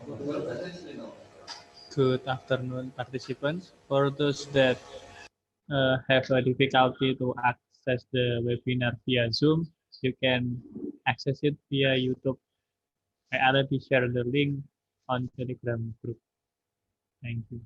Good afternoon, participants. For those that have a difficulty to access the webinar via Zoom, you can access it via YouTube. I already shared the link on Telegram group. Thank you.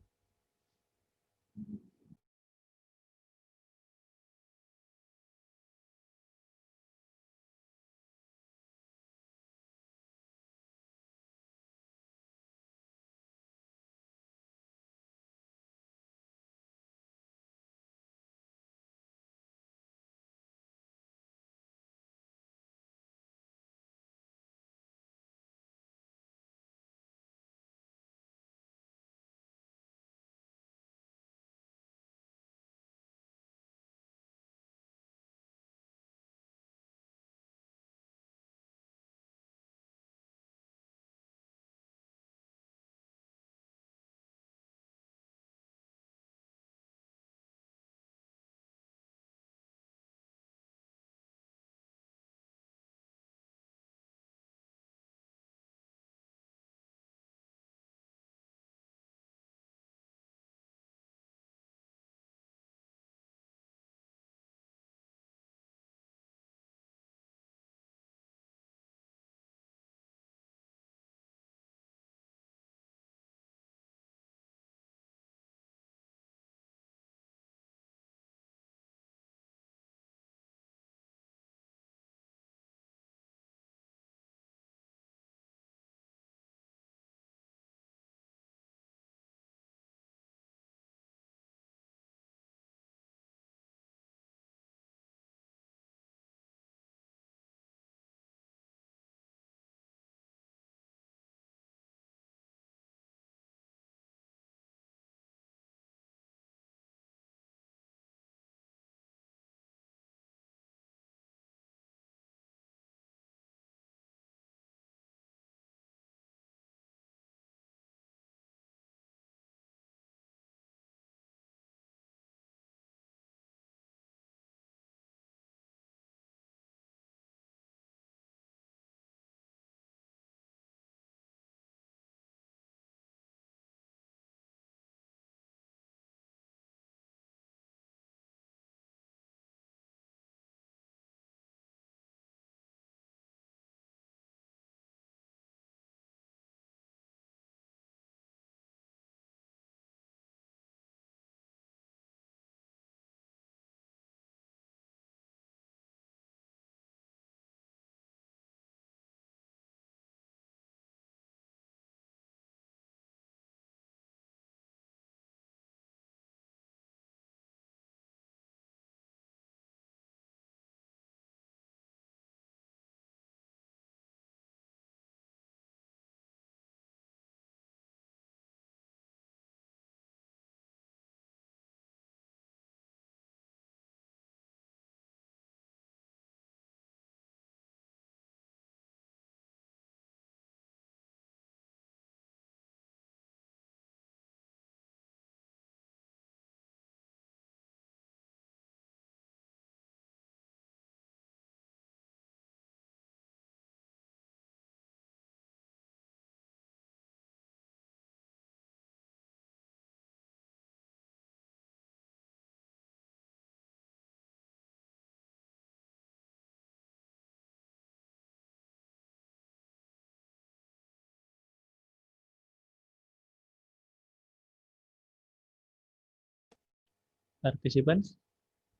Participants,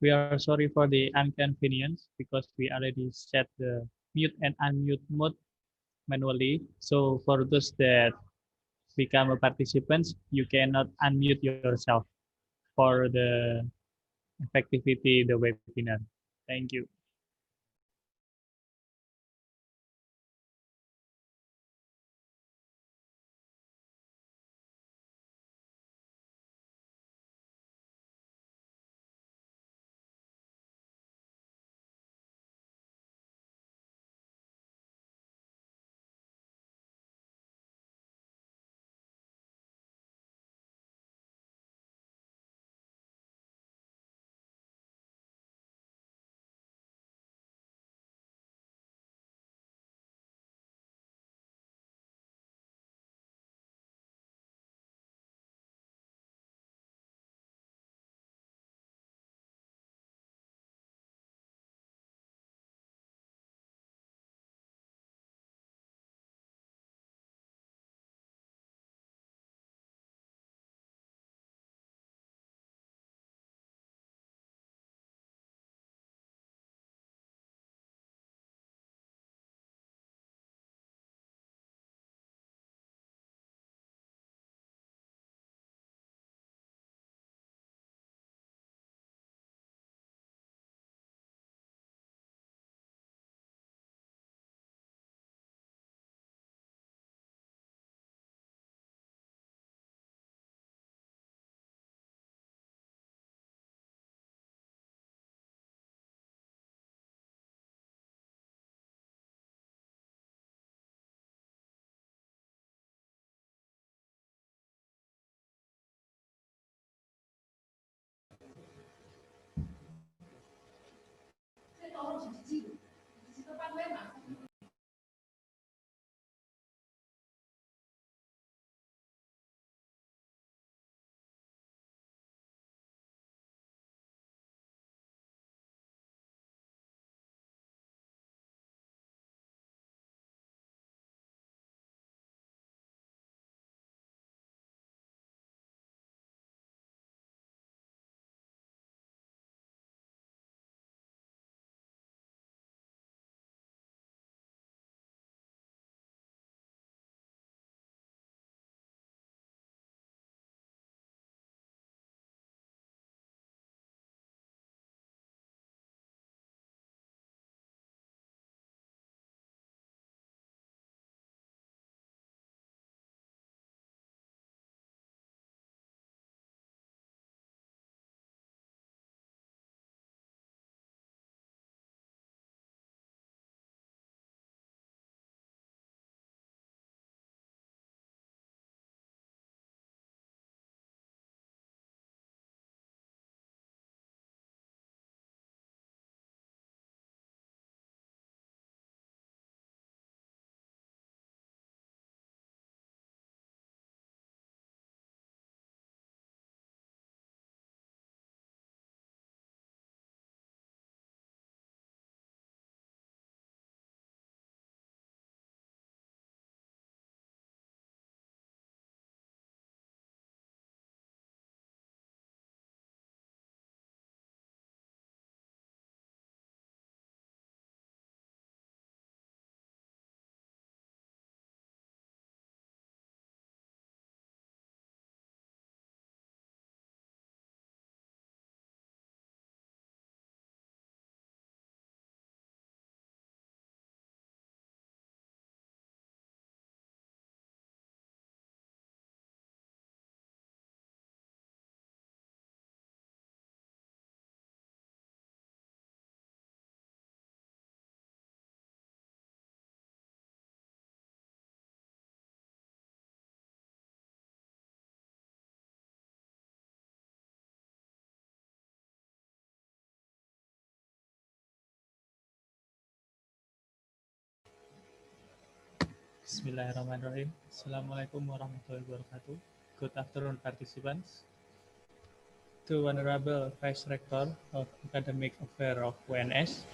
we are sorry for the inconvenience because we already set the mute and unmute mode manually. So for those that become a participants, you cannot unmute yourself for the effectivity the webinar. Thank you. Bismillahirrahmanirrahim. Assalamualaikum warahmatullahi wabarakatuh. Good afternoon, participants. To Honorable Vice Rector of Academic Affairs of UNS,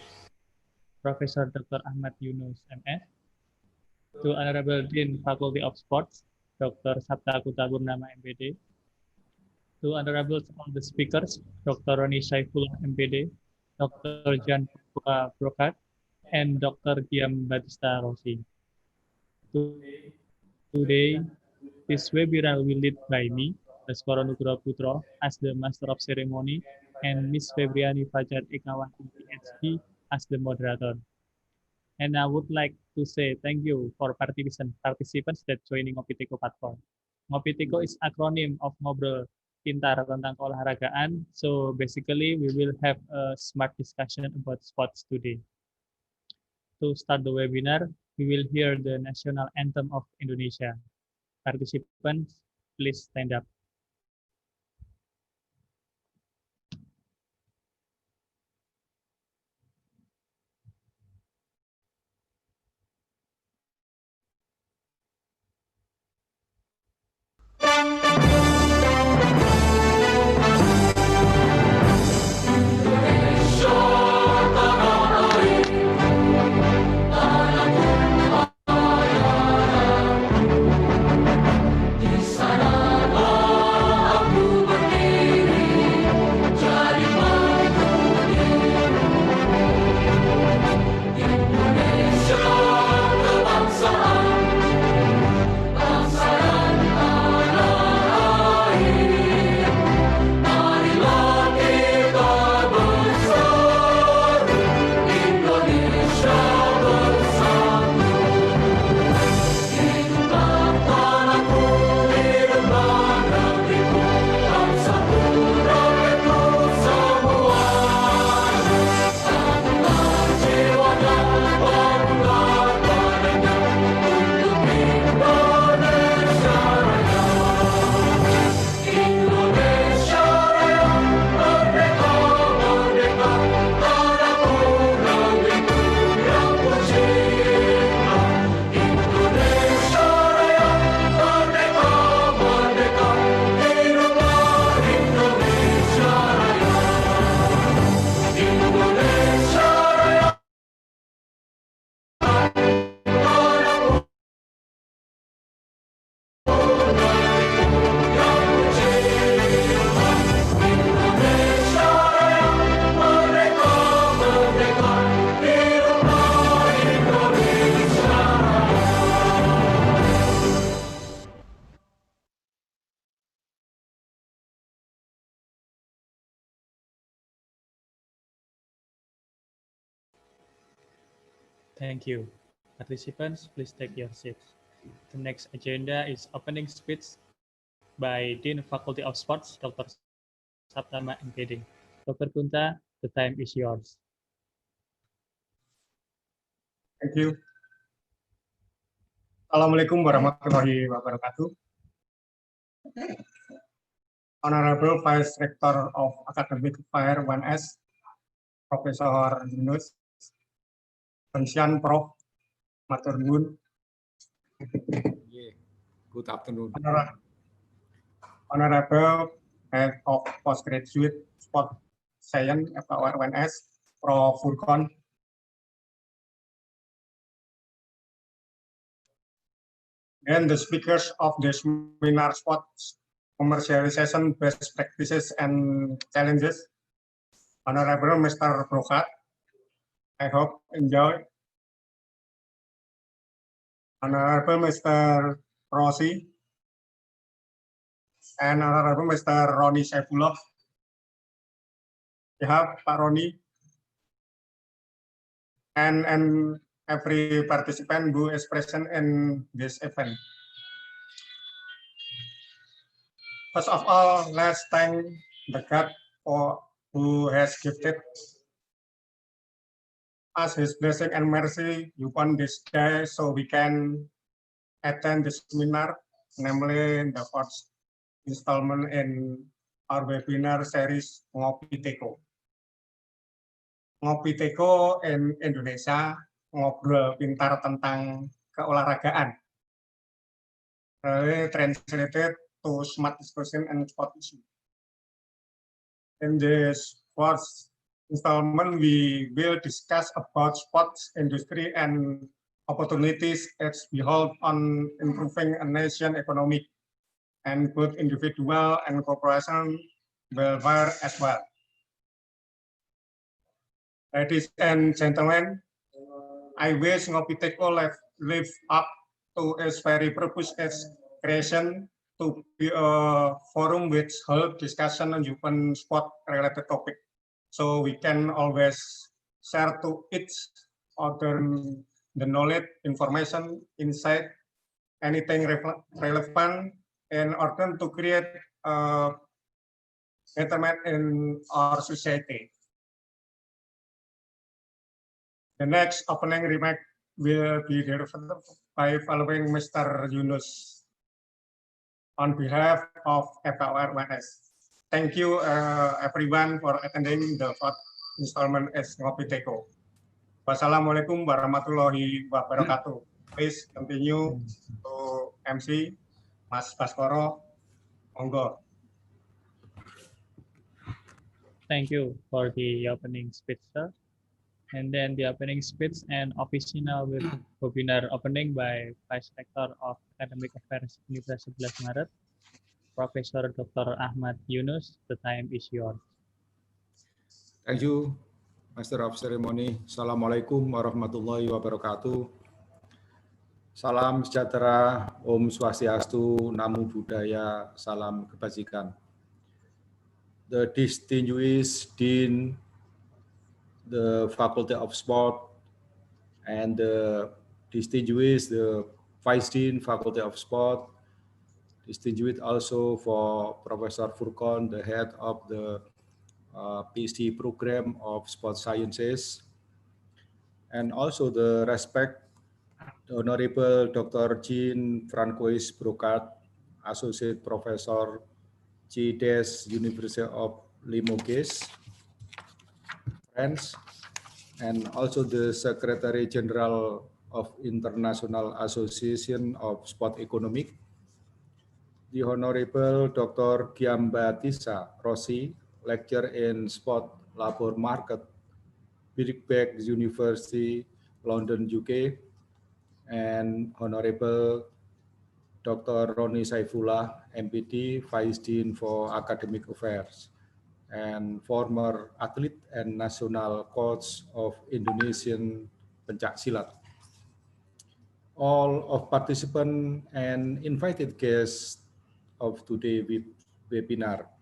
Professor Dr. Ahmad Yunus, MS. To Honorable Dean Faculty of Sports, Dr. Sabta Kuta Purnama, MPD. To Honorable all the speakers, Dr. Roni Saifullah, MPD, Dr. Jan Brokat, and Dr. Giam Batista Rossi. Today, this webinar will lead by me, Baskoro Nugroho Putro, as the Master of Ceremony, and Miss Febriani Fajar Ekawati, PhD, as the moderator. And I would like to say thank you for participants that joining Ngopi Teko platform. Ngopi Teko is acronym of Ngobrol Pintar tentang keolahragaan. So basically, we will have a smart discussion about sports today. To start the webinar, we will hear the national anthem of Indonesia. Participants, please stand up. Thank you. Participants, please take your seats. The next agenda is opening speech by Dean Faculty of Sports, Dr. Saptama MPD. Dr. Kunta, the time is yours. Thank you. Assalamualaikum warahmatullahi wabarakatuh. Honorable Vice Rector of Academic Affairs 1S, Professor Yunus, Pensian Prof. Matur nuwun. Good afternoon. Honorable Head of Postgraduate Sport Science FKUR 1S, Prof. Furkon. And the speakers of the seminar Sports Commercialization Best Practices and Challenges, Honorable Mr. Brokat. I hope enjoy. Honorable Mr. Rossi and Honorable Mr. Roni Saifullah. You have Pak Roni and every participant who is present in this event. First of all, let's thank the God who has gifted us His blessing and mercy upon this day, so we can attend this seminar, namely the first installment in our webinar series Ngopi Teko. Ngopi Teko in Indonesia, ngobrol pintar tentang keolahragaan. translated to smart discussion and sport issue. In this first installment, we will discuss about sports industry and opportunities its behold on improving a nation economic and both individual and corporation welfare as well. Ladies and gentlemen, I wish Ngopi Teko live up to its very purpose its creation to be a forum which hold discussion on open sport related topic. So we can always share to each other the knowledge, information, insight, anything relevant in order to create a betterment in our society. The next opening remark will be delivered by following Mr. Yunus on behalf of FKRWS. Thank you everyone for attending the fourth installment as Ngopi Teko. Wassalamualaikum warahmatullahi wabarakatuh. Please continue to MC Mas Baskoro. Monggo. Thank you for the opening speech, sir. And then the opening speech and official webinar opening by Vice Rector of Academic Affairs Universitas 11 Maret, Professor Dr. Ahmad Yunus. The time is yours. Thank you, Master of Ceremony. Assalamualaikum warahmatullahi wabarakatuh. Salam sejahtera, Om Swastiastu, Namo Buddhaya, Salam Kebajikan. The distinguished Dean, the Faculty of Sport, and the distinguished Vice Dean, Faculty of Sport, distinguished also for Professor Furqon, the head of the PhD program of Sport Sciences, and also the respect Honorable Dr. Jean Francois Brokat, Associate Professor, GDES, University of Limoges, France, and also the Secretary General of International Association of Sport Economic, the Honorable Dr. Giambattista Rossi, Lecturer in Sport Labor Market, Birkbeck University, London, UK, and Honorable Dr. Roni Saifullah, MPD, Vice Dean for Academic Affairs, and former athlete and national coach of Indonesian Pencak Silat. All of participants and invited guests of today's webinar.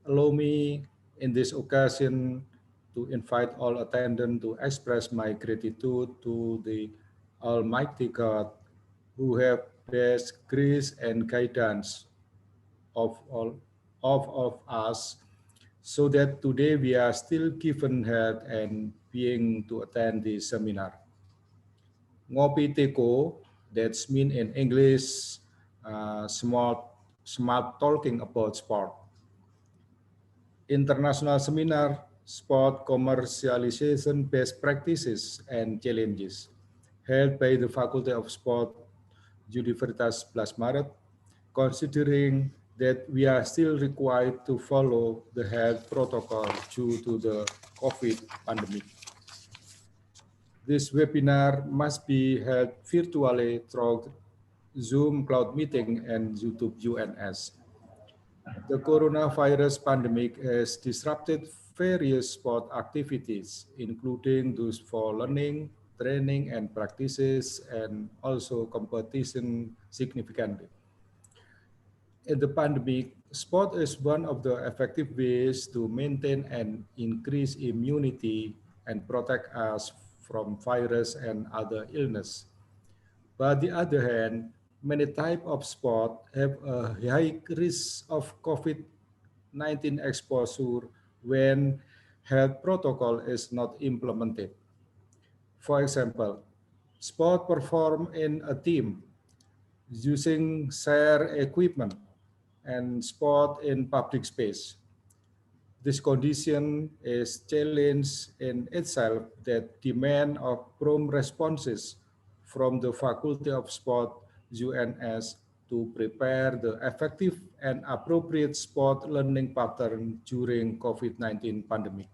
Allow me in this occasion to invite all attendants to express my gratitude to the Almighty God who have blessed grace and guidance of all of us, so that today we are still given health and being to attend this seminar. Ngopi Teko, that's mean in English, smart talking about sport. International seminar, sport commercialization best practices and challenges, held by the Faculty of Sport, Universitas 11 Maret, considering that we are still required to follow the health protocol due to the COVID pandemic. This webinar must be held virtually through Zoom Cloud Meeting and YouTube UNS. The coronavirus pandemic has disrupted various sport activities, including those for learning, training, and practices, and also competition significantly. In the pandemic, sport is one of the effective ways to maintain and increase immunity and protect us from virus and other illness. But on the other hand, many types of sport have a high risk of COVID-19 exposure when health protocol is not implemented. For example, sport performed in a team using shared equipment and sport in public space. This condition is challenge in itself that demand of prompt responses from the Faculty of Sport UNS to prepare the effective and appropriate sport learning pattern during COVID-19 pandemic.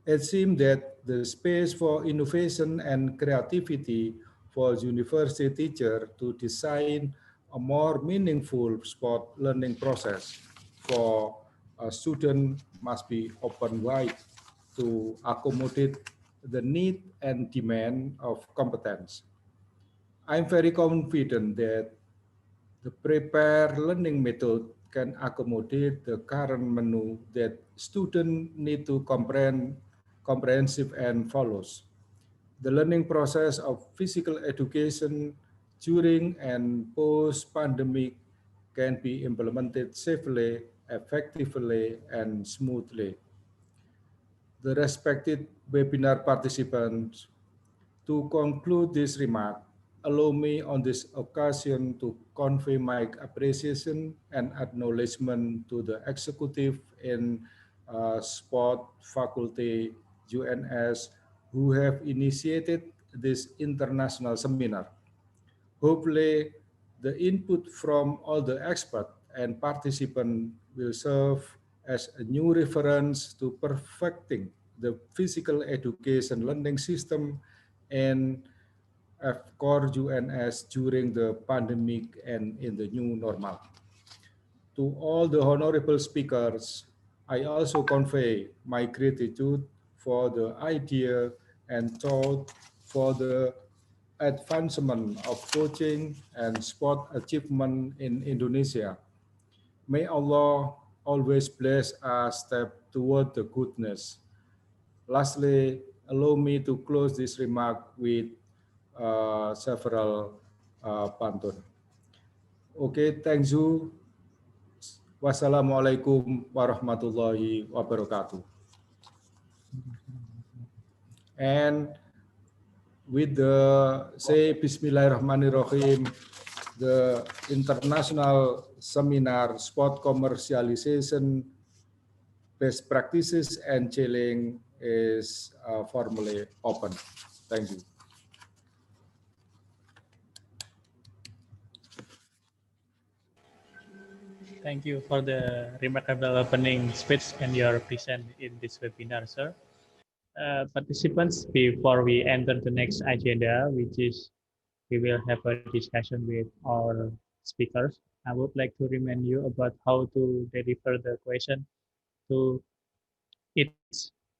It seemed that the space for innovation and creativity for university teachers to design a more meaningful sport learning process for a student must be open wide to accommodate the need and demand of competence. I'm very confident that the prepared learning method can accommodate the current menu that students need to comprehensive and follows. The learning process of physical education during and post-pandemic can be implemented safely, effectively, and smoothly. The respected webinar participants, to conclude this remark, allow me on this occasion to convey my appreciation and acknowledgement to the executive and sport faculty UNS who have initiated this international seminar. Hopefully, the input from all the experts and participants will serve as a new reference to perfecting the physical education learning system and core UNS during the pandemic and in the new normal. To all the honorable speakers, I also convey my gratitude for the idea and thought for the advancement of coaching and sport achievement in Indonesia. May Allah always bless us step toward the goodness. Lastly, allow me to close this remark with several pantun. Okay, thank you. Wassalamualaikum warahmatullahi wabarakatuh. And with the say Bismillahirrahmanirrahim, the international seminar sport commercialization best practices and challenge is formally open. Thank you. Thank you for the remarkable opening speech and your present in this webinar, sir. Participants, before we enter the next agenda, which is we will have a discussion with our speakers, I would like to remind you about how to deliver the question to each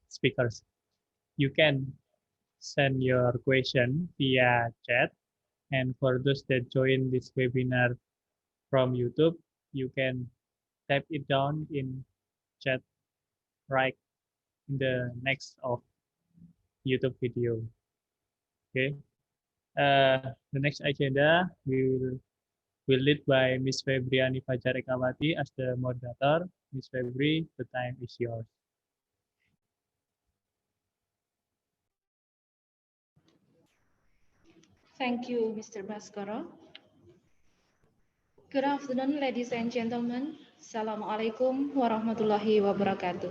speakers. You can send your question via chat, and for those that join this webinar from YouTube, you can type it down in chat right in the next of YouTube video. Okay. The next agenda will lead by Miss Febriani Fajar Ekawati as the moderator. Miss Febri, the time is yours. Thank you, Mr. Baskoro. Good afternoon, ladies and gentlemen. Assalamualaikum warahmatullahi wabarakatuh.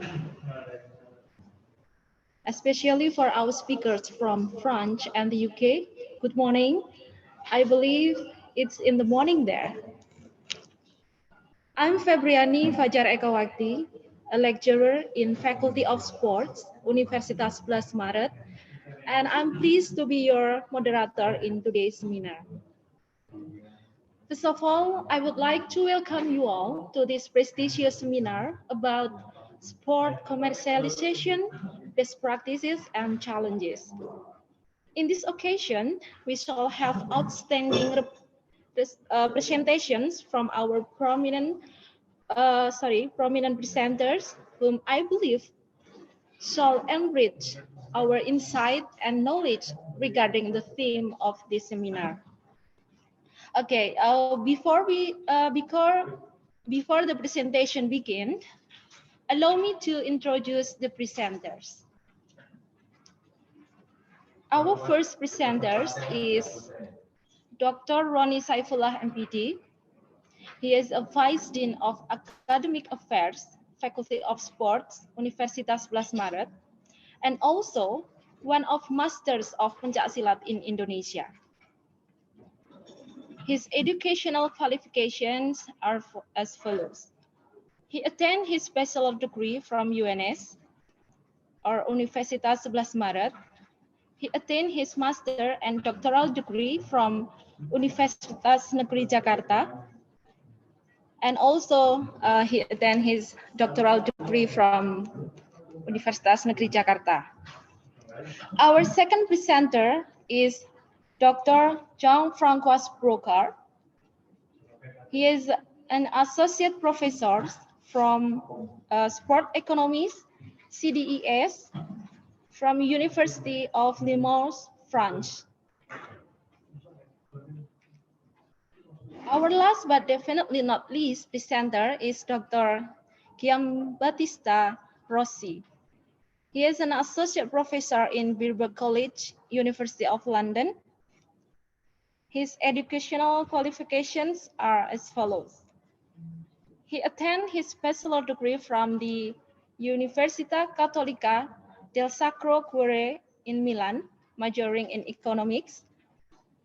Especially for our speakers from France and the UK, good morning. I believe it's in the morning there. I'm Febriani Fajar Ekawati, a lecturer in Faculty of Sports, Universitas 11 Maret, and I'm pleased to be your moderator in today's seminar. First of all, I would like to welcome you all to this prestigious seminar about sport commercialization, best practices, and challenges. In this occasion, we shall have outstanding presentations from our prominent presenters, whom I believe shall enrich our insight and knowledge regarding the theme of this seminar. Okay, before the presentation begins, allow me to introduce the presenters. Our first presenters is Dr. Ronnie Saifullah MPD. He is a Vice Dean of Academic Affairs, Faculty of Sports, Universitas 11 Maret, and also one of Masters of Pencaksilat in Indonesia. His educational qualifications are as follows. He attained his bachelor degree from UNS or Universitas 11 Maret. He attained his master and doctoral degree from Universitas Negeri Jakarta. And also he attained his doctoral degree from Universitas Negeri Jakarta. Our second presenter is Dr. Jean-François Brocard. He is an associate professor from sport economics, CDES, from University of Limoges, France. Our last but definitely not least presenter is Dr. Giambattista Rossi. He is an associate professor in Birkbeck College, University of London. His educational qualifications are as follows. He attained his bachelor degree from the Università Cattolica del Sacro Cuore in Milan, majoring in economics.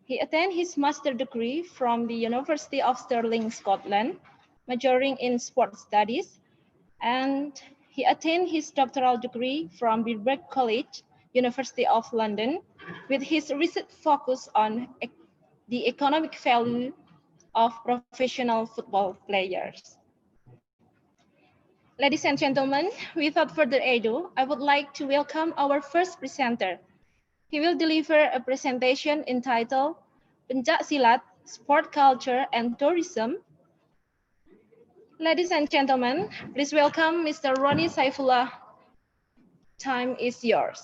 He attained his master degree from the University of Stirling, Scotland, majoring in sport studies. And he attained his doctoral degree from Birkbeck College, University of London, with his research focus on the economic value of professional football players. Ladies and gentlemen, without further ado, I would like to welcome our first presenter. He will deliver a presentation entitled Pencak Silat, Sport Culture and Tourism. Ladies and gentlemen, please welcome Mr. Ronnie Saifullah. Time is yours.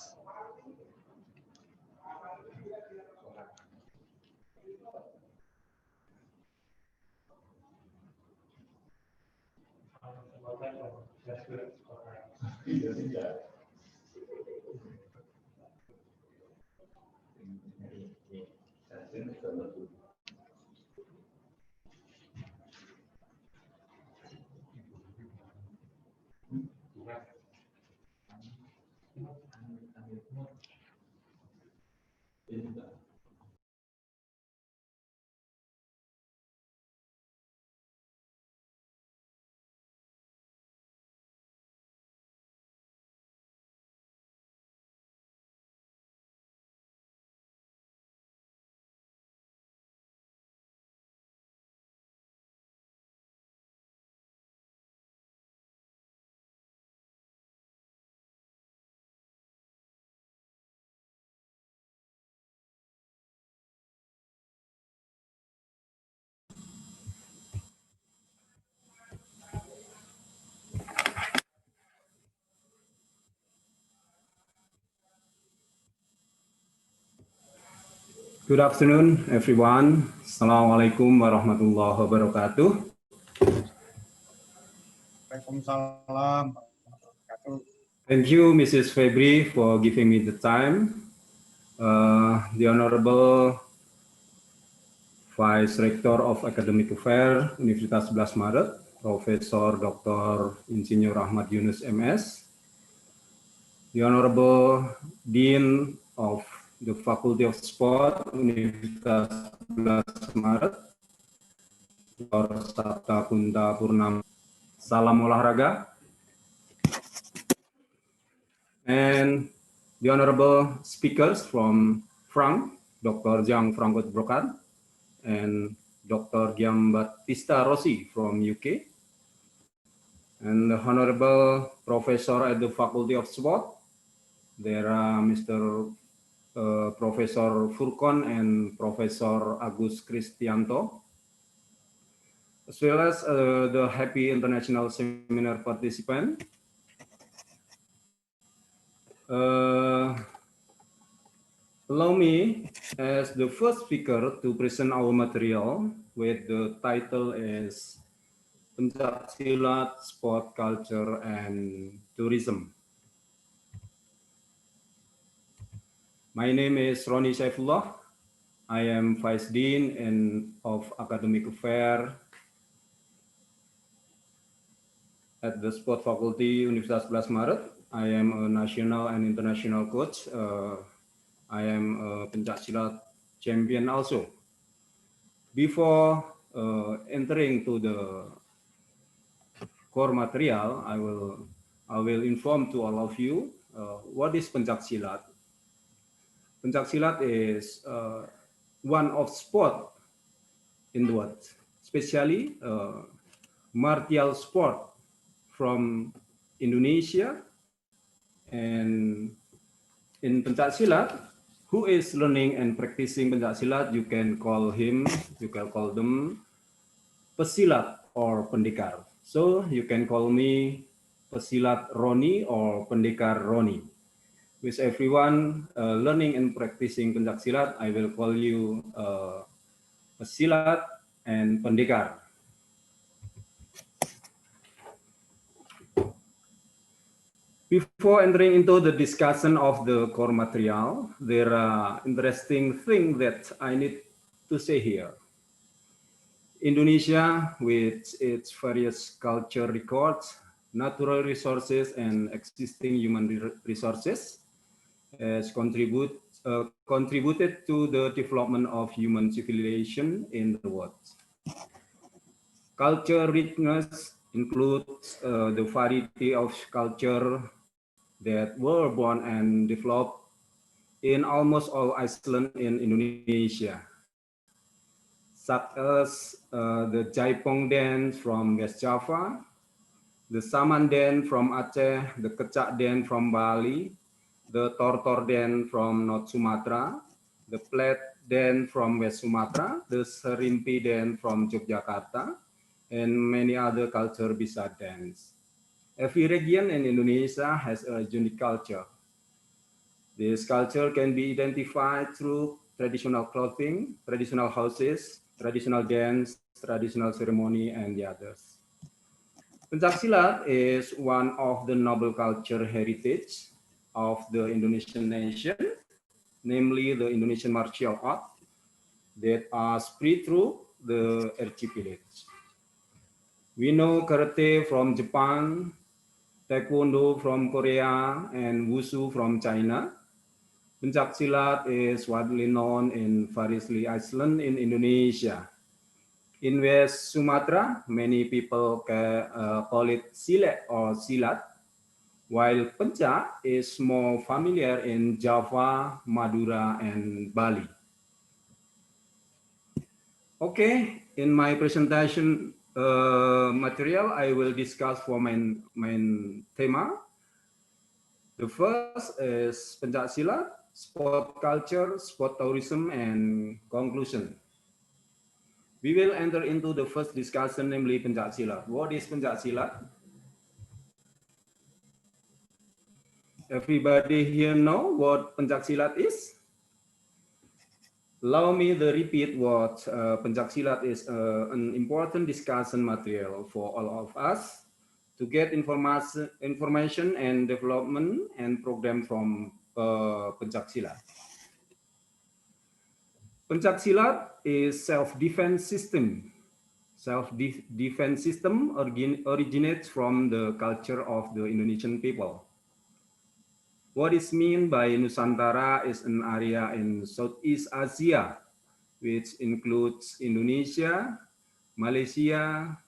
Good afternoon, everyone. Assalamualaikum warahmatullahi wabarakatuh. Waalaikumsalam warahmatullahi wabarakatuh. Thank you, Mrs. Febri, for giving me the time. The Honorable Vice Rector of Academic Affairs, Universitas 11 Maret, Profesor Dr. Insinyur Ahmad Yunus MS, the Honorable Dean of the Faculty of Sport, Universitas 11 Maret, Dr. Sabta Kunta Purnama. Salam olahraga. And the honorable speakers from France, Dr. Jean-François Brocard and Dr. Giambattista Rossi from UK, and the honorable professor at the Faculty of Sport. There are Mr. Professor Furkon and Professor Agus Kristianto, as well as the happy international seminar participant. Allow me, as the first speaker, to present our material with the title is Pencak Silat, Sport Culture and Tourism. My name is Ronnie Saifullah. I am Vice Dean of Academic Affairs at the Sport Faculty, Universitas 11 Maret. I am a national and international coach. I am a Pencak Silat champion also. Before entering to the core material, I will inform to all of you what is pencaksilat. Pencaksilat is one of sport in the world, especially martial sport from Indonesia. And in pencaksilat, who is learning and practicing pencaksilat, you can call them pesilat or pendekar. So you can call me pesilat Roni or pendekar Roni. With everyone learning and practicing pencaksilat, I will call you pesilat and pendekar. Before entering into the discussion of the core material, there are interesting things that I need to say here. Indonesia, with its various culture records, natural resources, and existing human resources, has contributed to the development of human civilization in the world. Culture richness includes the variety of culture that were born and developed in almost all islands in Indonesia, such as the Jaipong dance from West Java, the Saman dance from Aceh, the Kecak dance from Bali, the Tortor dance from North Sumatra, the Plet dance from West Sumatra, the Serimpi dance from Yogyakarta, and many other cultures besides dance. Every region in Indonesia has a unique culture. This culture can be identified through traditional clothing, traditional houses, traditional dance, traditional ceremony, and the others. Pencaksilat is one of the noble culture heritage of the Indonesian nation, namely the Indonesian martial art that are spread through the archipelago. We know karate from Japan, taekwondo from Korea, and wushu from China. Pencaksilat is widely known in various islands in Indonesia. In West Sumatra, many people call it silat or silat, while pencak is more familiar in Java, Madura, and Bali. Okay, in my presentation material, I will discuss four main thema. The first is pencaksilat, sport culture, sport tourism, and conclusion. We will enter into the first discussion, namely pencaksilat. What is pencaksilat? Everybody here know what pencaksilat is? Allow me to repeat what pencaksilat is an important discussion material for all of us to get information and development and program from pencaksilat. Pencaksilat is self-defense system. Self-defense system originates from the culture of the Indonesian people. What is meant by Nusantara is an area in Southeast Asia, which includes Indonesia, Malaysia,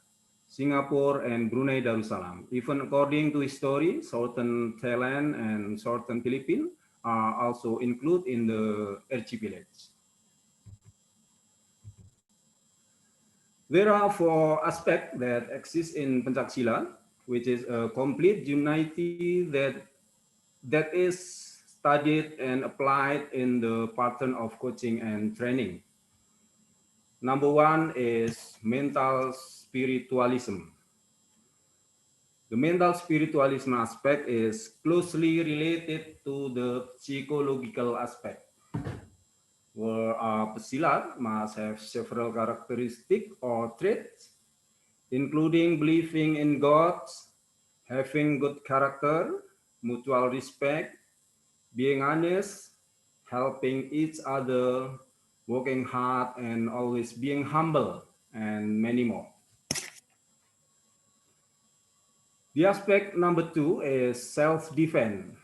Singapore, and Brunei Darussalam. Even according to history, Southern Thailand and Southern Philippines are also included in the archipelago. There are four aspects that exist in pencaksilat, which is a complete unity that is studied and applied in the pattern of coaching and training. Number one is mental spiritualism. The mental spiritualism aspect is closely related to the psychological aspect, where a pesilat must have several characteristics or traits, including believing in God, having good character, mutual respect, being honest, helping each other, working hard, and always being humble, and many more. The aspect number two is self-defense.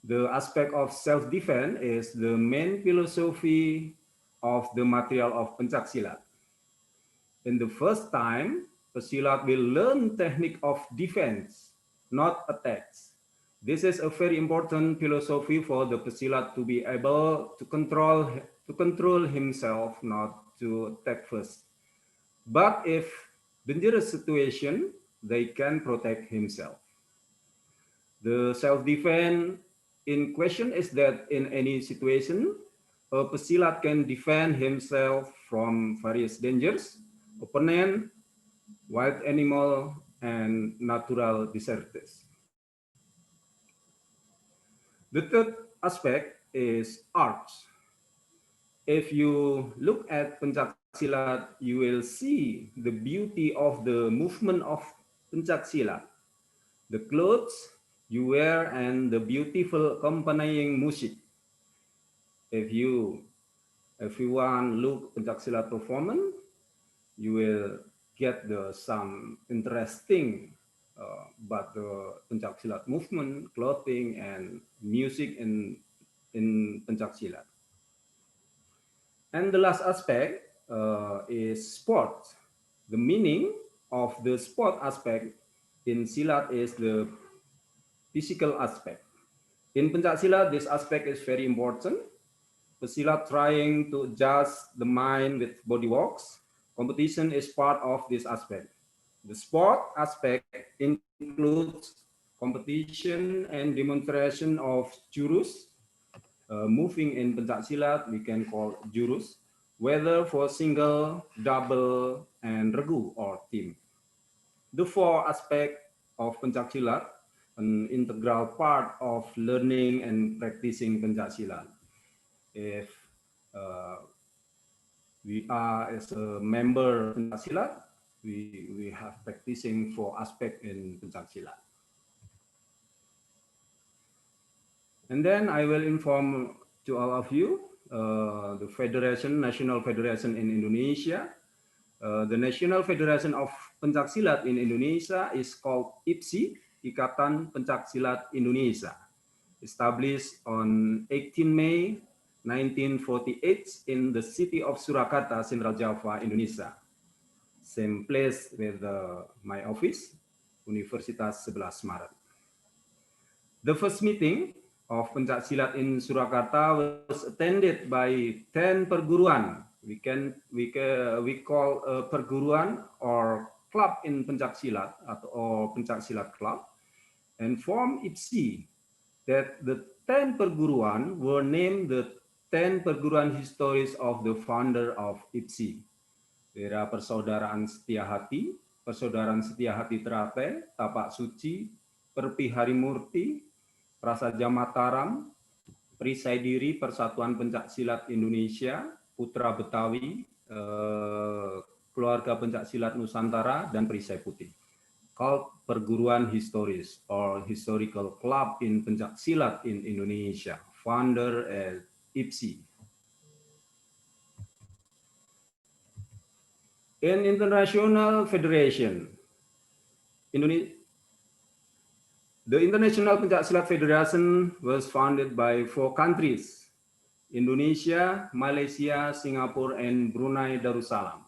The aspect of self-defense is the main philosophy of the material of Pencaksilat. In the first time, pesilat will learn technique of defense, not attacks. This is a very important philosophy for the pesilat to be able to control himself, not to attack first. But if dangerous situation, they can protect himself. The self-defense in question is that in any situation, a pesilat can defend himself from various dangers, opponent, wild animal, and natural disasters. The third aspect is arts. If you look at Pencaksilat, you will see the beauty of the movement of Pencaksilat, the clothes you wear, and the beautiful accompanying music. If everyone look Pencaksilat performance, you will get some interesting about the Pencaksilat movement, clothing, and music in Pencaksilat. And the last aspect is sport. The meaning of the sport aspect in Silat is the physical aspect. In Pencaksilat, this aspect is very important. Pesilat trying to adjust the mind with body walks. Competition is part of this aspect. The sport aspect includes competition and demonstration of jurus. Moving in Pencaksilat, we can call jurus, whether for single, double, and regu or team. The four aspects of Pencaksilat, an integral part of learning and practicing Pencaksilat. If we are as a member Pencaksilat, we have practicing for aspect in Pencaksilat. And then I will inform to all of you the federation, national federation in Indonesia. The National Federation of Pencaksilat in Indonesia is called IPSI, Ikatan Pencaksilat Indonesia, established on 18 May 1948 in the city of Surakarta, Central Java, Indonesia. Same place with my office, Universitas 11 Maret. The first meeting of Pencaksilat in Surakarta was attended by 10 perguruan. We call a perguruan or club in Pencaksilat or Pencaksilat club, and form IPSI. That the 10 perguruan were named the 10 perguruan historis of the founder of IPSI. Era Persaudaraan Setia Hati, Persaudaraan Setia Hati Teratai, Tapak Suci, Perpi Harimurti, Prasaja Mataram, Perisai Diri Persatuan Pencaksilat Indonesia, Putra Betawi, Keluarga Pencaksilat Nusantara, dan Perisai Putih. Called Perguruan Historis or Historical Club in Pencaksilat in Indonesia, founder as IPSI. In International Federation, the International Pencaksilat Federation was founded by 4 countries, Indonesia, Malaysia, Singapore, and Brunei Darussalam.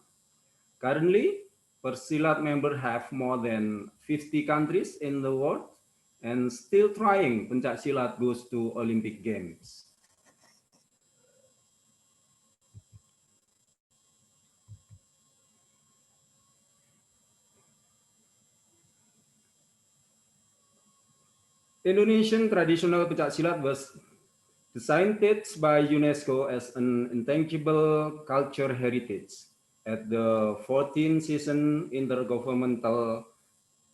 Currently, Persilat members have more than 50 countries in the world and still trying Pencaksilat goes to Olympic Games. Indonesian traditional Pencaksilat was designated by UNESCO as an intangible culture heritage at the 14th season Intergovernmental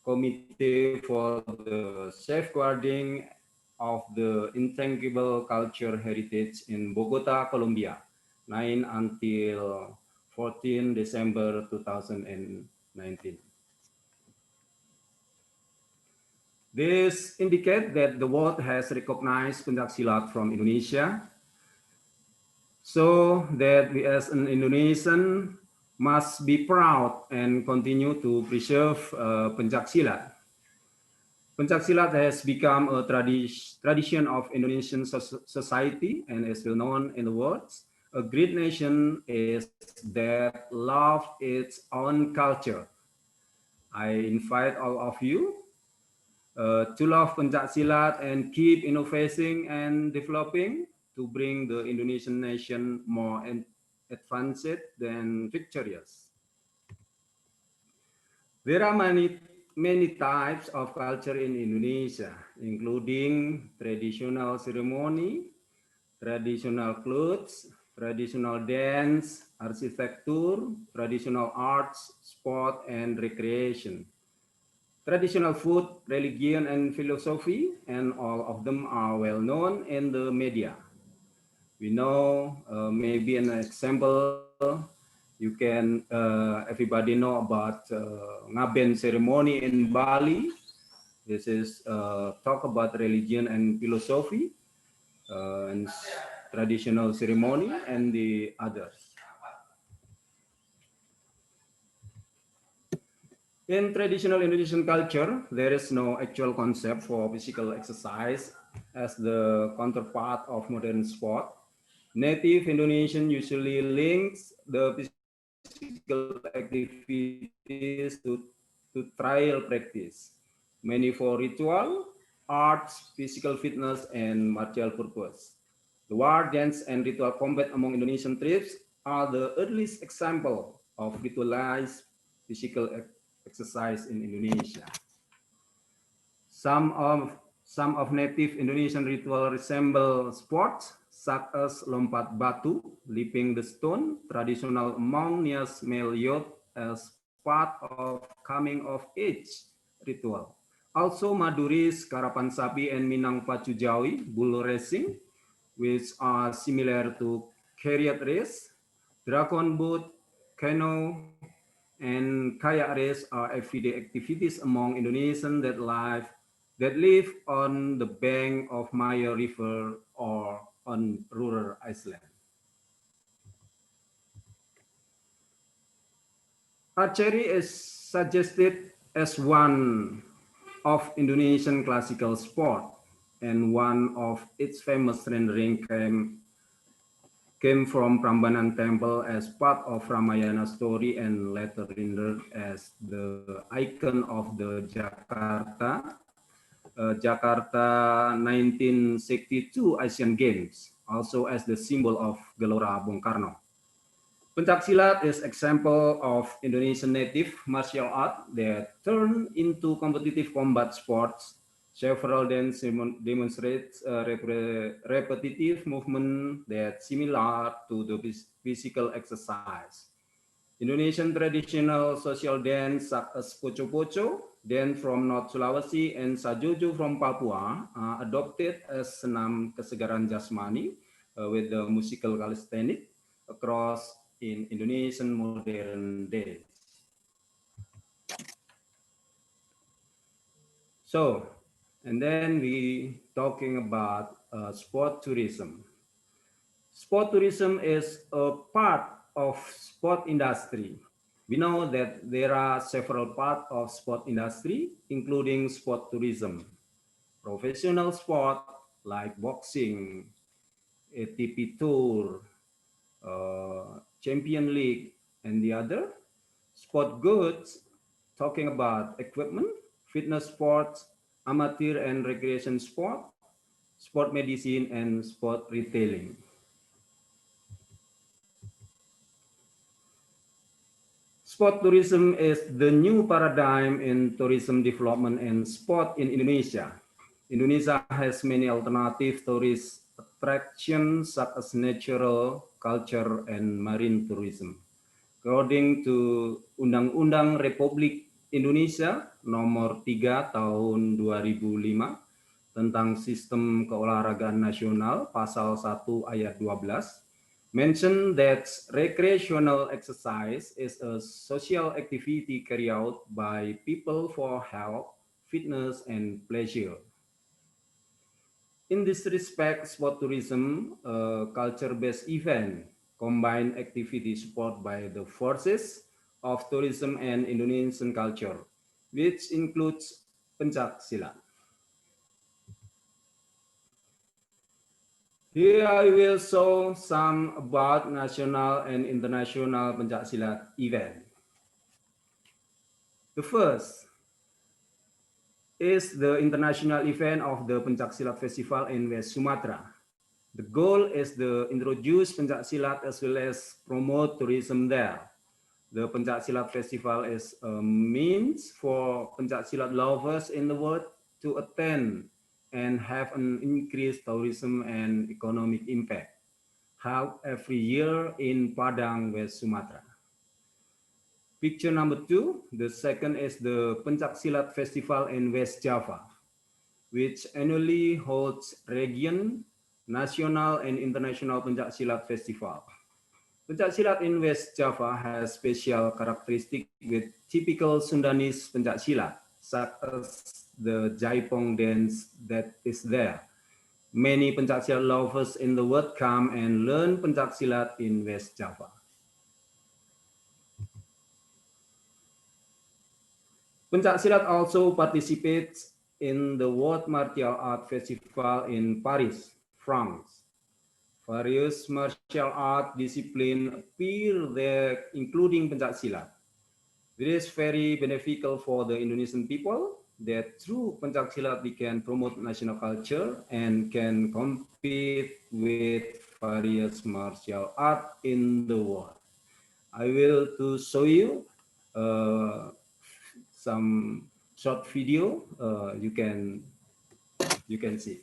Committee for the Safeguarding of the Intangible Culture Heritage in Bogota, Colombia, 9 until 14 December 2019. This indicates that the world has recognized Pencaksilat from Indonesia, so that we as an Indonesian must be proud and continue to preserve Pencaksilat. Pencaksilat has become a tradition of Indonesian society and is well known in the world. a great nation is that loves its own culture. I invite all of you to love Pencaksilat and keep innovating and developing to bring the Indonesian nation more advanced than victorious. There are many types of culture in Indonesia, including traditional ceremony, traditional clothes, traditional dance, architecture, traditional arts, sport, and recreation, traditional food, religion, and philosophy, and all of them are well known in the media. We know maybe an example you can everybody know about ngaben ceremony in Bali. This is talk about religion and philosophy and traditional ceremony and the others. In traditional Indonesian culture, there is no actual concept for physical exercise as the counterpart of modern sport. Native Indonesian usually links the physical activities to trial practice, many for ritual, arts, physical fitness, and martial purpose. The war, dance, and ritual combat among Indonesian tribes are the earliest example of ritualized physical exercise in Indonesia. Some of native Indonesian ritual resemble sports such as lompat batu, leaping the stone, traditional among Nias male youth as part of coming of age ritual. Also Maduris, Karapan Sapi, and Minang Pacu Jawi, bull racing, which are similar to chariot race, dragon boat, canoe, and kayak race are everyday activities among Indonesians that live on the bank of Maya River or on rural island. Archery is suggested as one of Indonesian classical sport, and one of its famous rendering came from Prambanan Temple as part of Ramayana story and later rendered as the icon of the Jakarta 1962 Asian Games, also as the symbol of Gelora Bung Karno. Pencaksilat is example of Indonesian native martial art that turned into competitive combat sports. Several dance demonstrates repetitive movement that similar to the physical exercise. Indonesian traditional social dance such as poco-poco, dance from North Sulawesi, and sajojo from Papua are adopted as senam kesegaran jasmani with the musical calisthenics across in Indonesian modern days. So, and then we talking about sport tourism. Sport tourism is a part of sport industry. We know that there are several parts of sport industry, including sport tourism, professional sport like boxing, ATP Tour, Champion League, and the other. Sport goods, talking about equipment, fitness sports, amateur and recreation sport, sport medicine, and sport retailing. Sport tourism is the new paradigm in tourism development and sport in Indonesia. Indonesia has many alternative tourist attractions such as natural, culture, and marine tourism. According to Undang-Undang Republik Indonesia Nomor 3 Tahun 2005 tentang Sistem Keolahragaan Nasional Pasal 1 Ayat 12, mention that recreational exercise is a social activity carried out by people for health, fitness, and pleasure. In this respect, sport tourism, a culture-based event, combine activity supported by the forces of tourism and Indonesian culture, which includes pencaksilat. Here I will show some about national and international pencaksilat event. The first is the international event of the Pencaksilat Festival in West Sumatra. The goal is to introduce pencaksilat as well as promote tourism there. The Pencaksilat Festival is a means for pencaksilat lovers in the world to attend and have an increased tourism and economic impact. Held every year in Padang, West Sumatra. Picture number 2, the second is the Pencaksilat Festival in West Java, which annually holds region, national, and international Pencaksilat Festival. Pencaksilat in West Java has special characteristic with typical Sundanese Pencaksilat, such as the Jaipong dance that is there. Many Pencaksilat lovers in the world come and learn Pencaksilat in West Java. Pencaksilat also participates in the World Martial Art Festival in Paris, France. Various martial art disciplines appear there, including Pencaksilat. This is very beneficial for the Indonesian people that through Pencaksilat we can promote national culture and can compete with various martial art in the world. I will to show you some short video. You can see.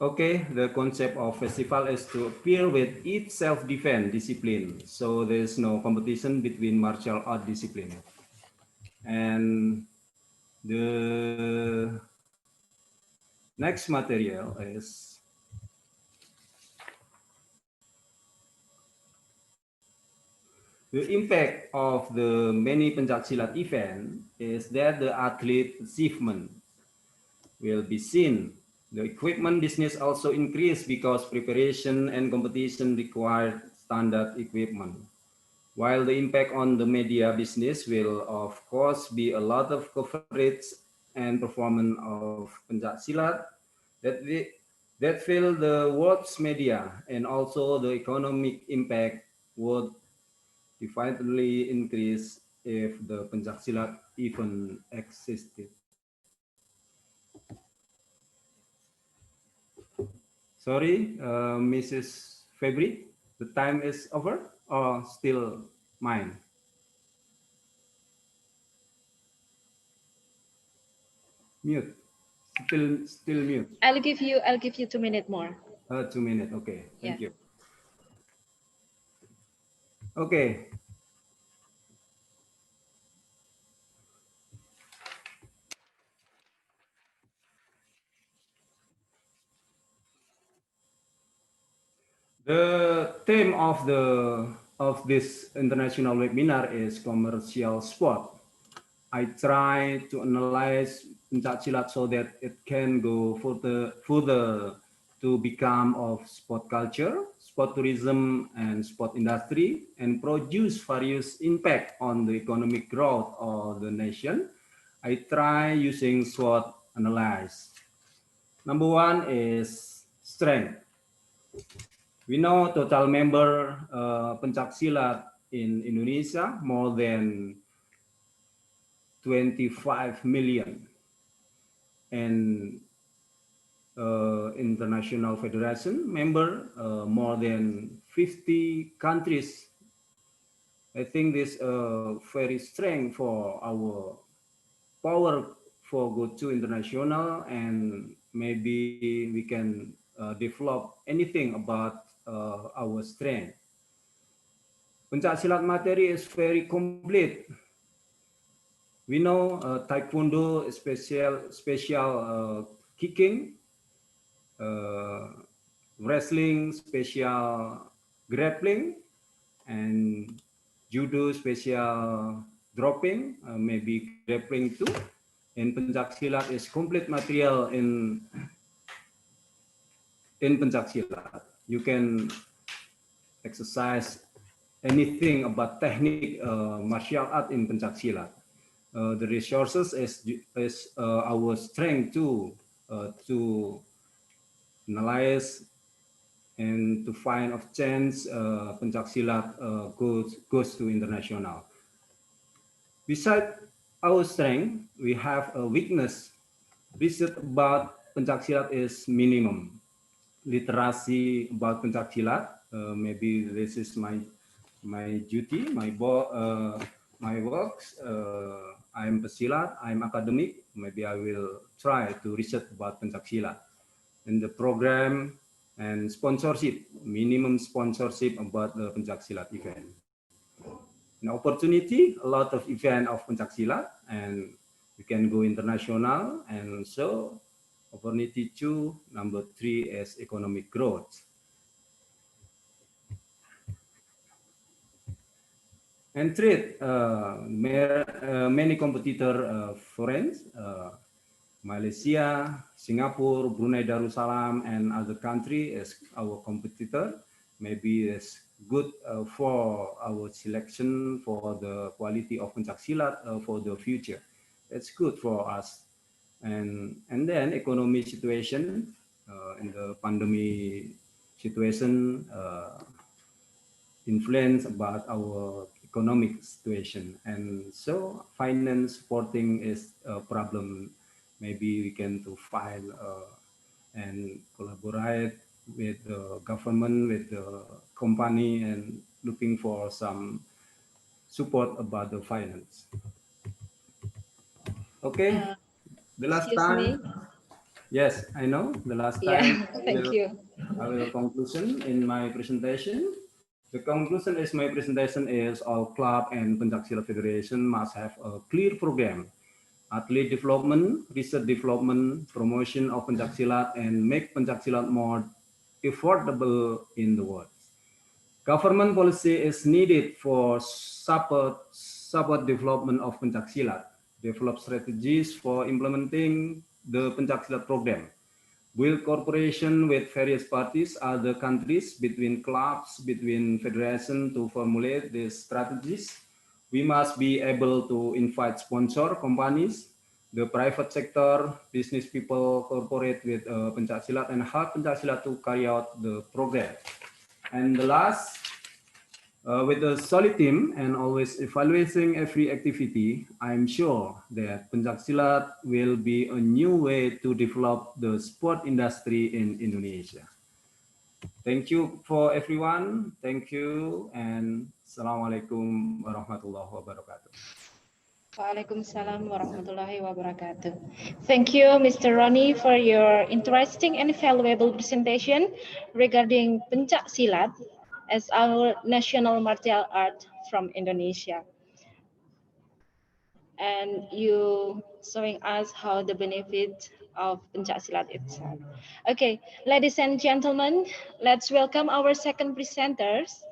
Okay, the concept of festival is to appear with each self-defense discipline. So there's no competition between martial art discipline. And the next material is the impact of the many pencaksilat event is that the athlete achievement will be seen. The equipment business also increased because preparation and competition required standard equipment. While the impact on the media business will of course be a lot of coverage and performance of pencaksilat that fill the world's media, and also the economic impact would definitely increase if the pencaksilat even existed. Sorry, Mrs. Febri, the time is over or still mine? Mute. Still mute. I'll give you 2 minutes more. 2 minutes. Okay. Thank Yeah. you. Okay. The theme of this international webinar is commercial sport. I try to analyze pencaksilat so that it can go further to become of sport culture, sport tourism, and sport industry, and produce various impact on the economic growth of the nation. I try using SWOT analysis. Number 1 is strength. We know total member pencaksilat in Indonesia, more than 25 million, and international federation member, more than 50 countries. I think this very strength for our power for go to international, and maybe we can develop anything about our strength. Pencak silat materi is very complete. We know taekwondo special kicking, wrestling special grappling, and judo special dropping, maybe grappling too. And pencak silat is complete material in pencak silat. You can exercise anything about technique martial art in pencak silat. The resources is our strength to analyze and to find of chance pencak silat goes to international. Besides our strength, we have a weakness. Research about pencak silat is minimum. Literasi about pencak silat, maybe this is my duty, my works. I'm pesilat, I'm academic. Maybe I will try to research about pencak silat. And the program and sponsorship, minimum sponsorship about the pencak silat event. An opportunity, a lot of event of pencak silat, and we can go international, and so opportunity 2, number 3 is economic growth. And trade, many competitor foreign, Malaysia, Singapore, Brunei Darussalam, and other country is our competitor. Maybe it's good for our selection for the quality of pencak silat for the future. It's good for us. And then economic situation in the pandemic situation influence about our economic situation, and so finance supporting is a problem. Maybe we can to find and collaborate with the government, with the company, and looking for some support about the finance. Okay, the last time. Yes, I know. The last time, thank you. I will conclusion in my presentation. The conclusion is my presentation is all club and pencak silat federation must have a clear program, athlete development, research development, promotion of pencak silat, and make pencak silat more affordable in the world. Government policy is needed for support development of pencak silat, develop strategies for implementing the pencak silat program, build cooperation with various parties, other countries, between clubs, between federation to formulate these strategies. We must be able to invite sponsor companies, the private sector, business people, cooperate with pencak silat, and help pencak silat to carry out the program. And the last, with a solid team and always evaluating every activity, I'm sure that pencak silat will be a new way to develop the sport industry in Indonesia. Thank you for everyone. Thank you, and Assalamualaikum warahmatullahi wabarakatuh. Waalaikumsalam warahmatullahi wabarakatuh. Thank you, Mr. Ronnie, for your interesting and valuable presentation regarding pencak silat as our national martial art from Indonesia. And you showing us how the benefit of pencak silat itself. Okay, ladies and gentlemen, let's welcome our second presenters.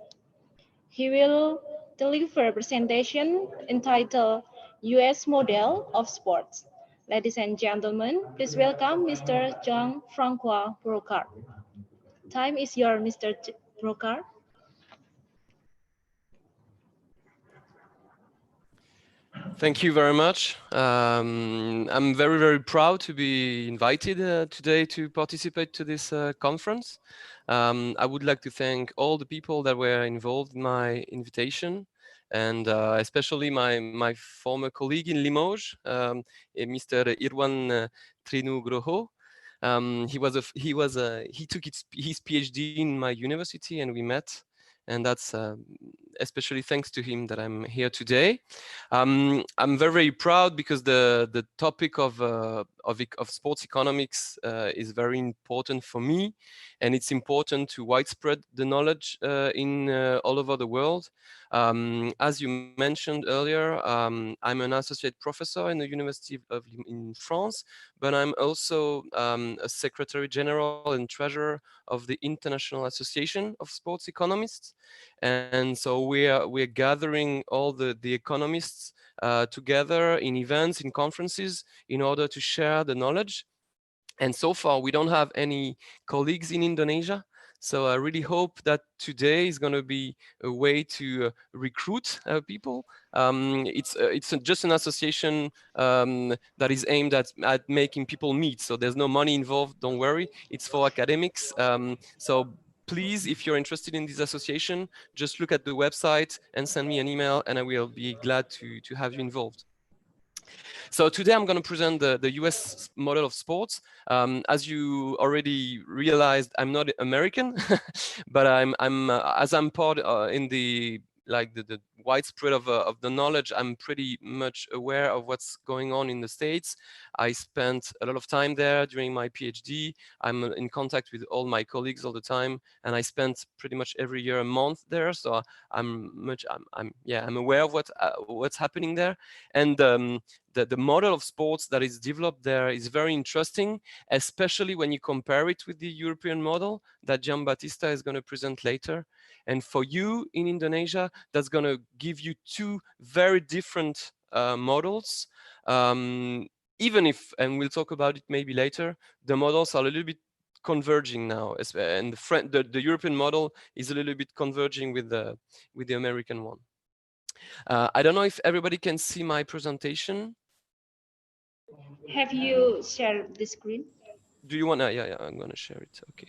He will deliver a presentation entitled US Model of Sports. Ladies and gentlemen, please welcome Mr. Jean-Francois Brocard. Time is yours, Mr. Brocard. Thank you very much. I'm very, very proud to be invited today to participate to this conference. I would like to thank all the people that were involved in my invitation. and especially my former colleague in Limoges, Mr. Irwan Trinugroho. He took his PhD in my university, and we met, and that's especially thanks to him that I'm here today. I'm very proud because the topic of sports economics is very important for me, and it's important to widespread the knowledge in all over the world. As you mentioned earlier, I'm an associate professor in the University in France, but I'm also a secretary general and treasurer of the International Association of Sports Economists. And so we're gathering all the economists together in events, in conferences, in order to share the knowledge. And so far, we don't have any colleagues in Indonesia. So I really hope that today is going to be a way to recruit people. It's just an association that is aimed at making people meet. So there's no money involved. Don't worry. It's for academics. So please, if you're interested in this association, just look at the website and send me an email, and I will be glad to have you involved. So today I'm going to present the US model of sports. As you already realized, I'm not American, but as I'm part in the widespread of the knowledge, I'm pretty much aware of what's going on in the States. I spent a lot of time there during my PhD. I'm in contact with all my colleagues all the time, and I spent pretty much every year a month there. So I'm aware of what's happening there, and the model of sports that is developed there is very interesting, especially when you compare it with the European model that Giambattista is going to present later. And for you in Indonesia, that's going to give you two very different models. Even if, and we'll talk about it maybe later, the models are a little bit converging now, and the European model is a little bit converging with the American one. I don't know if everybody can see my presentation. Have you shared the screen? Do you want to? Yeah, I'm going to share it. Okay.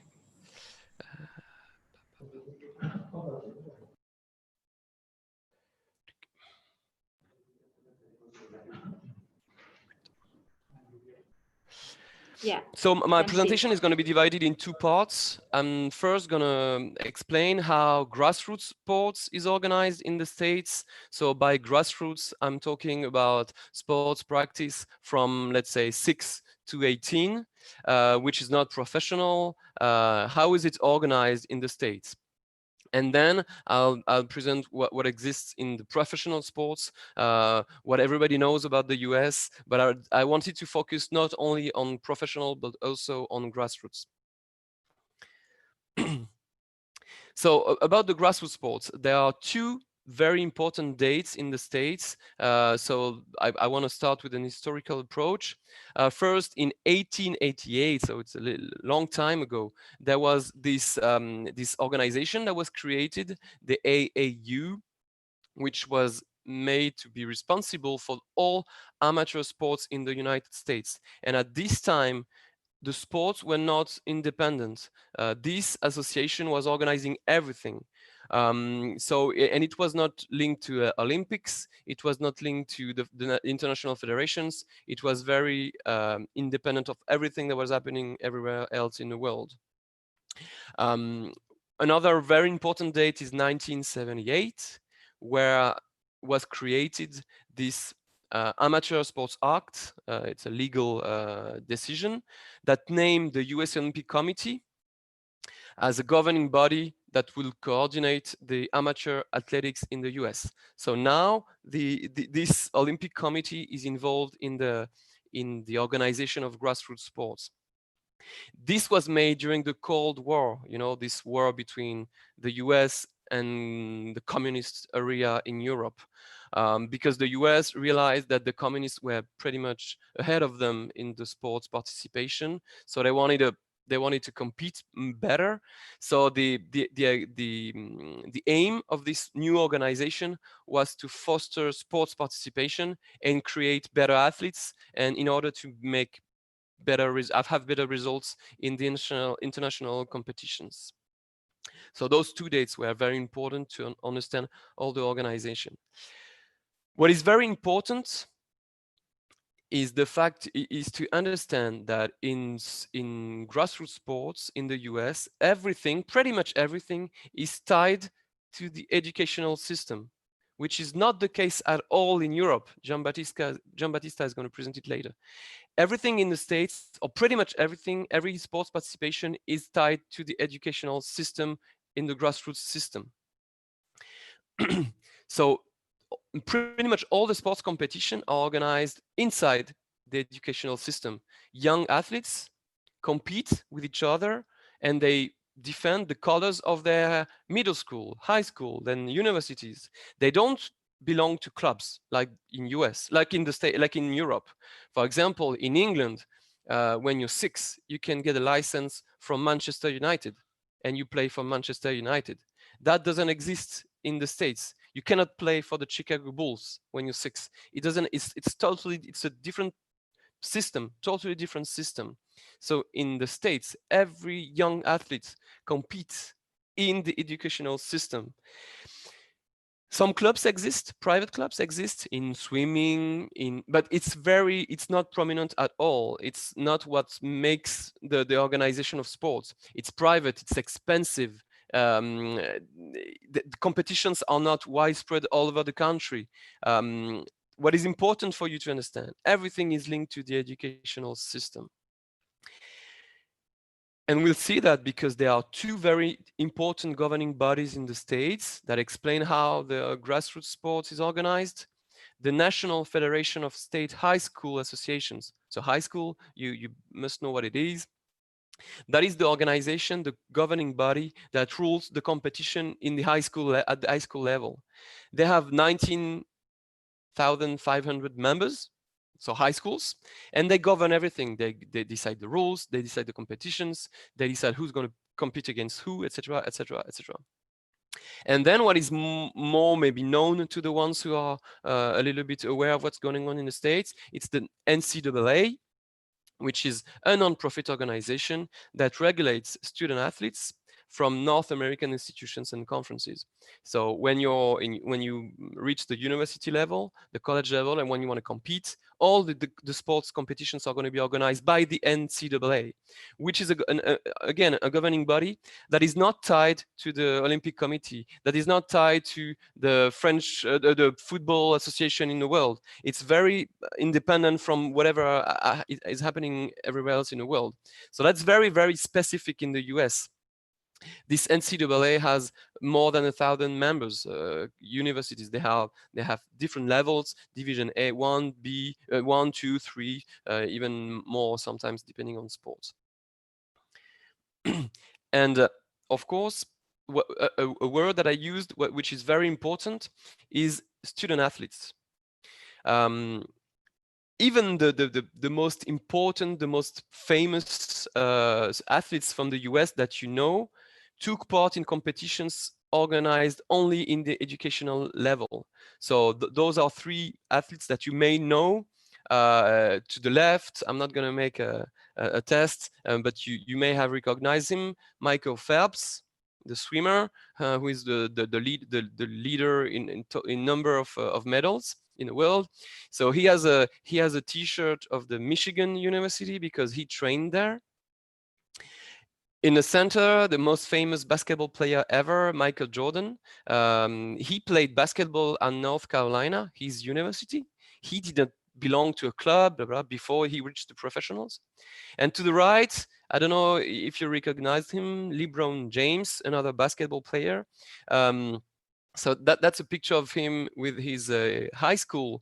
Yeah. So my can see. presentation is going to be divided in two parts. I'm first going to explain how grassroots sports is organized in the States. So by grassroots, I'm talking about sports practice from, let's say, 6 to 18, which is not professional. How is it organized in the States? And then I'll present what exists in the professional sports, what everybody knows about the US, but I wanted to focus not only on professional, but also on grassroots. So about the grassroots sports, there are two very important dates in the States. So I want to start with an historical approach. First, in 1888, so it's a long time ago, there was this organization that was created, the AAU, which was made to be responsible for all amateur sports in the United States. And at this time, the sports were not independent. This association was organizing everything. And it was not linked to Olympics. It was not linked to the international federations. It was very independent of everything that was happening everywhere else in the world. Another very important date is 1978, where was created this Amateur Sports Act. It's a legal decision that named the US Olympic Committee as a governing body that will coordinate the amateur athletics in the US. So now this Olympic Committee is involved in the organization of grassroots sports. This was made during the Cold War, this war between the US and the communist area in Europe. Because the US realized that the communists were pretty much ahead of them in the sports participation. So they wanted to compete better. So the aim of this new organization was to foster sports participation and create better athletes, and in order to make have better results in the international competitions. So those 2 dates were very important to understand all the organization. What is very important is the fact is to understand that in grassroots sports in the US, everything, pretty much everything, is tied to the educational system, which is not the case at all in Europe. Giambattista is going to present it later. Everything in the States, or pretty much everything, every sports participation is tied to the educational system in the grassroots system. So pretty much all the sports competition are organized inside the educational system. Young athletes compete with each other and they defend the colors of their middle school, high school, then universities. They don't belong to clubs like in US, like in the state, like in Europe. For example, in England, when you're 6, you can get a license from Manchester United and you play for Manchester United. That doesn't exist in the States. You cannot play for the Chicago Bulls when you're 6. It doesn't, it's totally, it's a different system, totally different system. So in the States, every young athlete competes in the educational system. Some clubs exist, private clubs exist in swimming, but it's not prominent at all. It's not what makes the organization of sports. It's private, it's expensive. The competitions are not widespread all over the country. What is important for you to understand, everything is linked to the educational system. And we'll see that because there are 2 very important governing bodies in the States that explain how the grassroots sports is organized. The National Federation of State High School Associations. So high school, you must know what it is. That is the organization, the governing body that rules the competition in the high school at the high school level. They have 19,500 members, so high schools, and they govern everything. They decide the rules, they decide the competitions, they decide who's going to compete against who, etc., etc., etc. And then what is more maybe known to the ones who are a little bit aware of what's going on in the States, it's the NCAA, which is a non-profit organization that regulates student athletes from North American institutions and conferences. So when you reach the university level, the college level, and when you want to compete, all the sports competitions are going to be organized by the NCAA, which is again a governing body that is not tied to the Olympic Committee, that is not tied to the French the football association in the world. It's very independent from whatever is happening everywhere else in the world. So that's very, very specific in the US. This NCAA has more than 1,000 members, universities. They have different levels, Division A, 1, B, 1, 2, 3, even more sometimes depending on sports. And of course, a word that I used, which is very important, is student athletes. Even the most important, the most famous athletes from the US that you know took part in competitions organized only in the educational level. So those are 3 athletes that you may know. To the left, I'm not going to make a test, but you may have recognized him, Michael Phelps, the swimmer, who is the leader in number of medals in the world. So he has a T-shirt of the Michigan University because he trained there. In the center, the most famous basketball player ever, Michael Jordan. He played basketball at North Carolina, his university. He didn't belong to a club, blah, blah, before he reached the professionals. And to the right, I don't know if you recognize him, LeBron James, another basketball player. So that's a picture of him with his high school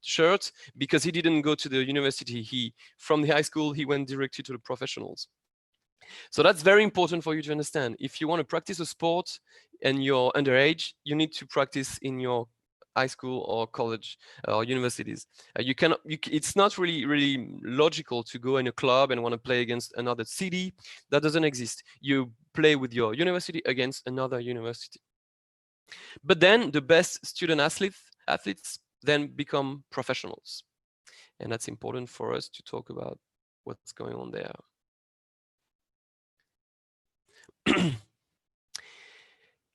shirt, because he didn't go to the university. From the high school, he went directly to the professionals. So that's very important for you to understand. If you want to practice a sport and you're underage, you need to practice in your high school or college or universities. It's not really logical to go in a club and want to play against another city. That doesn't exist. You play with your university against another university. But then the best student athletes then become professionals. And that's important for us to talk about what's going on there.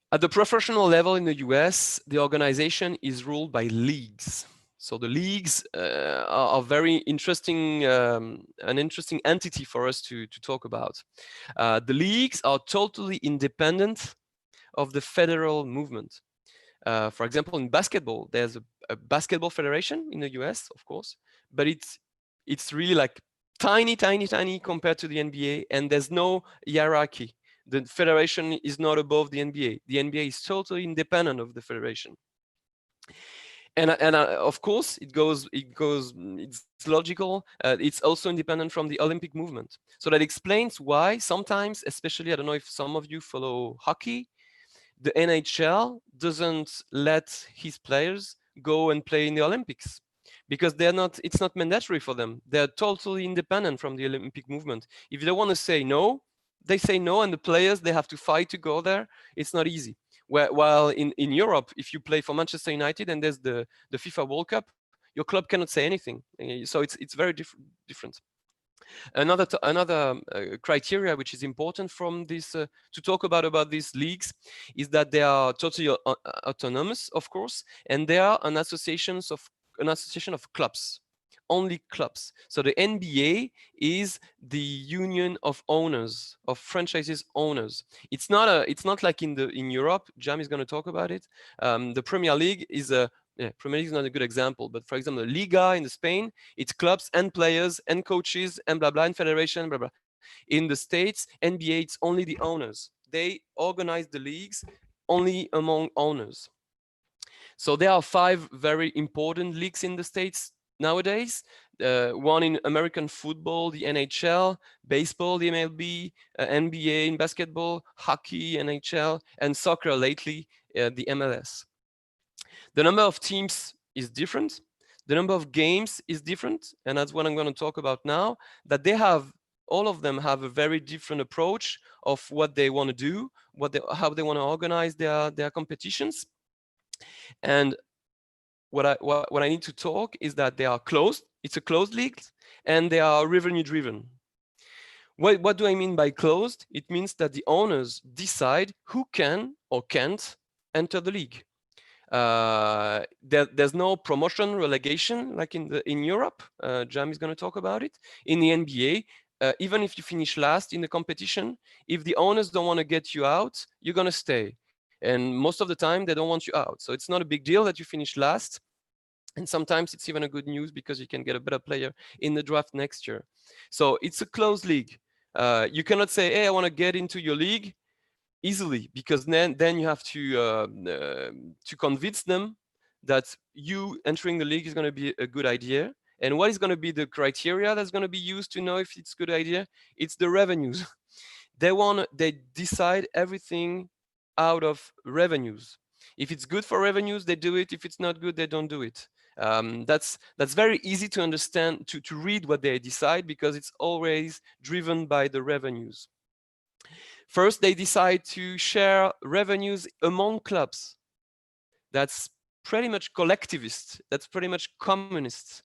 At the professional level in the US, the organization is ruled by leagues. So the leagues are very interesting, an interesting entity for us to talk about. The leagues are totally independent of the federal movement. For example, in basketball, there's a basketball federation in the US, of course, but it's really like tiny compared to the NBA, and there's no hierarchy. The federation is not above the NBA. The NBA is totally independent of the federation. And of course, it's logical. It's also independent from the Olympic movement. So that explains why sometimes, especially, I don't know if some of you follow hockey, the NHL doesn't let his players go and play in the Olympics because it's not mandatory for them. They're totally independent from the Olympic movement. If they want to say no, they say no, and the players, they have to fight to go there. It's not easy. While in Europe, if you play for Manchester United and there's the FIFA World Cup, your club cannot say anything. So it's very different. Another criteria which is important from this to talk about these leagues is that they are totally autonomous, of course, and they are an association of clubs, only clubs. So the NBA is the union of owners, of franchises owners. It's not like in Europe. Jam is going to talk about it. The Premier League is Premier League is not a good example, but for example, the Liga in Spain, it's clubs and players and coaches and blah blah and federation blah blah. In the States, NBA, it's only the owners. They organize the leagues only among owners. So there are 5 very important leagues in the States nowadays. One in American football, the NHL, baseball, the MLB, NBA in basketball, hockey, NHL, and soccer lately, the MLS. The number of teams is different. The number of games is different. And that's what I'm going to talk about now, that all of them have a very different approach of what they want to do, how they want to organize their competitions. And what I need to talk is that they are closed. It's a closed league, and they are revenue driven. What do I mean by closed? It means that the owners decide who can or can't enter the league. There's no promotion relegation like in Europe. Jam is going to talk about it. In the NBA, even if you finish last in the competition, if the owners don't want to get you out, you're going to stay. And most of the time, they don't want you out. So it's not a big deal that you finish last. And sometimes it's even a good news because you can get a better player in the draft next year. So it's a closed league. You cannot say, hey, I want to get into your league easily, because then you have to convince them that you entering the league is going to be a good idea. And what is going to be the criteria that's going to be used to know if it's a good idea? It's the revenues. They decide everything out of revenues. If it's good for revenues, they do it. If it's not good, they don't do it. That's very easy to understand, to read what they decide, because it's always driven by the revenues. First, they decide to share revenues among clubs. That's pretty much collectivist. That's pretty much communist.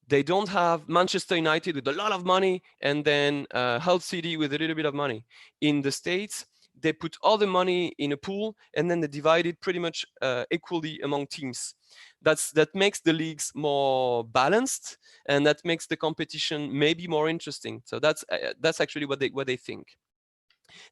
They don't have Manchester United with a lot of money and then Hull City with a little bit of money. In the States, they put all the money in a pool and then they divide it pretty much equally among teams. That makes the leagues more balanced, and that makes the competition maybe more interesting. So that's actually what they think.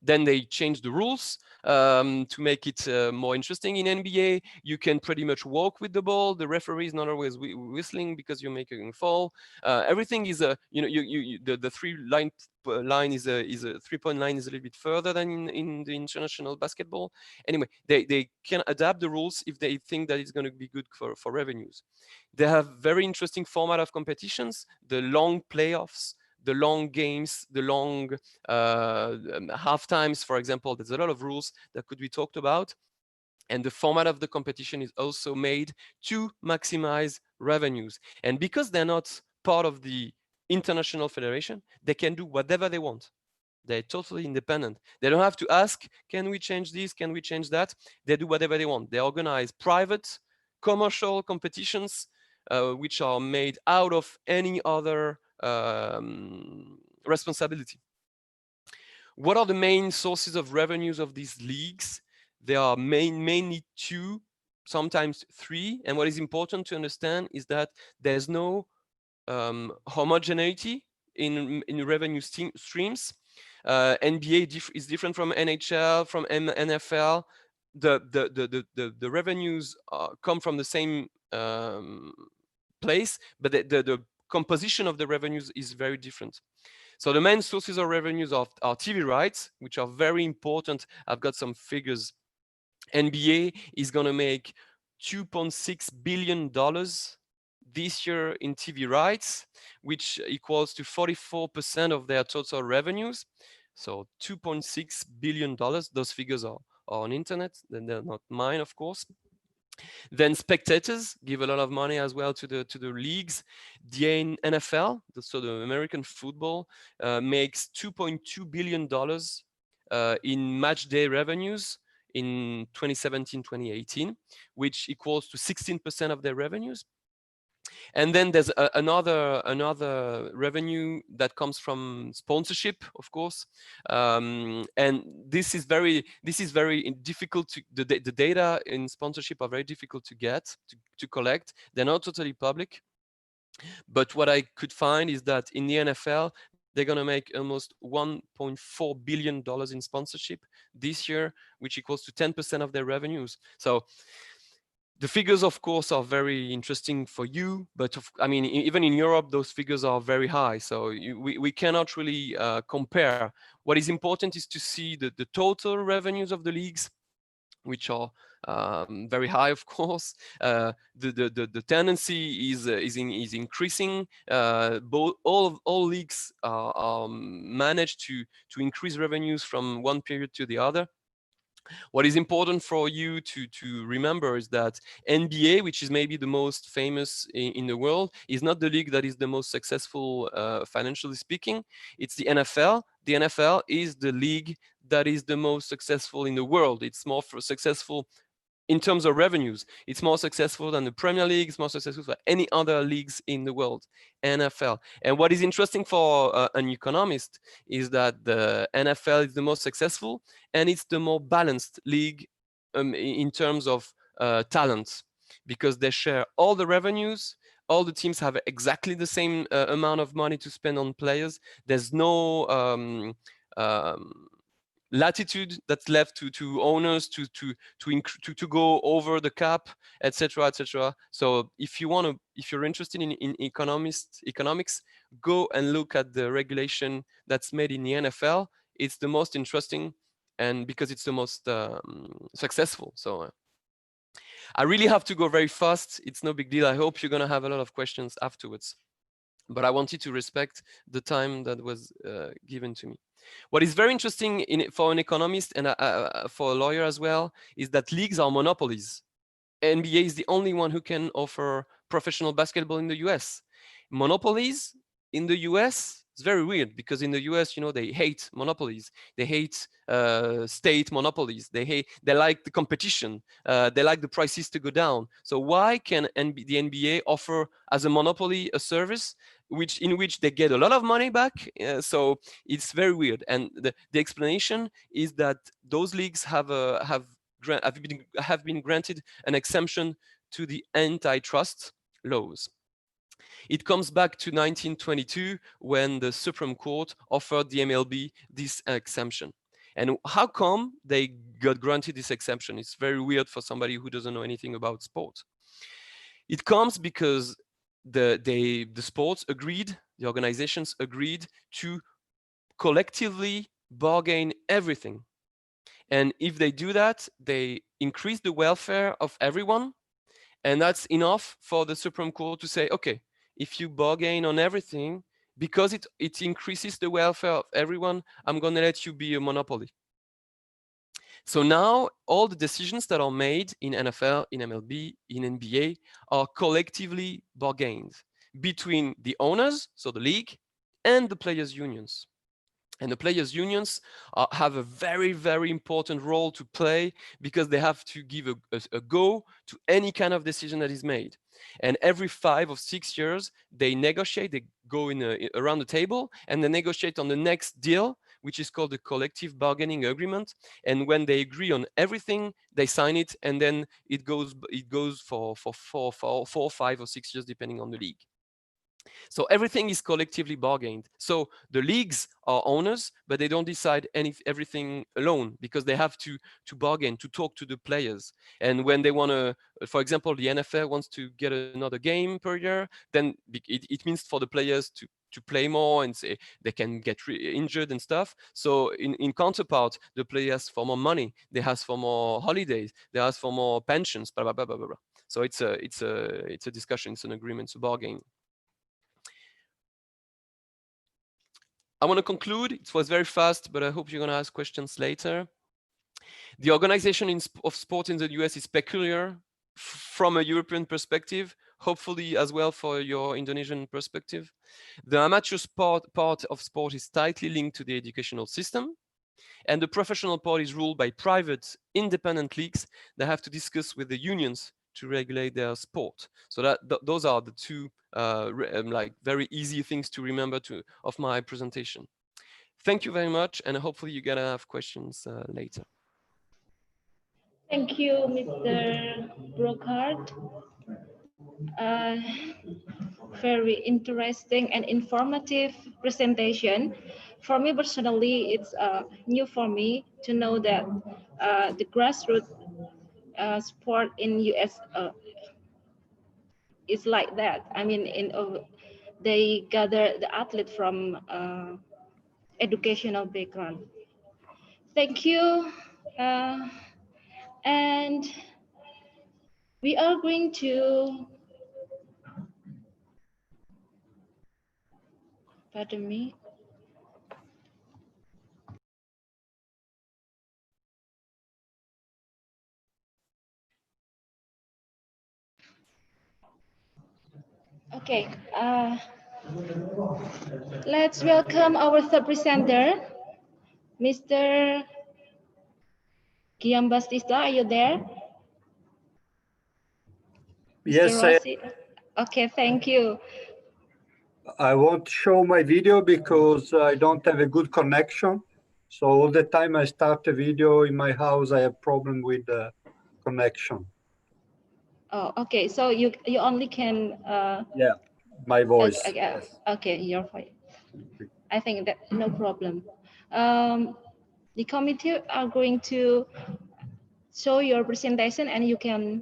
Then they change the rules to make it more interesting. In NBA, you can pretty much walk with the ball. The referee is not always whistling because you're making a foul. Everything is the 3-line line is a 3-point line is a little bit further than in the international basketball. Anyway, they can adapt the rules if they think that it's going to be good for revenues. They have very interesting format of competitions, the long playoffs, the long games, the long half times, for example. There's a lot of rules that could be talked about. And the format of the competition is also made to maximize revenues. And because they're not part of the international federation, they can do whatever they want. They're totally independent. They don't have to ask, can we change this? Can we change that? They do whatever they want. They organize private, commercial competitions, which are made out of any other responsibility. What are the main sources of revenues of these leagues? There are mainly two, sometimes three. And what is important to understand is that there's no homogeneity in revenue streams. NBA is different from NHL, from NFL. The revenues come from the same place, but the composition of the revenues is very different. So the main sources of revenues are TV rights, which are very important. I've got some figures. NBA is going to make $2.6 billion this year in TV rights, which equals to 44% of their total revenues. So $2.6 billion. Those figures are on internet, then they're not mine, of course. Then spectators give a lot of money as well to the leagues. The NFL, so the American football, makes $2.2 billion in match day revenues in 2017-2018, which equals to 16% of their revenues. And then there's another revenue that comes from sponsorship, of course, and this is very difficult to the data in sponsorship are very difficult to get to collect. They're not totally public, but what I could find is that in the NFL they're going to make almost $1.4 billion in sponsorship this year, which equals to 10% of their revenues. So the figures, of course, are very interesting for you, but I mean, even in Europe, those figures are very high. So we cannot really compare. What is important is to see the total revenues of the leagues, which are very high, of course. The tendency is increasing. All leagues manage to increase revenues from one period to the other. What is important for you to remember is that NBA, which is maybe the most famous in the world, is not the league that is the most successful financially speaking. It's the NFL. The NFL is the league that is the most successful in the world. It's more successful in terms of revenues. It's more successful than the Premier League. It's more successful than any other leagues in the world, NFL. And what is interesting for an economist is that the NFL is the most successful and it's the more balanced league in terms of talent, because they share all the revenues. All the teams have exactly the same amount of money to spend on players. There's no latitude that's left to owners to go over the cap, etc., etc. So if you're interested in economics, go and look at the regulation that's made in the NFL. It's the most interesting, and because it's the most successful. So I really have to go very fast. It's no big deal. I hope you're gonna have a lot of questions afterwards, but I wanted to respect the time that was given to me. What is very interesting for an economist and for a lawyer as well is that leagues are monopolies. NBA is the only one who can offer professional basketball in the US. Monopolies in the US, it's very weird because in the US, they hate monopolies. They hate state monopolies. They like the competition. They like the prices to go down. So why can the NBA offer as a monopoly a service in which they get a lot of money back? So it's very weird. And the explanation is that those leagues have been granted an exemption to the antitrust laws. It comes back to 1922 when the Supreme Court offered the MLB this exemption. And how come they got granted this exemption? It's very weird for somebody who doesn't know anything about sport. It comes because the sports agreed, the organizations agreed to collectively bargain everything. And if they do that, they increase the welfare of everyone. And that's enough for the Supreme Court to say, okay, if you bargain on everything, because it increases the welfare of everyone, I'm going to let you be a monopoly. So now all the decisions that are made in NFL, in MLB, in NBA are collectively bargained between the owners, so the league, and the players' unions. And the players' unions have a very, very important role to play because they have to give a go to any kind of decision that is made. And every 5 or 6 years, they negotiate, they go around the table and they negotiate on the next deal, which is called the collective bargaining agreement. And when they agree on everything, they sign it, and then it goes for 4, 5, or 6 years, depending on the league. So everything is collectively bargained. So the leagues are owners, but they don't decide everything alone, because they have to bargain, to talk to the players. And when they want to, for example, the NFL wants to get another game per year, then it means for the players to play more, and say they can get injured and stuff. So in counterpart, the players ask for more money, they ask for more holidays, they ask for more pensions, blah blah blah blah blah. So it's a discussion, it's an agreement, it's a bargain. I want to conclude. It was very fast, but I hope you're going to ask questions later. The organization of sport in the US is peculiar from a European perspective, hopefully as well for your Indonesian perspective. The amateur part of sport is tightly linked to the educational system, and the professional part is ruled by private, independent leagues that have to discuss with the unions to regulate their sport. So those are the two like very easy things to remember of my presentation. Thank you very much, and hopefully you're gonna have questions later. Thank you, Mr. Brockhart. Very interesting and informative presentation. For me personally, it's new for me to know that the grassroots sport in US is like that. I mean, they gather the athlete from educational background. Thank you. And we are going to, pardon me. Okay, let's welcome our third presenter, Mr. Guillaume Bastista. Are you there? Yes, Mr. Rossi? Okay, thank you. I won't show my video because I don't have a good connection. So all the time I start a video in my house, I have problem with the connection. Oh, okay. So you only can. Yeah, my voice. Yes. Okay, your voice. I think that no problem. The committee are going to show your presentation, and you can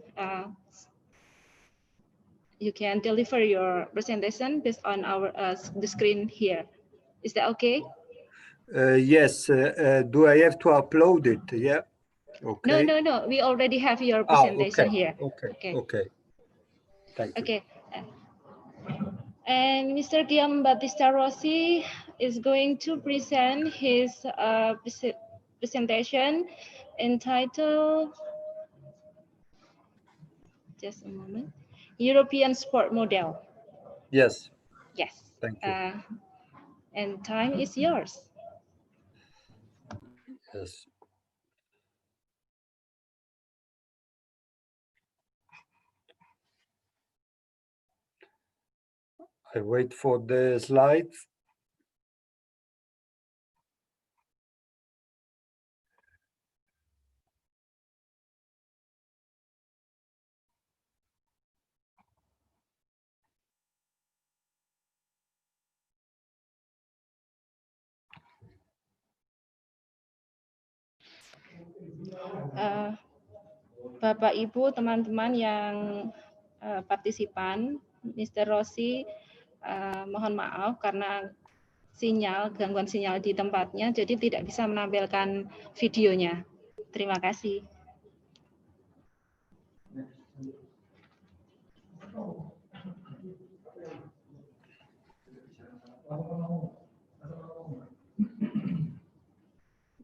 deliver your presentation based on our the screen here. Is that okay? Yes. Do I have to upload it? Yeah. Okay. No. We already have your presentation here. Okay. Thank you. Okay. And Mr. Guillaume Battista Rossi is going to present his presentation entitled, just a moment, European Sport Model. Yes. Yes. Thank you. And time is yours. Yes. I wait for the slides. Bapak Ibu, teman-teman yang partisipan, Mr. Rossi mohon maaf karena gangguan sinyal di tempatnya, jadi tidak bisa menampilkan videonya. Terima kasih.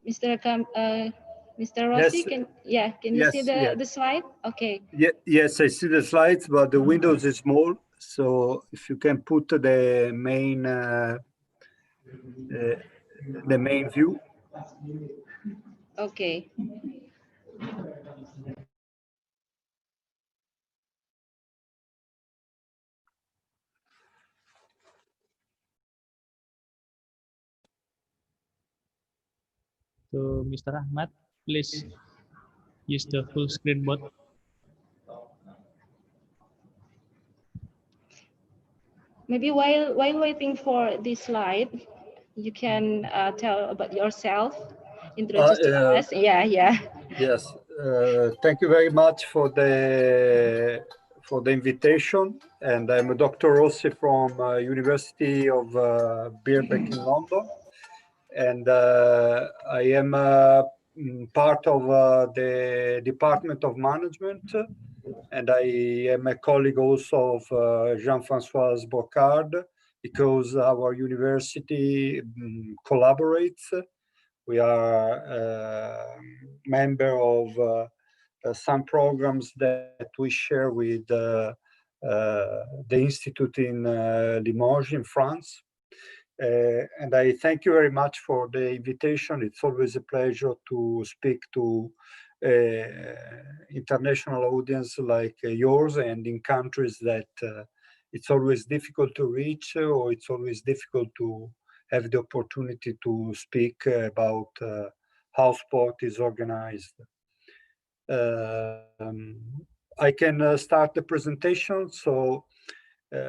Mr. Rossi, yes. can you see the slide? Okay. Yes, I see the slides, but the windows is small. So if you can put the main view. Okay. to Mr. Ahmad. Please use the full screen mode. Maybe while waiting for this slide, you can tell about yourself, introduce to us. Yeah, yeah. Yes, thank you very much for the invitation. And I'm Dr. Rossi from University of Birkbeck in London, and I am part of the Department of Management, and I am a colleague also of Jean-François Bocard, because our university collaborates. We are member of some programs that we share with the institute in Limoges in France. And I thank you very much for the invitation. It's always a pleasure to speak to international audience like yours, and in countries that it's always difficult to reach, or it's always difficult to have the opportunity to speak about how sport is organized. I can start the presentation. So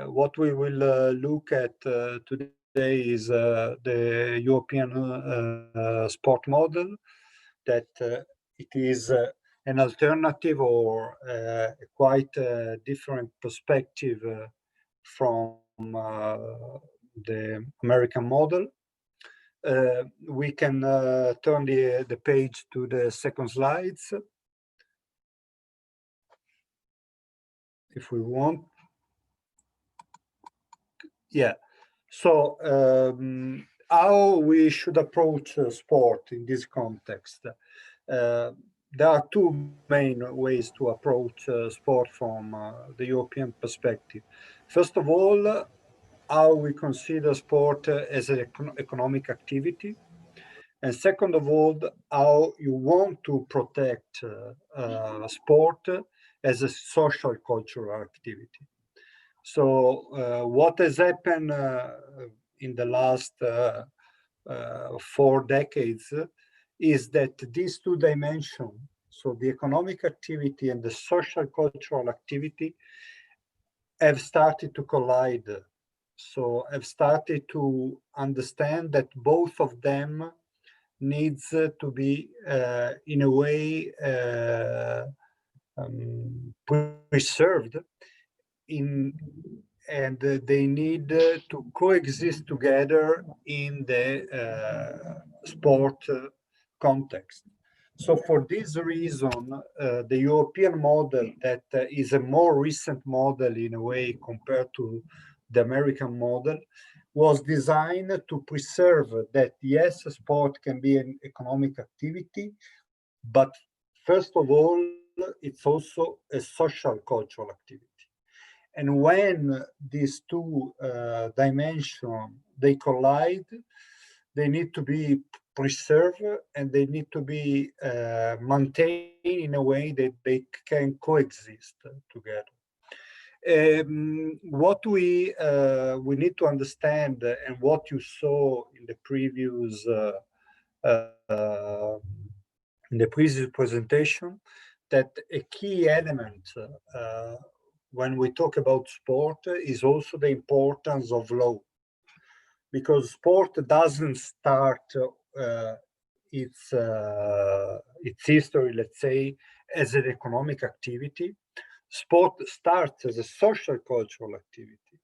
what we will look at today is the European sport model, that it is an alternative or a quite different perspective from the American model. We can turn the page to the second slides, if we want. Yeah. So how we should approach sport in this context? There are two main ways to approach sport from the European perspective. First of all, how we consider sport as an economic activity. And second of all, how you want to protect sport as a social cultural activity. So what has happened in the last 4 decades is that these two dimensions, so the economic activity and the social cultural activity, have started to collide. So I've started to understand that both of them needs to be in a way preserved and they need to coexist together in the sport context. So for this reason, the European model, that is a more recent model in a way compared to the American model, was designed to preserve that, yes, sport can be an economic activity, but first of all, it's also a social cultural activity. And when these two dimensions, they collide, they need to be preserved and they need to be maintained in a way that they can coexist together. What we need to understand, and what you saw in the previous presentation, that a key element when we talk about sport is also the importance of law, because sport doesn't start its history, let's say, as an economic activity. Sport starts as a social cultural activity,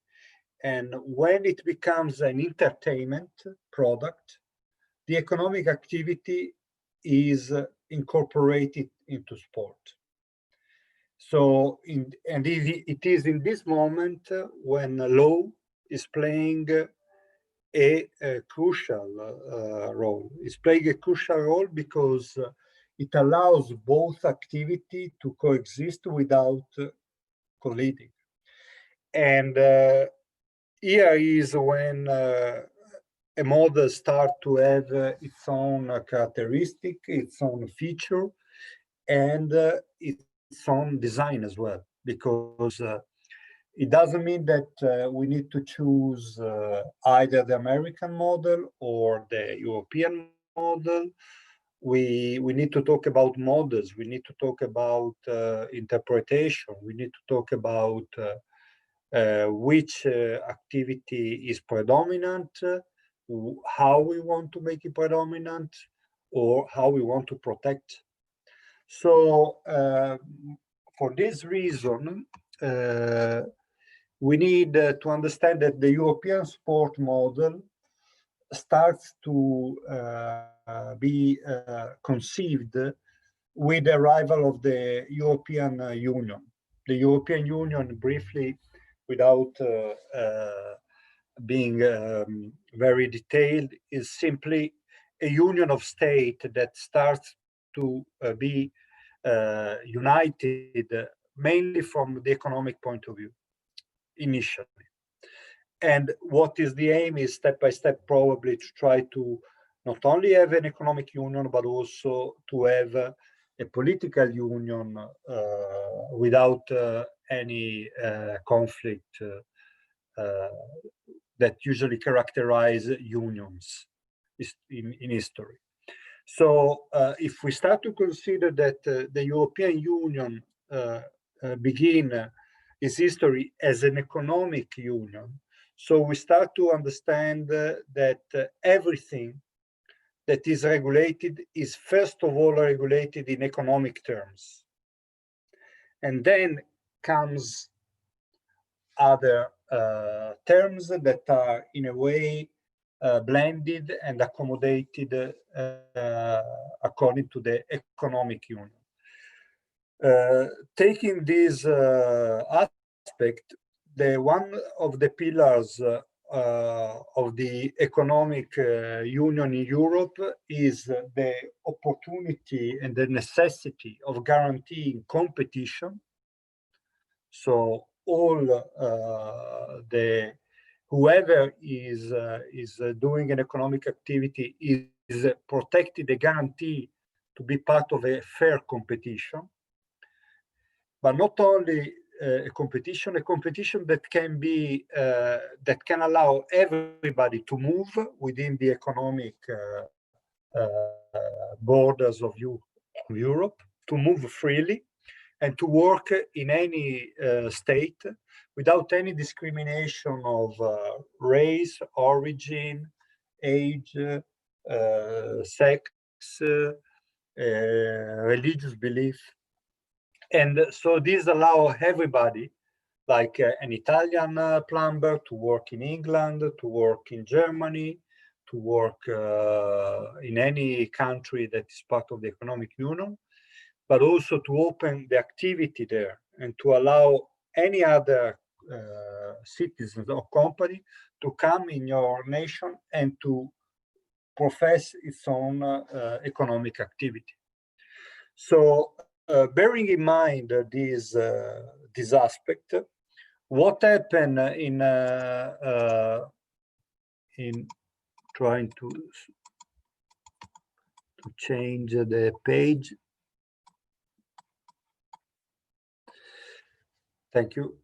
and when it becomes an entertainment product, the economic activity is incorporated into sport. So, it is in this moment when law is playing a crucial role. It's playing a crucial role because it allows both activity to coexist without colliding. And here is when a model starts to have its own characteristic, its own feature, and its own design as well, because it doesn't mean that we need to choose either the American model or the European model, we need to talk about models, we need to talk about interpretation, we need to talk about which activity is predominant, how we want to make it predominant, or how we want to protect. So for this reason, we need to understand that the European sport model starts to be conceived with the arrival of the European Union. The European Union, briefly, without being very detailed, is simply a union of states that starts to be united mainly from the economic point of view, initially. And what is the aim is step by step, probably to try to not only have an economic union, but also to have a political union without any conflict that usually characterize unions in history. So if we start to consider that the European Union begin its history as an economic union, so we start to understand that everything that is regulated is first of all regulated in economic terms. And then comes other terms that are in a way blended and accommodated according to the economic union. Taking this aspect, one of the pillars of the economic union in Europe is the opportunity and the necessity of guaranteeing competition. So all whoever is doing an economic activity is protected, a guarantee to be part of a fair competition. But not only a competition that can be that can allow everybody to move within the economic borders of Europe, to move freely and to work in any state without any discrimination of race, origin, age, sex, religious belief. And so these allow everybody, like an Italian plumber, to work in England, to work in Germany, to work in any country that is part of the economic union, but also to open the activity there and to allow any other citizens or company to come in your nation and to profess its own economic activity. So bearing in mind this aspect, what happened in trying to change the page. Thank you.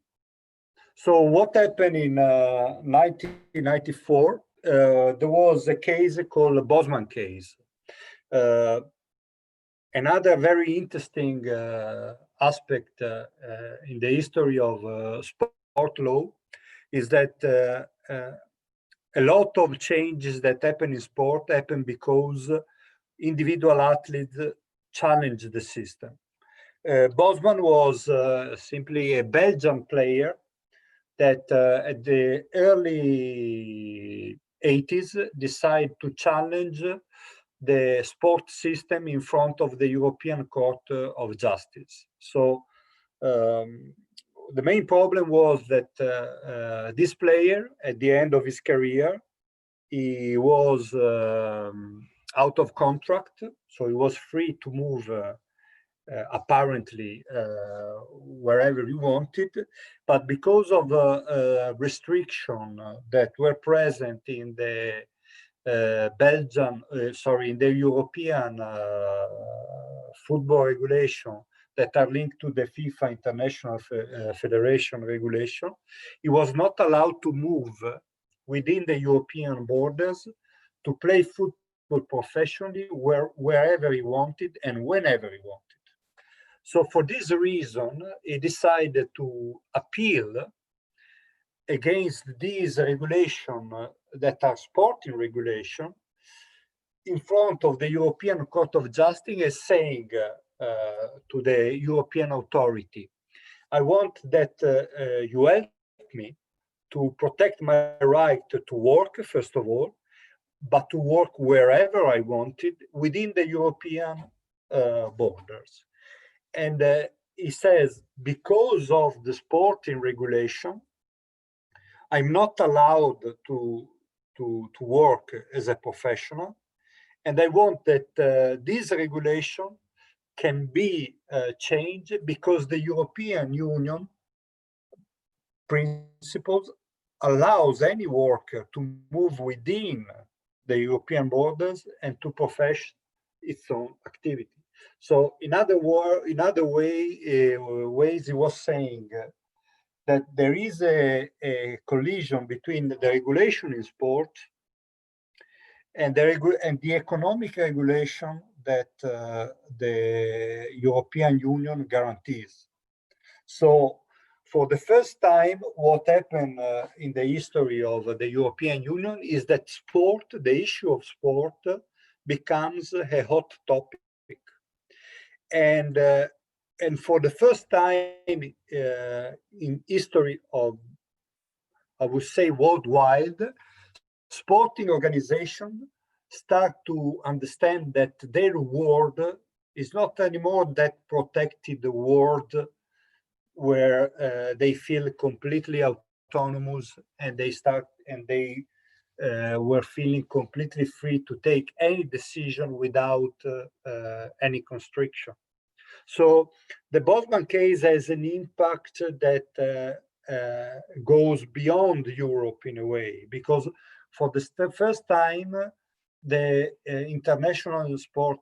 So what happened in 1994? There was a case called the Bosman case. Another very interesting aspect in the history of sport law is that a lot of changes that happen in sport happen because individual athletes challenge the system. Bosman was simply a Belgian player that at the early 80s decided to challenge the sport system in front of the European Court of Justice. So the main problem was that this player, at the end of his career, he was out of contract, so he was free to move apparently wherever he wanted, but because of restrictions that were present in the in the European football regulation that are linked to the FIFA International Federation regulation, he was not allowed to move within the European borders to play football professionally wherever he wanted and whenever he wanted. So for this reason, he decided to appeal against these regulations that are sporting regulation in front of the European Court of Justice, as saying to the European authority, I want that you help me to protect my right to work, first of all, but to work wherever I wanted within the European borders. And he says, because of the sporting regulation, I'm not allowed to work as a professional. And I want that this regulation can be changed because the European Union principles allows any worker to move within the European borders and to profess its own activity. So in other ways, he was saying that there is a collision between the regulation in sport and the economic regulation that the European Union guarantees. So for the first time, what happened in the history of the European Union is that sport, the issue of sport, becomes a hot topic. And for the first time in history of, I would say, worldwide, sporting organizations start to understand that their world is not anymore that protected world where they feel completely autonomous and they were feeling completely free to take any decision without any constriction. So the Bosman case has an impact that goes beyond Europe in a way, because for the first time, the International Sport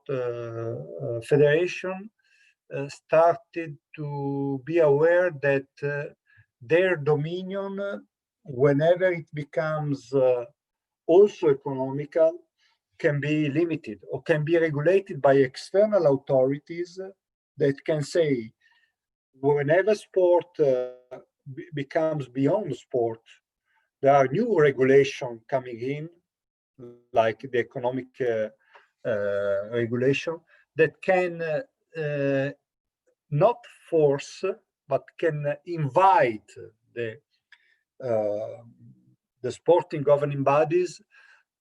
Federation started to be aware that their dominion, whenever it becomes also economical, can be limited or can be regulated by external authorities that can say, whenever sport becomes beyond sport, there are new regulations coming in, like the economic regulation, that can not force, but can invite the sporting governing bodies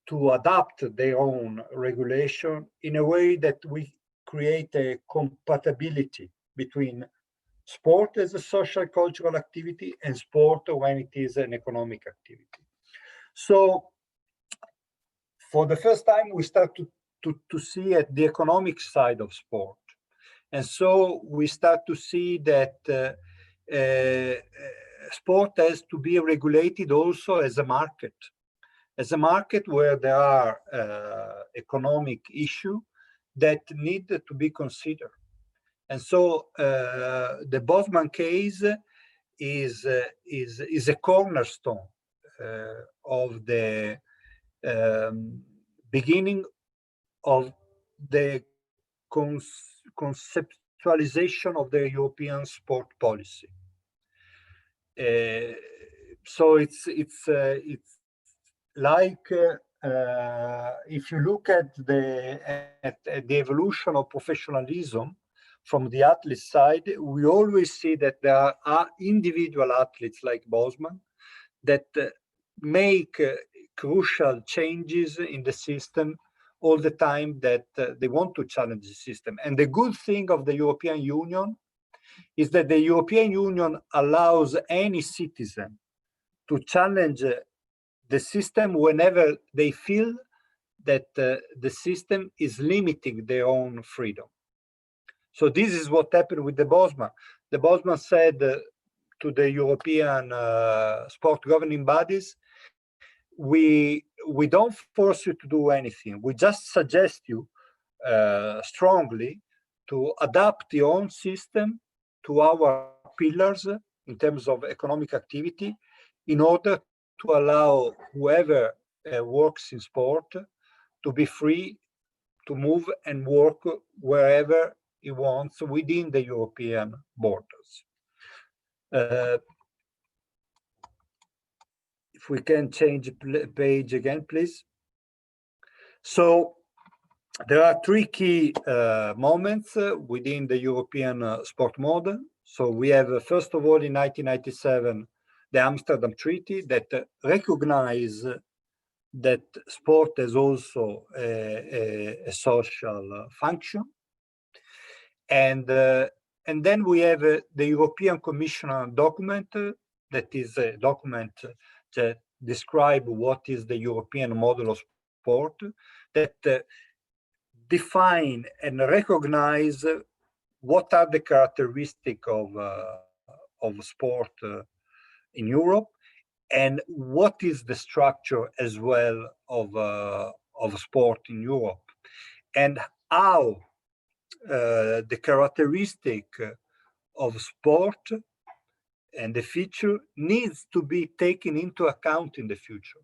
to adapt their own regulation in a way that we create a compatibility between sport as a social cultural activity and sport when it is an economic activity. So for the first time, we start to see at the economic side of sport. And so we start to see that sport has to be regulated also as a market where there are economic issues that need to be considered. And so the Bosman case is a cornerstone of the beginning of the conceptualization of the European sport policy. So it's like if you look at the evolution of professionalism from the athlete side, we always see that there are individual athletes like Bosman that make crucial changes in the system all the time, that they want to challenge the system. And the good thing of the European Union is that the European Union allows any citizen to challenge the system whenever they feel that the system is limiting their own freedom. So this is what happened with the Bosman. The Bosman said to the European sport governing bodies, we don't force you to do anything. We just suggest you strongly to adapt your own system to our pillars in terms of economic activity, in order to allow whoever works in sport to be free to move and work wherever he wants within the European borders. If we can change page again, please. So there are three key moments within the European sport model. So we have, first of all, in 1997, the Amsterdam Treaty that recognizes that sport has also a social function. And then we have the European Commission document that is a document that describes what is the European model of sport, that define and recognize what are the characteristics of sport in Europe, and what is the structure as well of sport in Europe, and how the characteristic of sport and the future needs to be taken into account in the future.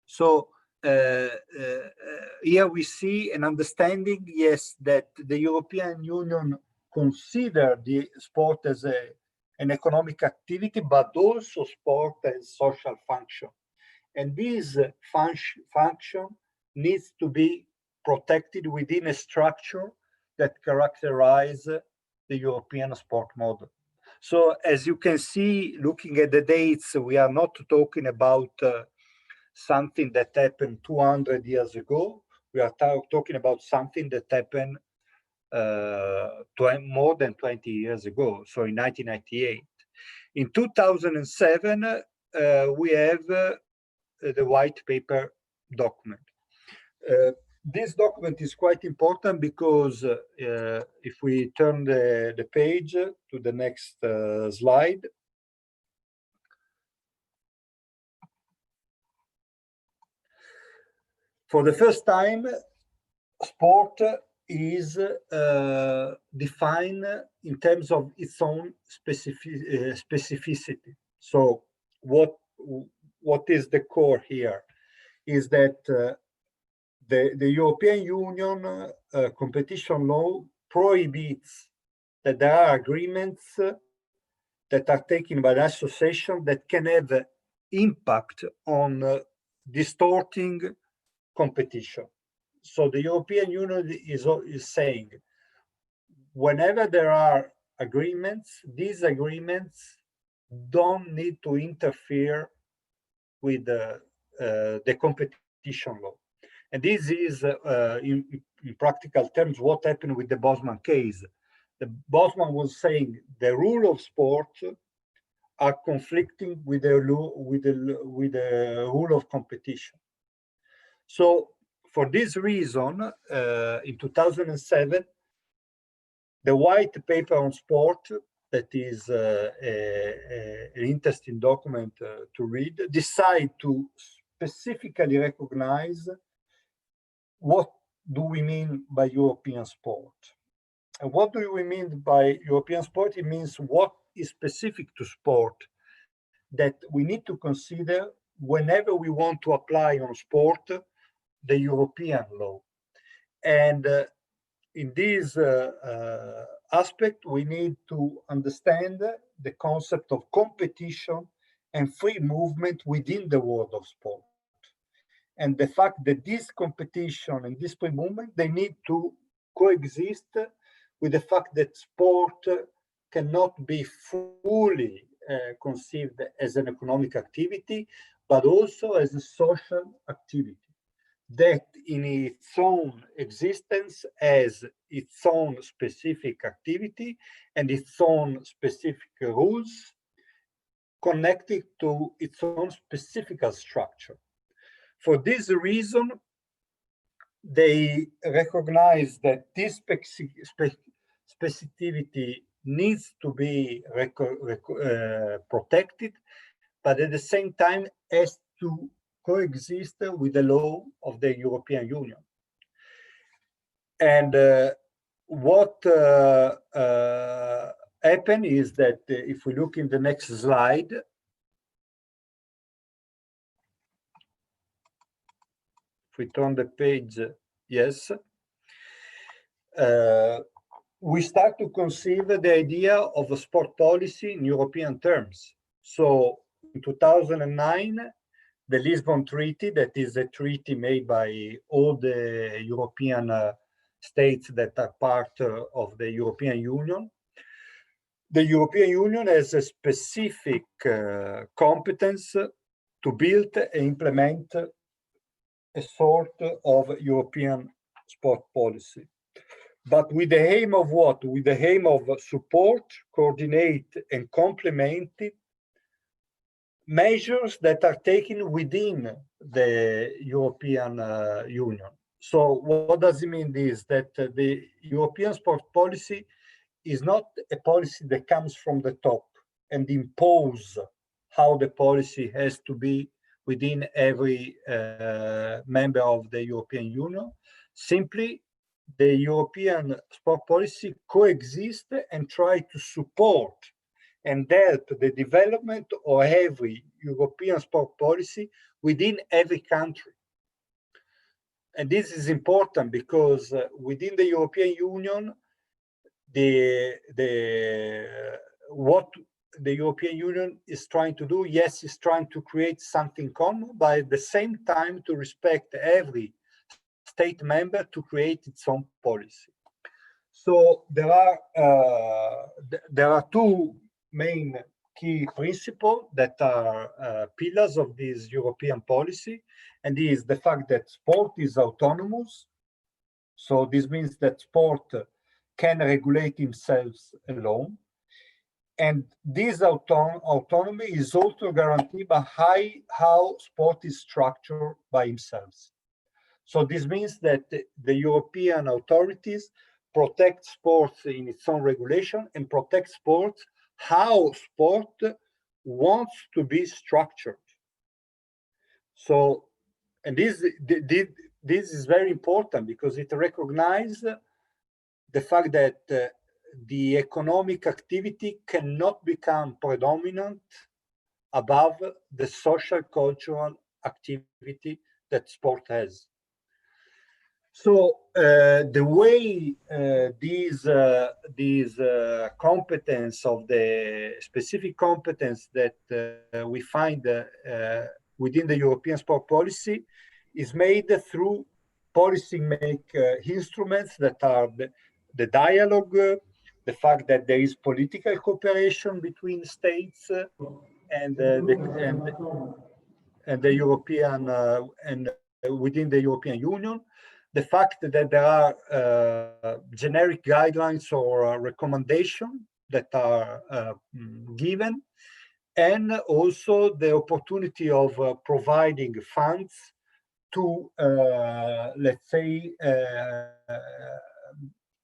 So here we see an understanding, yes, that the European Union consider the sport as an economic activity, but also sport as social function. And this function needs to be protected within a structure that characterizes the European sport model. So as you can see, looking at the dates, we are not talking about something that happened 200 years ago. We are talking about something that happened more than 20 years ago, so in 1998. In 2007, we have the white paper document. This document is quite important because if we turn the page to the next slide, for the first time, sport is defined in terms of its own specificity. So what is the core here is that the European Union competition law prohibits that there are agreements that are taken by the association that can have impact on distorting competition. So the European Union is saying, whenever there are agreements, these agreements don't need to interfere with the competition law. And this is, in practical terms, what happened with the Bosman case. The Bosman was saying the rule of sport are conflicting with the rule of competition. So for this reason, in 2007, the white paper on sport, that is an interesting document to read, decide to specifically recognize what do we mean by European sport. And what do we mean by European sport? It means what is specific to sport that we need to consider whenever we want to apply on sport the European law. And in this aspect, we need to understand the concept of competition and free movement within the world of sport. And the fact that this competition and this free movement, they need to coexist with the fact that sport cannot be fully conceived as an economic activity, but also as a social activity that in its own existence has its own specific activity and its own specific rules connected to its own specific structure. For this reason, they recognize that this specificity needs to be protected, but at the same time has to coexist with the law of the European Union. And what happened is that if we look in the next slide, If we turn the page, yes. We start to conceive the idea of a sport policy in European terms. So in 2009, the Lisbon Treaty, that is a treaty made by all the European states that are part of the European Union. The European Union has a specific competence to build and implement a sort of European sport policy. But with the aim of what? With the aim of support, coordinate, and complement measures that are taken within the European Union. So what does it mean? This that the European sport policy is not a policy that comes from the top and impose how the policy has to be within every member of the European Union. Simply, the European sport policy coexist and try to support and help the development of every European sport policy within every country. And this is important because within the European Union, what the European Union is trying to do, yes, is trying to create something common, but at the same time to respect every state member to create its own policy. So there are two main key principles that are pillars of this European policy, and this is the fact that sport is autonomous. So this means that sport can regulate himself alone. And this autonomy is also guaranteed by how sport is structured by himself. So this means that the European authorities protect sports in its own regulation and protect sports how sport wants to be structured. So, and this is very important because it recognizes the fact that the economic activity cannot become predominant above the social cultural activity that sport has. So the way these competence of the specific competence that we find within the European sport policy is made through policy make instruments that are the dialogue, the fact that there is political cooperation between states and the European and within the European Union, the fact that there are generic guidelines or recommendations that are given, and also the opportunity of providing funds to, let's say,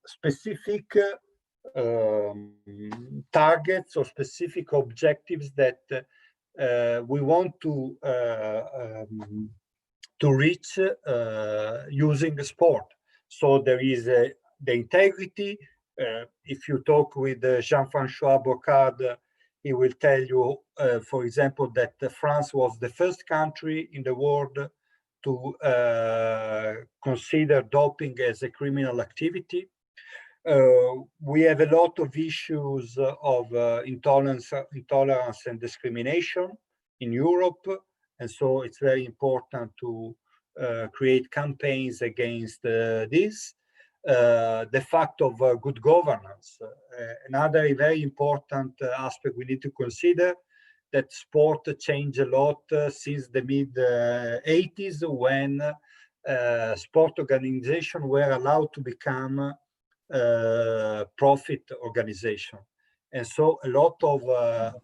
specific targets or specific objectives that we want to reach using the sport. So there is the integrity. If you talk with Jean-François Bocard, he will tell you, for example, that France was the first country in the world to consider doping as a criminal activity. We have a lot of issues of intolerance and discrimination in Europe. And so it's very important to create campaigns against this. The fact of good governance. Another very important aspect we need to consider, that sport changed a lot since the mid-80s when sport organizations were allowed to become profit organization. And so a lot of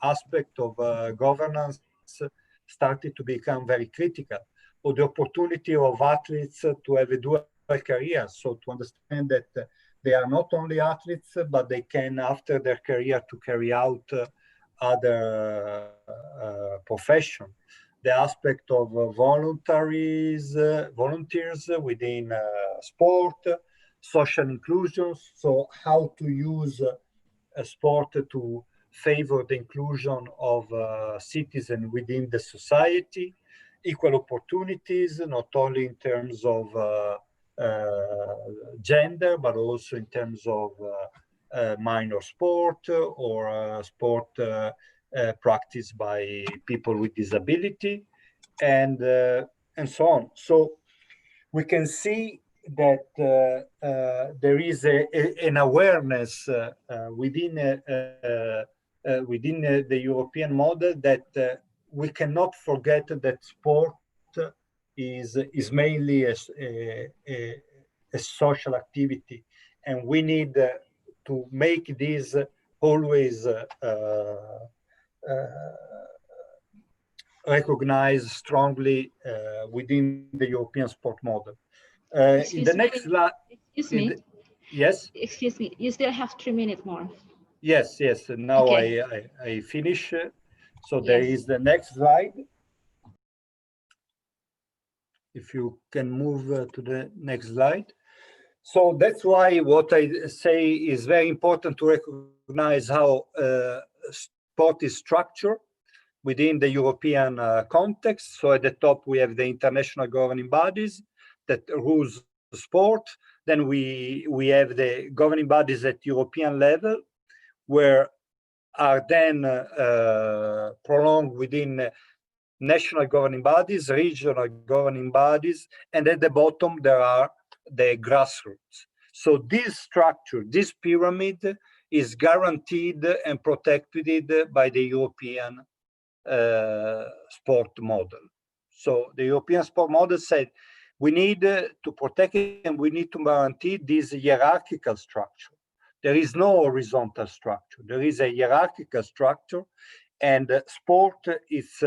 aspect of governance started to become very critical, or the opportunity of athletes to have a dual career. So to understand that they are not only athletes, but they can, after their career, to carry out other profession. The aspect of volunteers within sport, social inclusion. So how to use sport to favor the inclusion of citizens within the society, equal opportunities, not only in terms of gender, but also in terms of minor sport or sport practiced by people with disability, and so on. So we can see that there is an awareness within the European model that we cannot forget that sport is mainly a social activity, and we need to make this always recognized strongly within the European sport model. In the next slide, yes, excuse me, you still have 3 minutes more. yes, yes. Now Okay. I finish. So Yes. there is the next slide. If you can move to the next slide. So that's why what I say is very important to recognize how sport is structured within the European context. So at the top, we have the international governing bodies that rules sport. Then we have the governing bodies at European level, where are then prolonged within national governing bodies, regional governing bodies, and at the bottom there are the grassroots. So this structure, this pyramid is guaranteed and protected by the European sport model. So the European sport model said we need to protect it and we need to guarantee this hierarchical structure. There is no horizontal structure. There is a hierarchical structure, and sport is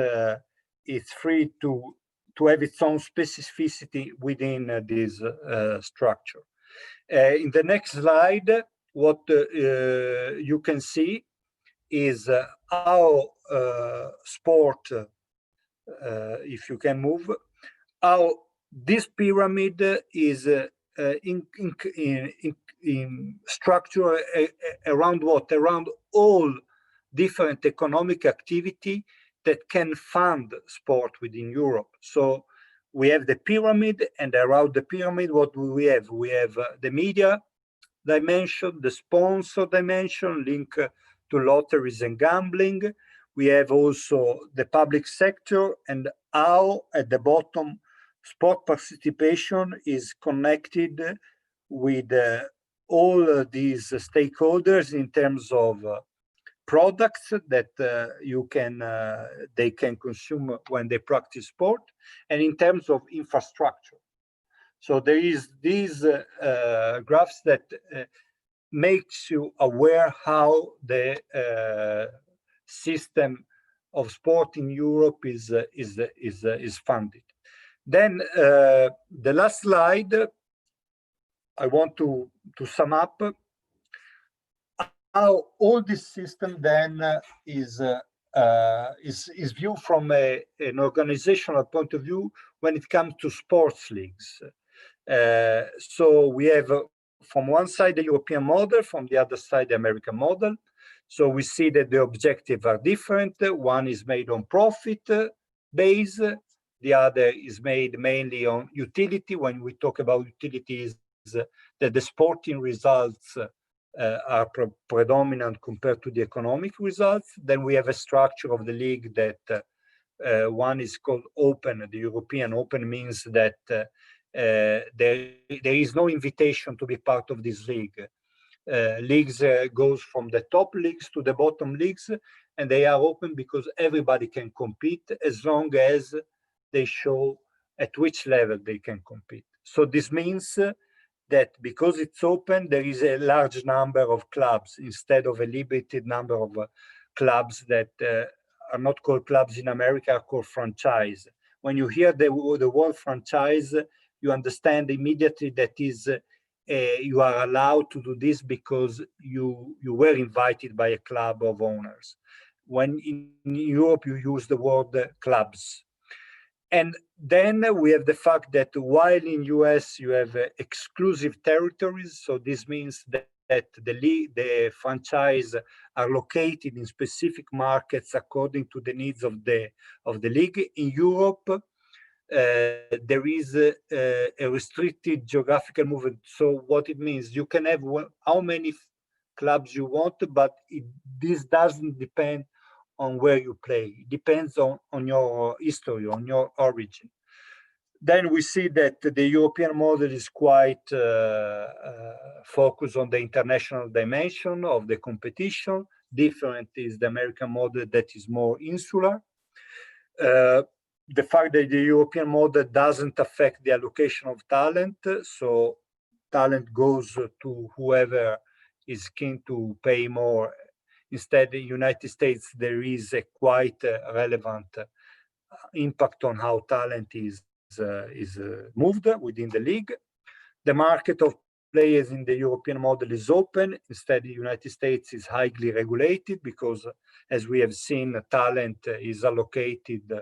free to have its own specificity within this structure. In the next slide, what you can see is how sport, if you can move, how this pyramid is in structure around what? Around all different economic activity that can fund sport within Europe. So we have the pyramid, and around the pyramid, what do we have? We have the media dimension, the sponsor dimension linked to lotteries and gambling. We have also the public sector, and how at the bottom sport participation is connected with all these stakeholders in terms of products that they can consume when they practice sport, and in terms of infrastructure. So there is these graphs that makes you aware how the system of sport in Europe is funded. Then the last slide, I want to sum up how all this system then is viewed from an organizational point of view when it comes to sports leagues. So we have from one side the European model, from the other side the American model. So we see that the objectives are different. One is made on profit base, the other is made mainly on utility. When we talk about utilities, that the sporting results are predominant compared to the economic results. Then we have a structure of the league that one is called open. The European open means that there is no invitation to be part of this league. Leagues goes from the top leagues to the bottom leagues, and they are open because everybody can compete as long as they show at which level they can compete. So this means that because it's open, there is a large number of clubs instead of a limited number of clubs that are not called clubs in America, are called franchise. When you hear the word franchise, you understand immediately that is you are allowed to do this because you were invited by a club of owners. When in Europe, you use the word clubs. And then we have the fact that while in US you have exclusive territories, so this means that the franchise are located in specific markets according to the needs of the league. In Europe, there is a restricted geographical movement. So what it means, you can have how many clubs you want, but this doesn't depend on where you play. It depends on your history, on your origin. Then we see that the European model is quite focused on the international dimension of the competition. Different is the American model that is more insular. The fact that the European model doesn't affect the allocation of talent, so talent goes to whoever is keen to pay more. Instead, in the United States, there is a quite relevant impact on how talent is moved within the league. The market of players in the European model is open. Instead, the United States is highly regulated because, as we have seen, talent is allocated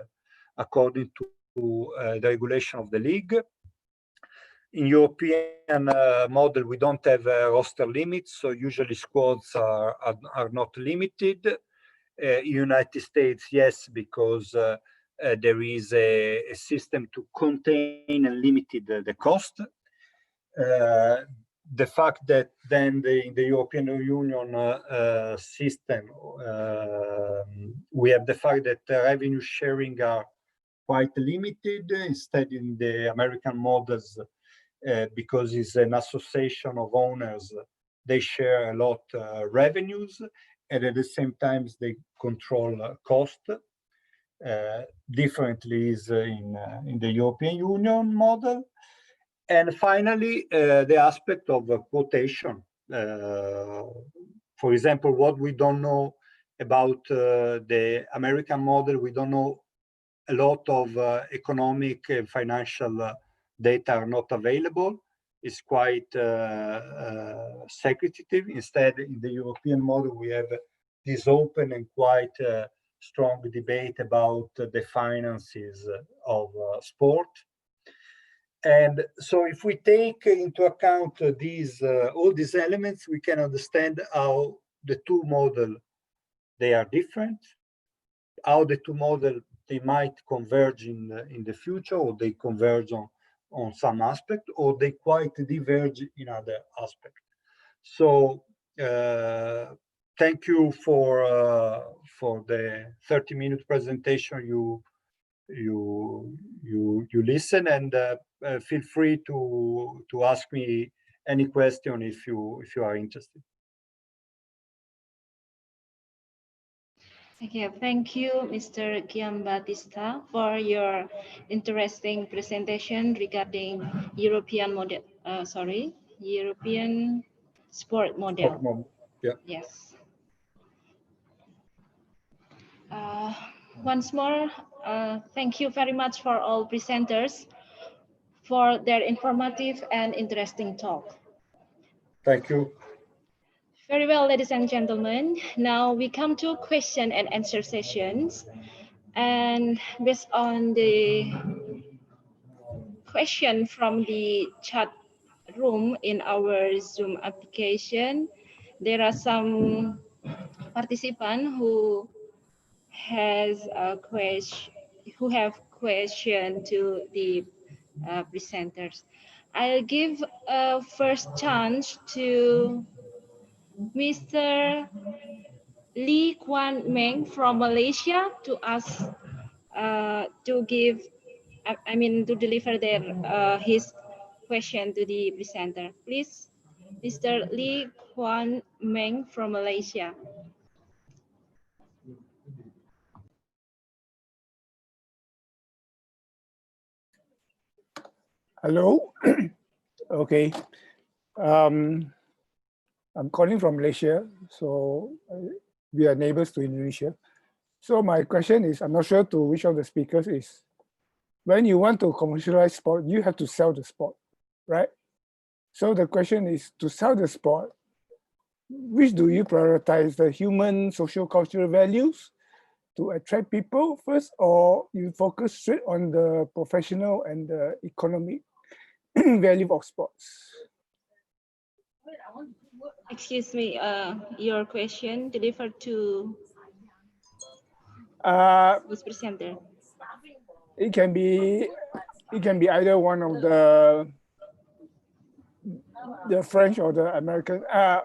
according to the regulation of the league. In European model, we don't have roster limits, so usually squads are not limited. United States, yes, because there is a system to contain and limit the cost. The fact that then in the European Union system, we have the fact that the revenue sharing are quite limited. Instead, in the American models, because it's an association of owners, they share a lot revenues, and at the same time they control cost. Differently is in the European Union model. And finally, the aspect of quotation. For example, what we don't know about the American model, we don't know a lot of economic and financial data are not available. It's quite secretive. Instead, in the European model, we have this open and quite strong debate about the finances of sport. And so if we take into account these all these elements, we can understand how the two models, they are different, how the two models, they might converge in the future, or they converge on some aspect, or they quite diverge in other aspects. So thank you for the 30-minute presentation you listen, and feel free to ask me any question if you are interested. Okay, thank you, Mr. Giambattista, for your interesting presentation regarding European model. European sport model. Yeah. Yes. Once more, thank you very much for all presenters for their informative and interesting talk. Thank you. Very well, ladies and gentlemen. Now we come to question and answer sessions. And based on the question from the chat room in our Zoom application, there are some participants who have question to the presenters. I'll give a first chance to Mr. Lee Kuan Meng from Malaysia to ask, to deliver his question to the presenter. Please, Mr. Lee Kuan Meng from Malaysia. Hello. Okay. I'm calling from Malaysia, so we are neighbors to Indonesia. So my question is, I'm not sure to which of the speakers is, when you want to commercialize sport, you have to sell the sport, right? So the question is, to sell the sport, which do you prioritize, the human, social, cultural values to attract people first, or you focus straight on the professional and the economic value of sports? Excuse me, your question delivered to this presenter. It can be either one of the French or the American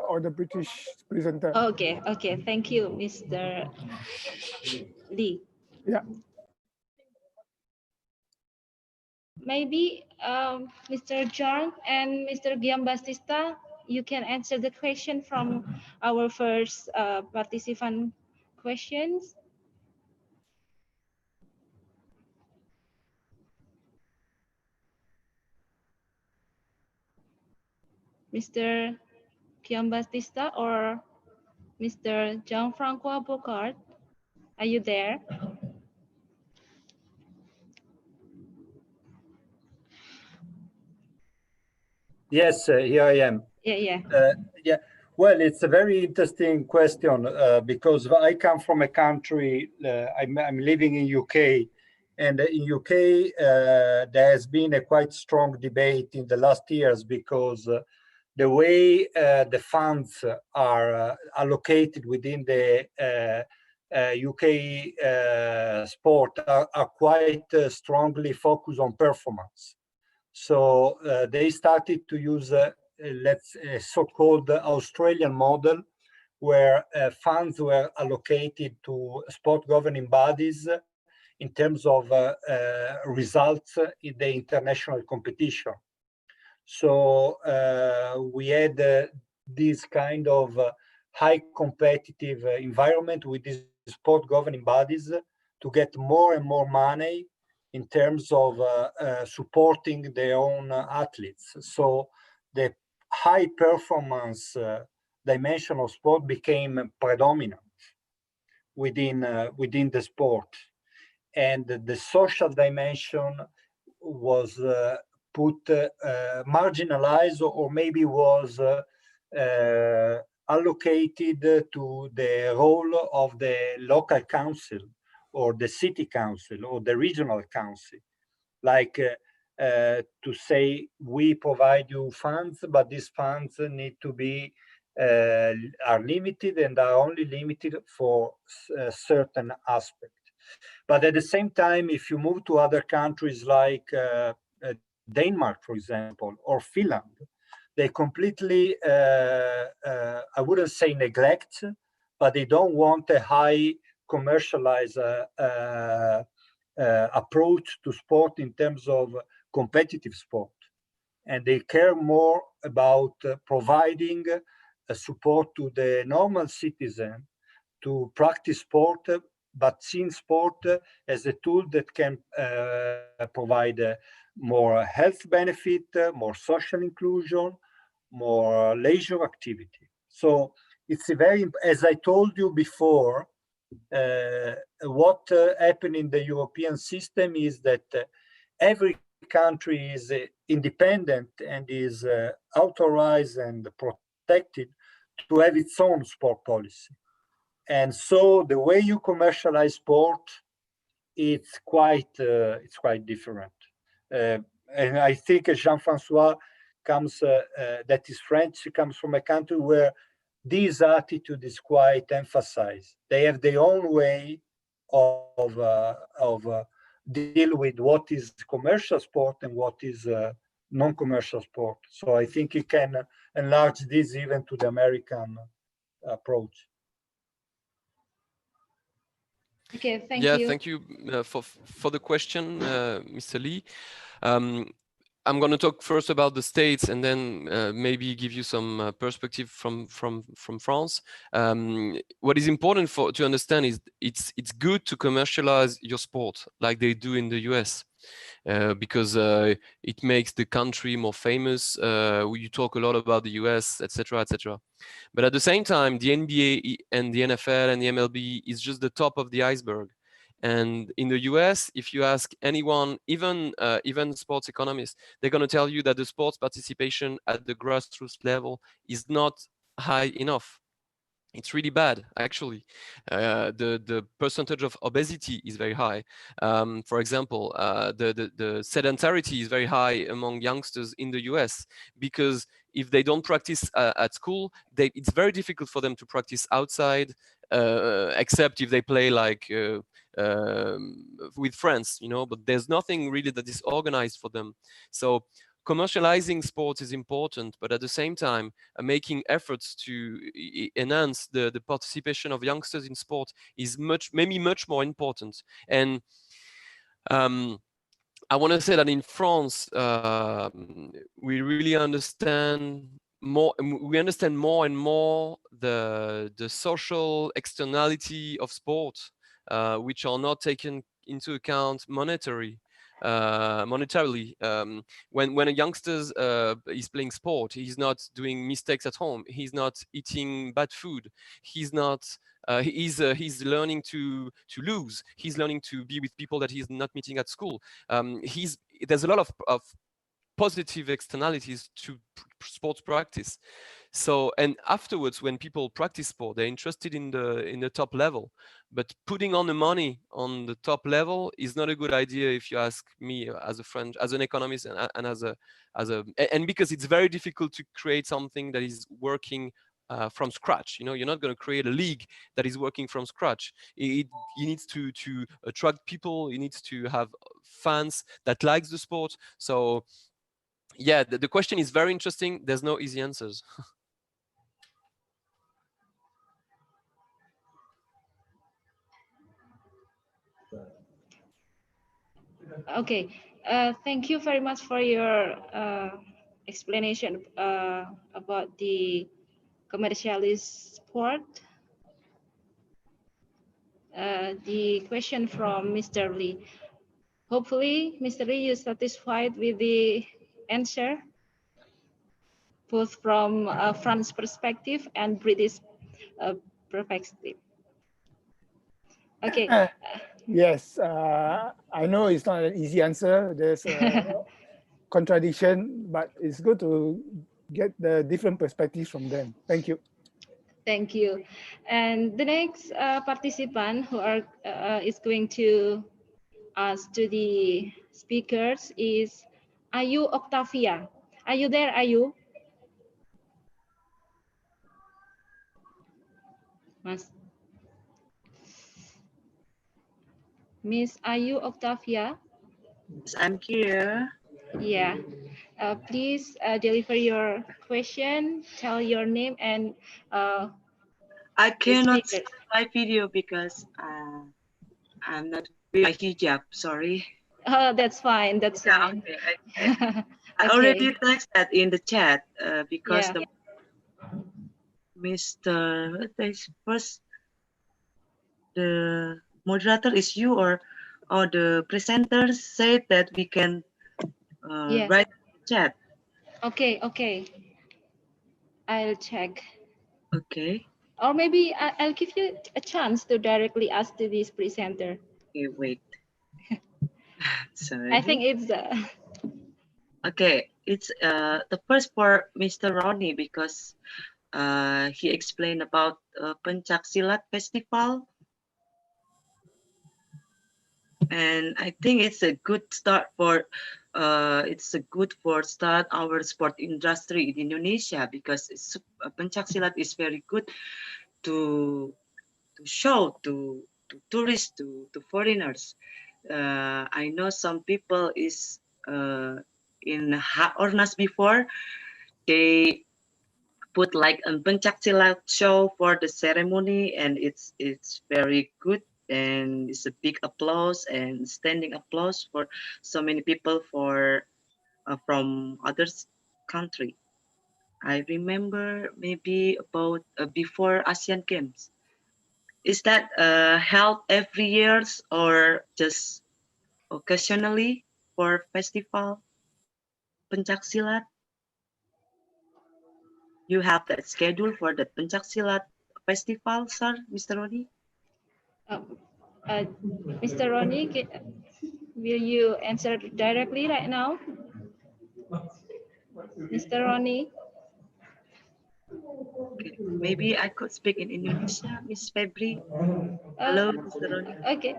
or the British presenter. Okay, okay. Thank you, Mr. Lee. Yeah. Maybe Mr. John and Mr. Giambastista, you can answer the question from our first participant questions. Mr. Giambastista or Mr. Jean-Francois Bocard, are you there? Yes, here I am. Yeah. Yeah, well, it's a very interesting question because I come from a country, I'm living in UK, and in UK there has been a quite strong debate in the last years because the way the funds are allocated within the UK sport are quite strongly focused on performance. So they started to use a so-called Australian model, where funds were allocated to sport governing bodies in terms of results in the international competition. So we had this kind of high competitive environment with these sport governing bodies to get more and more money in terms of supporting their own athletes. So the high performance dimension of sport became predominant within the sport, and the social dimension was put marginalized, or maybe was allocated to the role of the local council or the city council or the regional council, like to say, we provide you funds, but these funds need to be are limited and are only limited for certain aspects. But at the same time, if you move to other countries like Denmark, for example, or Finland, they completely, I wouldn't say neglect, but they don't want a high commercialized approach to sport in terms of competitive sport. And they care more about providing support to the normal citizen to practice sport, but seeing sport as a tool that can provide more health benefit, more social inclusion, more leisure activity. So it's a very, as I told you before, what happened in the European system is that every country is independent and is authorized and protected to have its own sport policy. And so the way you commercialize sport, it's quite different. And I think Jean-Francois comes, that is French, comes from a country where this attitude is quite emphasized. They have their own way of deal with what is commercial sport and what is non-commercial sport. So I think you can enlarge this even to the American approach. Okay, thank Yeah, you. thank you for the question, Mr. Lee. I'm going to talk first about the States and then maybe give you some perspective from France. What is important to understand is it's good to commercialize your sport like they do in the US. Because it makes the country more famous. You talk a lot about the US, etc., etc. But at the same time, the NBA and the NFL and the MLB is just the top of the iceberg. And in the US, if you ask anyone, even sports economists, they're going to tell you that the sports participation at the grassroots level is not high enough. It's really bad, actually. The percentage of obesity is very high. For example, the sedentarity is very high among youngsters in the US, because if they don't practice at school, it's very difficult for them to practice outside, except if they play like with friends, you know, but there's nothing really that is organized for them. So commercializing sports is important, but at the same time, making efforts to enhance the participation of youngsters in sport is maybe much more important. And I want to say that in France, we really understand more. We understand more and more the social externality of sport, which are not taken into account monetarily. When a youngster is playing sport, he's not doing mistakes at home. He's not eating bad food. He's not. He's learning to lose. He's learning to be with people that he's not meeting at school. There's a lot of positive externalities to sports practice. So, and afterwards, when people practice sport, they're interested in the top level. But putting on the money on the top level is not a good idea, if you ask me, as a friend, as an economist, and and because it's very difficult to create something that is working from scratch. You know, you're not going to create a league that is working from scratch. You need to attract people. You need to have fans that likes the sport. So yeah, the question is very interesting. There's no easy answers. Okay, thank you very much for your explanation about the commercialist sport. The question from Mr. Lee. Hopefully, Mr. Lee, you're satisfied with the answer, both from France perspective and British perspective. Okay. Yes, I know it's not an easy answer. There's a contradiction, but it's good to get the different perspectives from them. Thank you. Thank you. And the next participant who is going to ask to the speakers is Ayu Octavia. Are you there, Ayu? Miss Ayu Octavia? Yes, I'm here. Yeah. Please deliver your question, tell your name, and I cannot start my video because I'm not wearing my hijab. Sorry. That's fine. That's fine. Okay. I already texted in the chat because the Mr. First, the moderator is you or the presenter said that we can write in the chat. Okay. I'll check. Okay. Or maybe I'll give you a chance to directly ask to this presenter. Okay, wait. Sorry. I think it's okay. It's the first for Mr. Ronnie because he explained about Pencaksilat Festival, and I think it's a good start for start our sport industry in Indonesia because Pencaksilat is very good to show to tourists, to foreigners. I know some people is in Ornas before, they put like a Pencaksilat show for the ceremony, and it's very good, and it's a big applause and standing applause for so many people for from other country. I remember maybe about before Asian Games. Is that held every year or just occasionally for festival Pencaksilat? You have that schedule for the Pencaksilat festival, sir, Mr. Rodi? Mr. Ronnie, will you answer directly right now? Mr. Ronnie? Okay. Maybe I could speak in Indonesia, Miss Febri. Hello, Mr. Roni. Okay.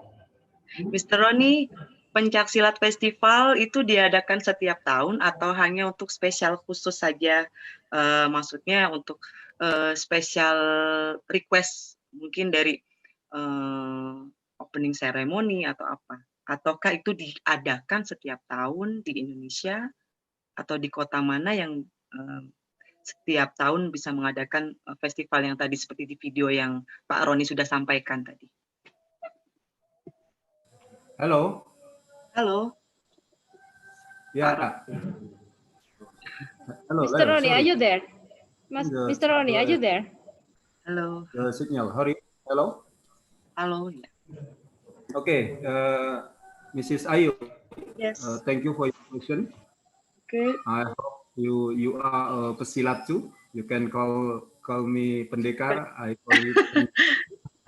Mr. Roni, Pencaksilat Festival itu diadakan setiap tahun atau hanya untuk spesial khusus saja? Maksudnya untuk spesial request mungkin dari opening ceremony atau apa? Ataukah itu diadakan setiap tahun di Indonesia atau di kota mana yang setiap tahun bisa mengadakan festival yang tadi seperti di video yang Pak Roni sudah sampaikan tadi? Halo. Halo. Yeah. Hello. Mr. Roni, are Sorry. you there? Mr. Roni, are you there? Halo. The signal. Hurry. Hello. Halo. Ya. Okay. Mrs. Ayu. Yes. Thank you for your question. Okay. I hope you are a pesilat too. You can call me pendekar. I call you.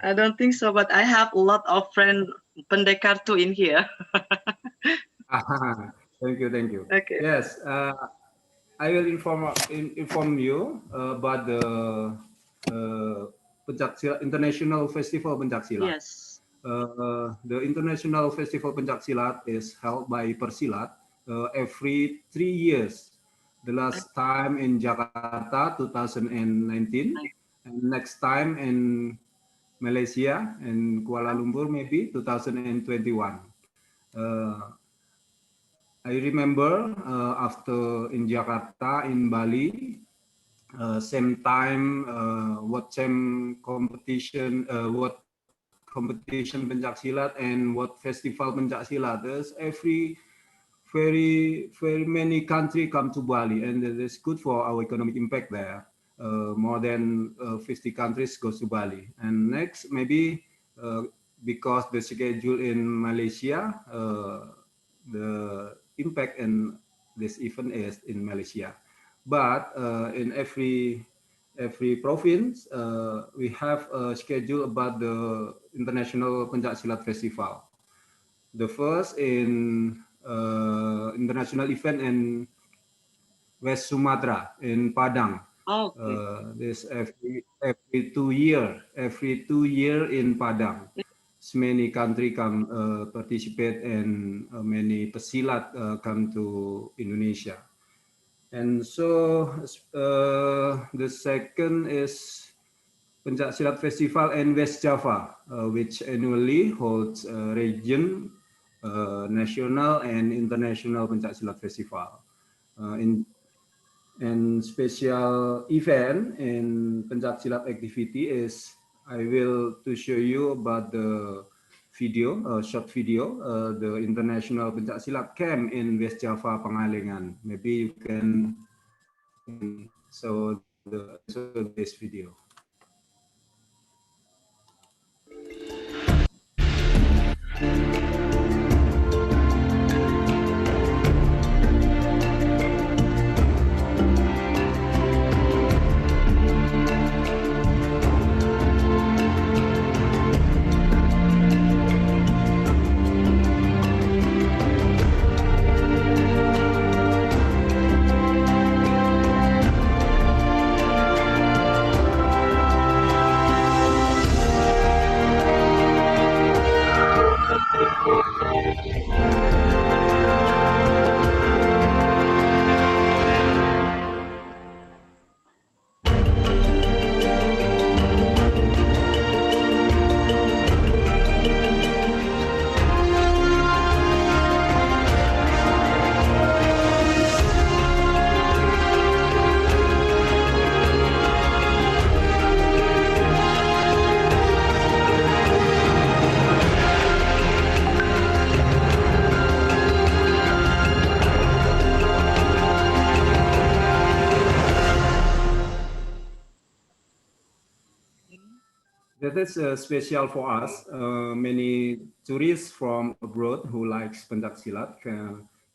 I don't think so, but I have a lot of friends pendekar too in here. Thank you. Okay. Yes, I will inform you about the Pencaksilat International Festival Pencaksilat. Yes. The International Festival Pencaksilat is held by Persilat every 3 years. The last time in Jakarta, 2019, and next time in Malaysia and Kuala Lumpur, maybe 2021. I remember after in Jakarta, in Bali, same time, what competition pencaksilat and what festival pencaksilat. There's very many country come to Bali, and it is good for our economic impact there. More than 50 countries goes to Bali. And next, maybe because the schedule in Malaysia, the impact in this event is in Malaysia. But in every province, we have a schedule about the International Pencaksilat Festival. The first in international event in West Sumatra in Padang. Oh, this every 2 year in Padang. So many country come participate and many pesilat come to Indonesia. And so the second is Pencaksilat Festival in West Java, which annually holds region, national and international Pencaksilat Festival. And special event in Pencaksilat activity is I will to show you about the video, short video, the international Pencaksilat camp in West Java, Pangalengan. Maybe you can show this video. That is special for us. Many tourists from abroad who likes Pencaksilat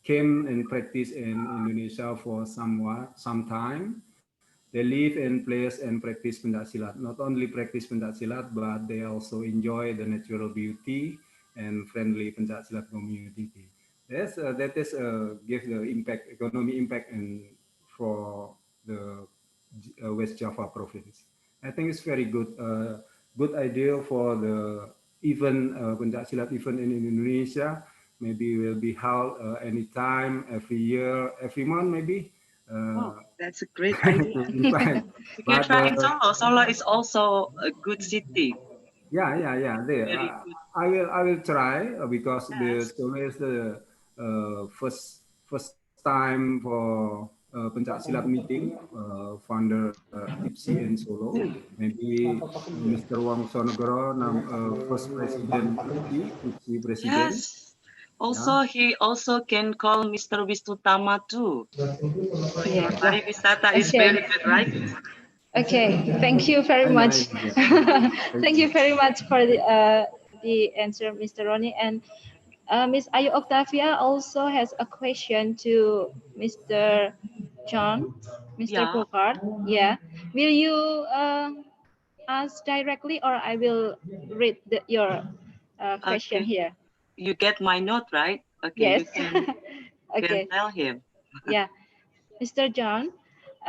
came and practice in Indonesia for some time. They live in place and practice Pencaksilat. Not only practice Pencaksilat, but they also enjoy the natural beauty and friendly Pencaksilat community. Yes, that is give the impact, economic impact, for the West Java province. I think it's very good. Good idea for the event, Pencaksilat event in Indonesia. Maybe will be held anytime, every year, every month, maybe. Oh, that's a great idea. In fact, You can try in Solo. Solo is also a good city. Yeah. There, Very good. I will try because Yes. Solo is the first time for pencak silat meeting founder IPSI in Solo. Maybe Mr. Wang Sonegoro, first president IPSI president. Yes. Yeah. Also, he also can call Mr. Wisnutama too. So your Yeah. pariwisata is Okay. very good, right? Okay. Thank you very I know. much. Yeah. Thank you very much for the answer, Mr. Ronnie. And Miss Ayu Octavia also has a question to Mr. John, Mr. Yeah. Bogart. Yeah. Will you ask directly, or I will read your question Okay. here? You get my note, right? Okay. Yes. You can Okay. tell him. Yeah. Mr. John,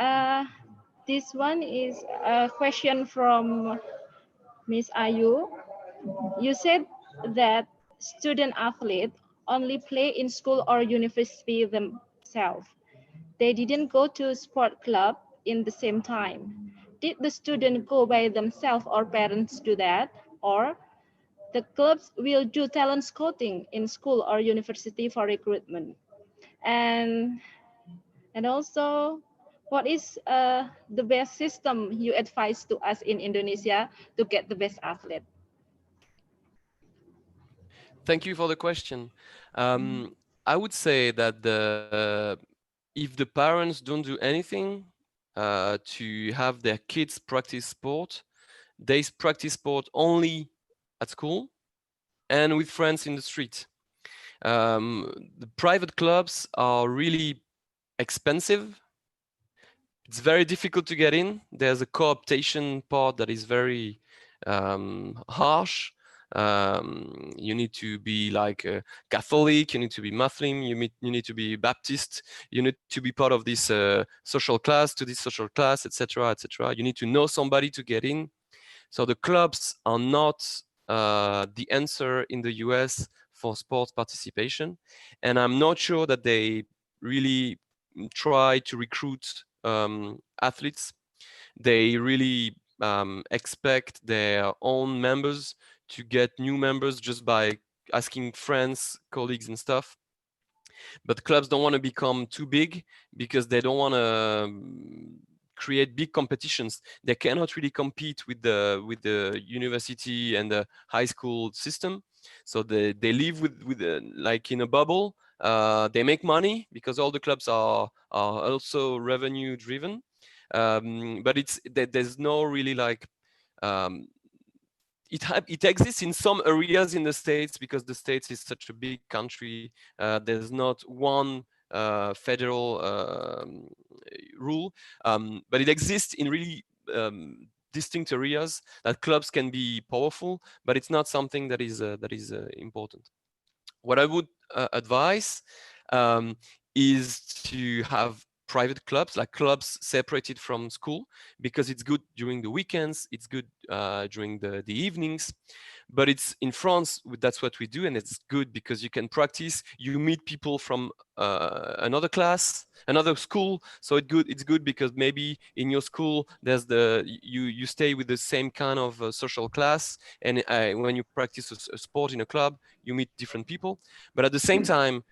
uh, this one is a question from Miss Ayu. You said that student athletes only play in school or university themselves. They didn't go to sport club in the same time. Did the student go by themselves or parents do that? Or the clubs will do talent scouting in school or university for recruitment? And also, what is the best system you advise to us in Indonesia to get the best athlete? Thank you for the question. I would say that if the parents don't do anything to have their kids practice sport, they practice sport only at school and with friends in the street. The private clubs are really expensive. It's very difficult to get in. There's a co-optation part that is very harsh. You need to be like a Catholic, you need to be Muslim, you need to be Baptist, you need to be part of this social class to this social class, etc., etc. You need to know somebody to get in. So the clubs are not the answer in the US for sports participation, and I'm not sure that they really try to recruit athletes. They really expect their own members to get new members just by asking friends, colleagues, and stuff. But clubs don't want to become too big because they don't want to create big competitions. They cannot really compete with the university and the high school system. So they live with like in a bubble. They make money because all the clubs are also revenue driven. But there's no really like um, it exists in some areas in the States because the States is such a big country. There's not one federal rule, but it exists in really distinct areas that clubs can be powerful, but it's not something that is important. What I would advise is to have private clubs, like clubs separated from school, because it's good during the weekends, it's good during the evenings. But it's in France, that's what we do, and it's good because you can practice, you meet people from another class, another school. So it's good because maybe in your school there's you stay with the same kind of social class, and when you practice a sport in a club, you meet different people. But at the same time,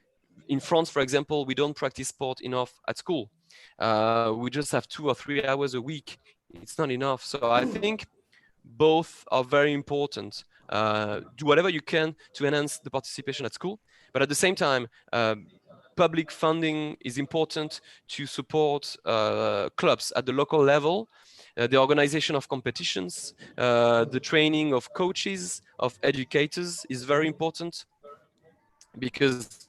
in France, for example, we don't practice sport enough at school. We just have 2 or 3 hours a week. It's not enough. So I think both are very important. Do whatever you can to enhance the participation at school, but at the same time, public funding is important to support clubs at the local level, the organization of competitions, the training of coaches, of educators is very important because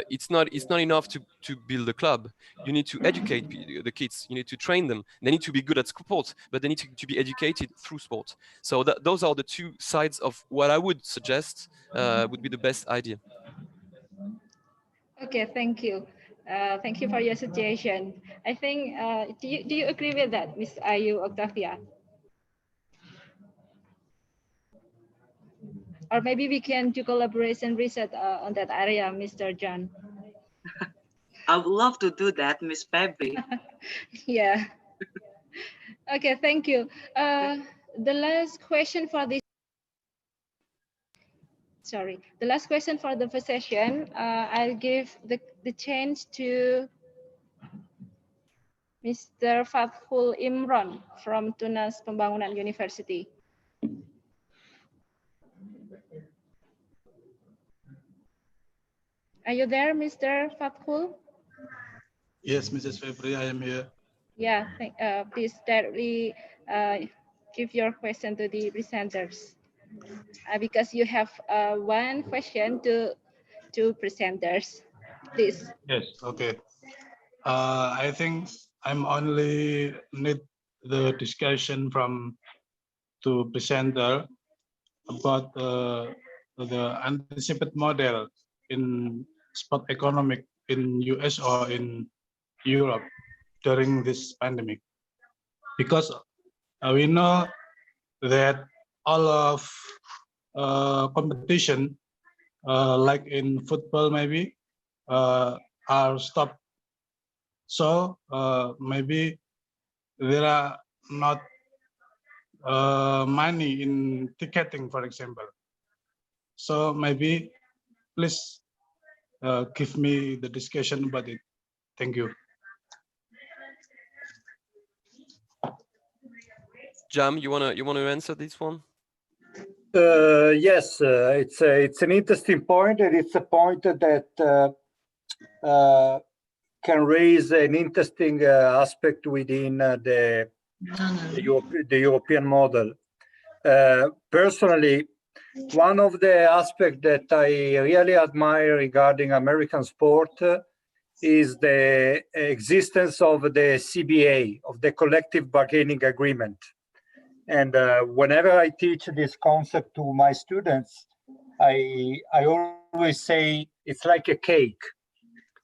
it's not enough to build a club. You need to educate the kids. You need to train them. They need to be good at sport, but they need to be educated through sport. So those are the two sides of what I would suggest would be the best idea. Okay, thank you. Thank you for your suggestion. I think, do you agree with that, Miss Ayu Octavia? Or maybe we can do collaboration research on that area, Mr. John. I would love to do that, Miss Febri. Yeah. Okay, thank you. The last question for this sorry. The last question for the first session, I'll give the chance to Mr. Fathul Imran from Tunas Pembangunan University. Are you there, Mr. Fathul? Yes, Mrs. February, I am here. Yeah, please directly give your question to the presenters. Because you have one question to two presenters, please. Yes, okay. I think I'm only need the discussion from two presenter about the anticipated model in sport economic in US or in Europe during this pandemic. Because we know that all of competition, like in football maybe, are stopped. So maybe there are not money in ticketing, for example. So maybe please give me the discussion about it. Thank you. Jam, you wanna answer this one? Yes, it's an interesting point, and it's a point that can raise an interesting aspect within the European model. Personally, one of the aspects that I really admire regarding American sport is the existence of the CBA, of the collective bargaining agreement. And whenever I teach this concept to my students, I always say it's like a cake.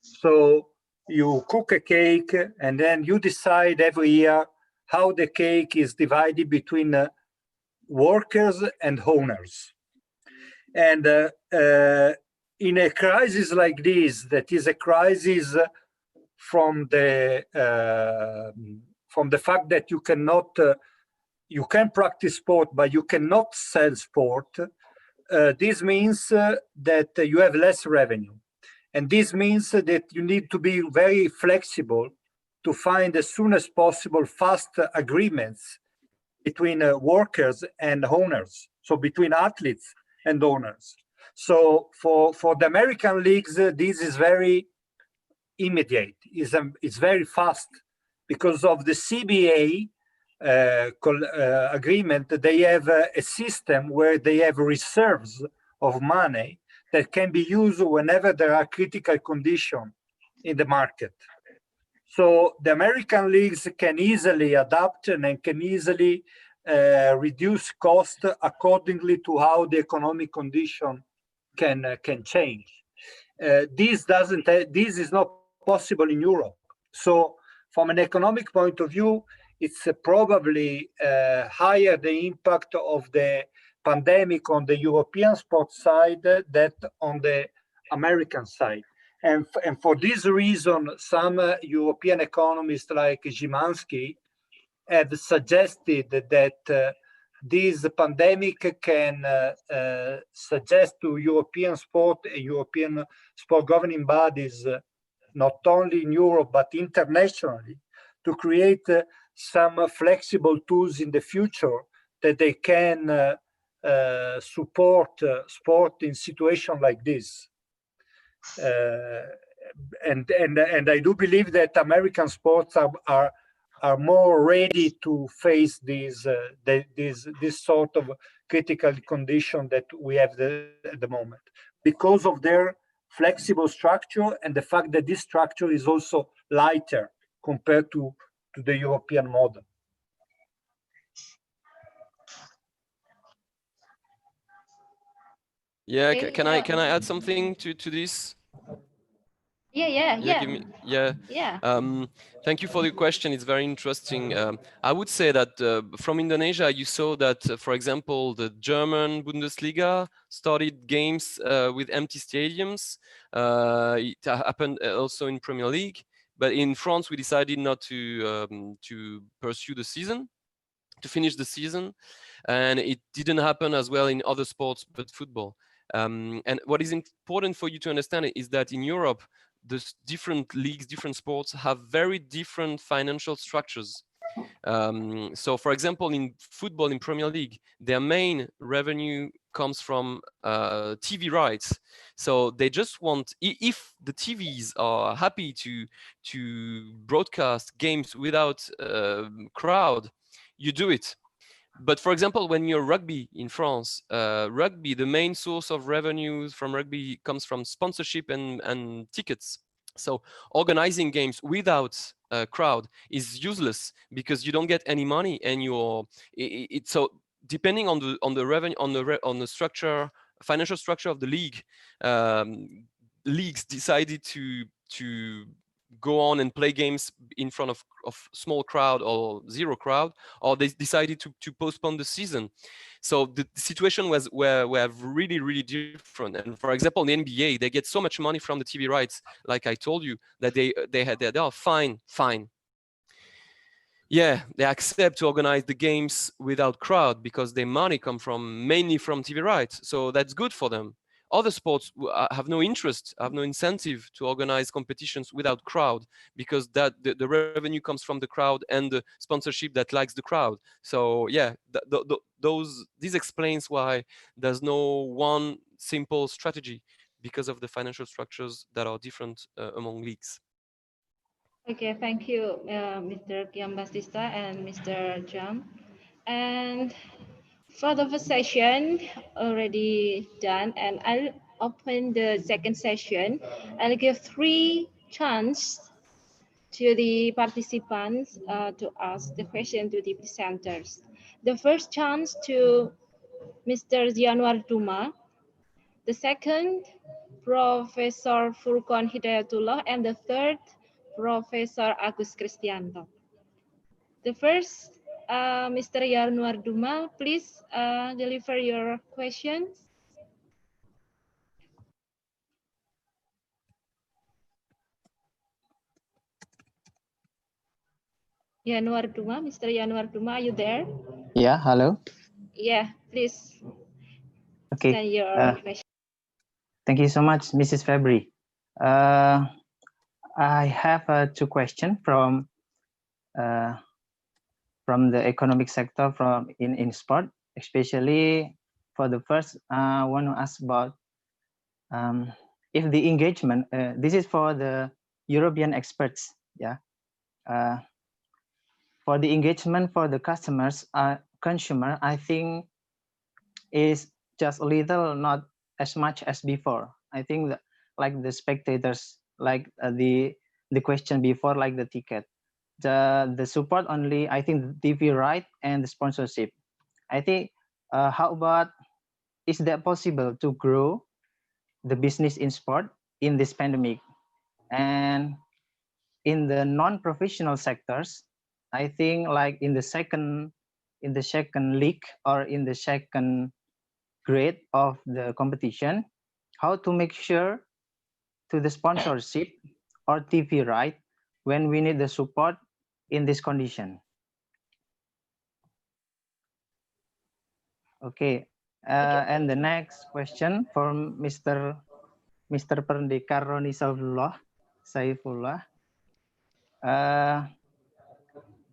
So you cook a cake and then you decide every year how the cake is divided between workers and owners. And in a crisis like this, that is a crisis from the fact that you cannot you can practice sport, but you cannot sell sport. This means that you have less revenue. And this means that you need to be very flexible to find as soon as possible fast agreements between workers and owners, so between athletes and owners. So for the American leagues, this is very immediate. It's very fast because of the CBA agreement. They have a system where they have reserves of money that can be used whenever there are critical conditions in the market. So the American leagues can easily adapt and can easily reduce cost accordingly to how the economic condition can change. This is not possible in Europe. So from an economic point of view, it's probably higher the impact of the pandemic on the European sports side than on the American side. And for this reason, some European economists like Szymanski have suggested that this pandemic can suggest to European sport and European sport governing bodies, not only in Europe, but internationally, to create some flexible tools in the future that they can support sport in situations like this. And I do believe that American sports are more ready to face this sort of critical condition that we have at the moment, because of their flexible structure and the fact that this structure is also lighter compared to the European model. Yeah, Okay, can I add something to this? Yeah. Give me, yeah. Yeah. Thank you for the question. It's very interesting. I would say that from Indonesia, you saw that, for example, the German Bundesliga started games with empty stadiums. It happened also in Premier League, but in France, we decided not to pursue the season, to finish the season, and it didn't happen as well in other sports but football. And what is important for you to understand is that in Europe, the different leagues, different sports have very different financial structures. So, for example, in football in Premier League, their main revenue comes from TV rights. So they just want, if the TVs are happy to broadcast games without crowd, you do it. But for example, when you're rugby in France, rugby, the main source of revenue from rugby comes from sponsorship and tickets. So organizing games without a crowd is useless because you don't get any money, and so depending on the revenue on the structure, financial structure of the league, leagues decided to go on and play games in front of small crowd or zero crowd, or they decided to postpone the season. So the situation was were really different. And for example, in the NBA, they get so much money from the TV rights, like I told you, that they are fine. Yeah, they accept to organize the games without crowd because their money come mainly from TV rights. So that's good for them. Other sports have no interest, have no incentive to organize competitions without crowd, because that the revenue comes from the crowd and the sponsorship that likes the crowd. So yeah, this explains why there's no one simple strategy, because of the financial structures that are different among leagues. Okay, thank you, Mr. Giambattista and Mr. Jam. And for the first session already done, and I'll open the second session. I'll give 3 chances to the participants to ask the question to the presenters. The first chance to Mr. Januar Duma, the second, Professor Furqan Hidayatullah, and the third, Professor Agus Kristianto. The first, Mr. Januar Duma, please deliver your questions. Januar Duma, Mr. Januar Duma, are you there? Yeah, hello. Yeah, please Okay. send your question. Thank you so much, Mrs. Fabry. I have 2 questions from the economic sector in sport, especially for the first. I want to ask about if the engagement. This is for the European experts. Yeah. For the engagement for the customers, consumer, I think is just a little, not as much as before. I think that, like the spectators, like the question before, like the ticket, the support only, I think, the TV right and the sponsorship. I think, how about, is that possible to grow the business in sport in this pandemic? And in the non-professional sectors, I think, like in the second league or in the second grade of the competition, how to make sure to the sponsorship or TV right when we need the support in this condition. Okay, and the next question from Mr. Pendekar Roni Saifullah.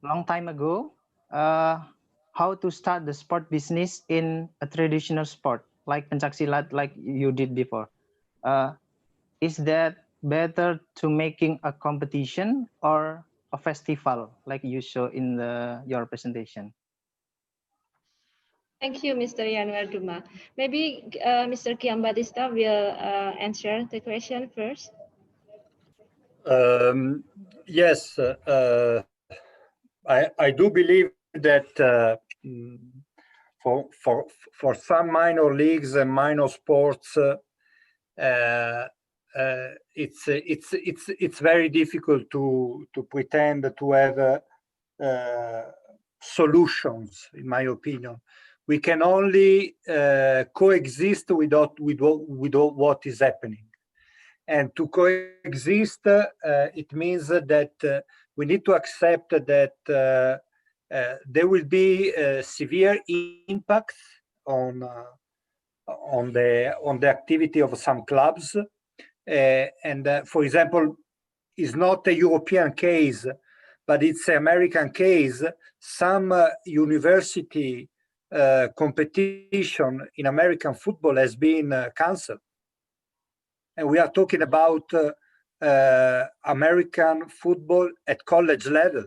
Long time ago, how to start the sport business in a traditional sport like pencaksilat, like you did before. Is that better to making a competition or a festival like you show in your presentation? Thank you, Mr. Januar Duma. Maybe Mr. Giambattista will answer the question first. Yes, I do believe that for some minor leagues and minor sports, it's very difficult to pretend to have solutions. In my opinion, we can only coexist with what is happening. And to coexist, it means that we need to accept that there will be severe impacts on on the activity of some clubs. For example, it's not a European case, but it's an American case. Some university competition in American football has been canceled. And we are talking about American football at college level.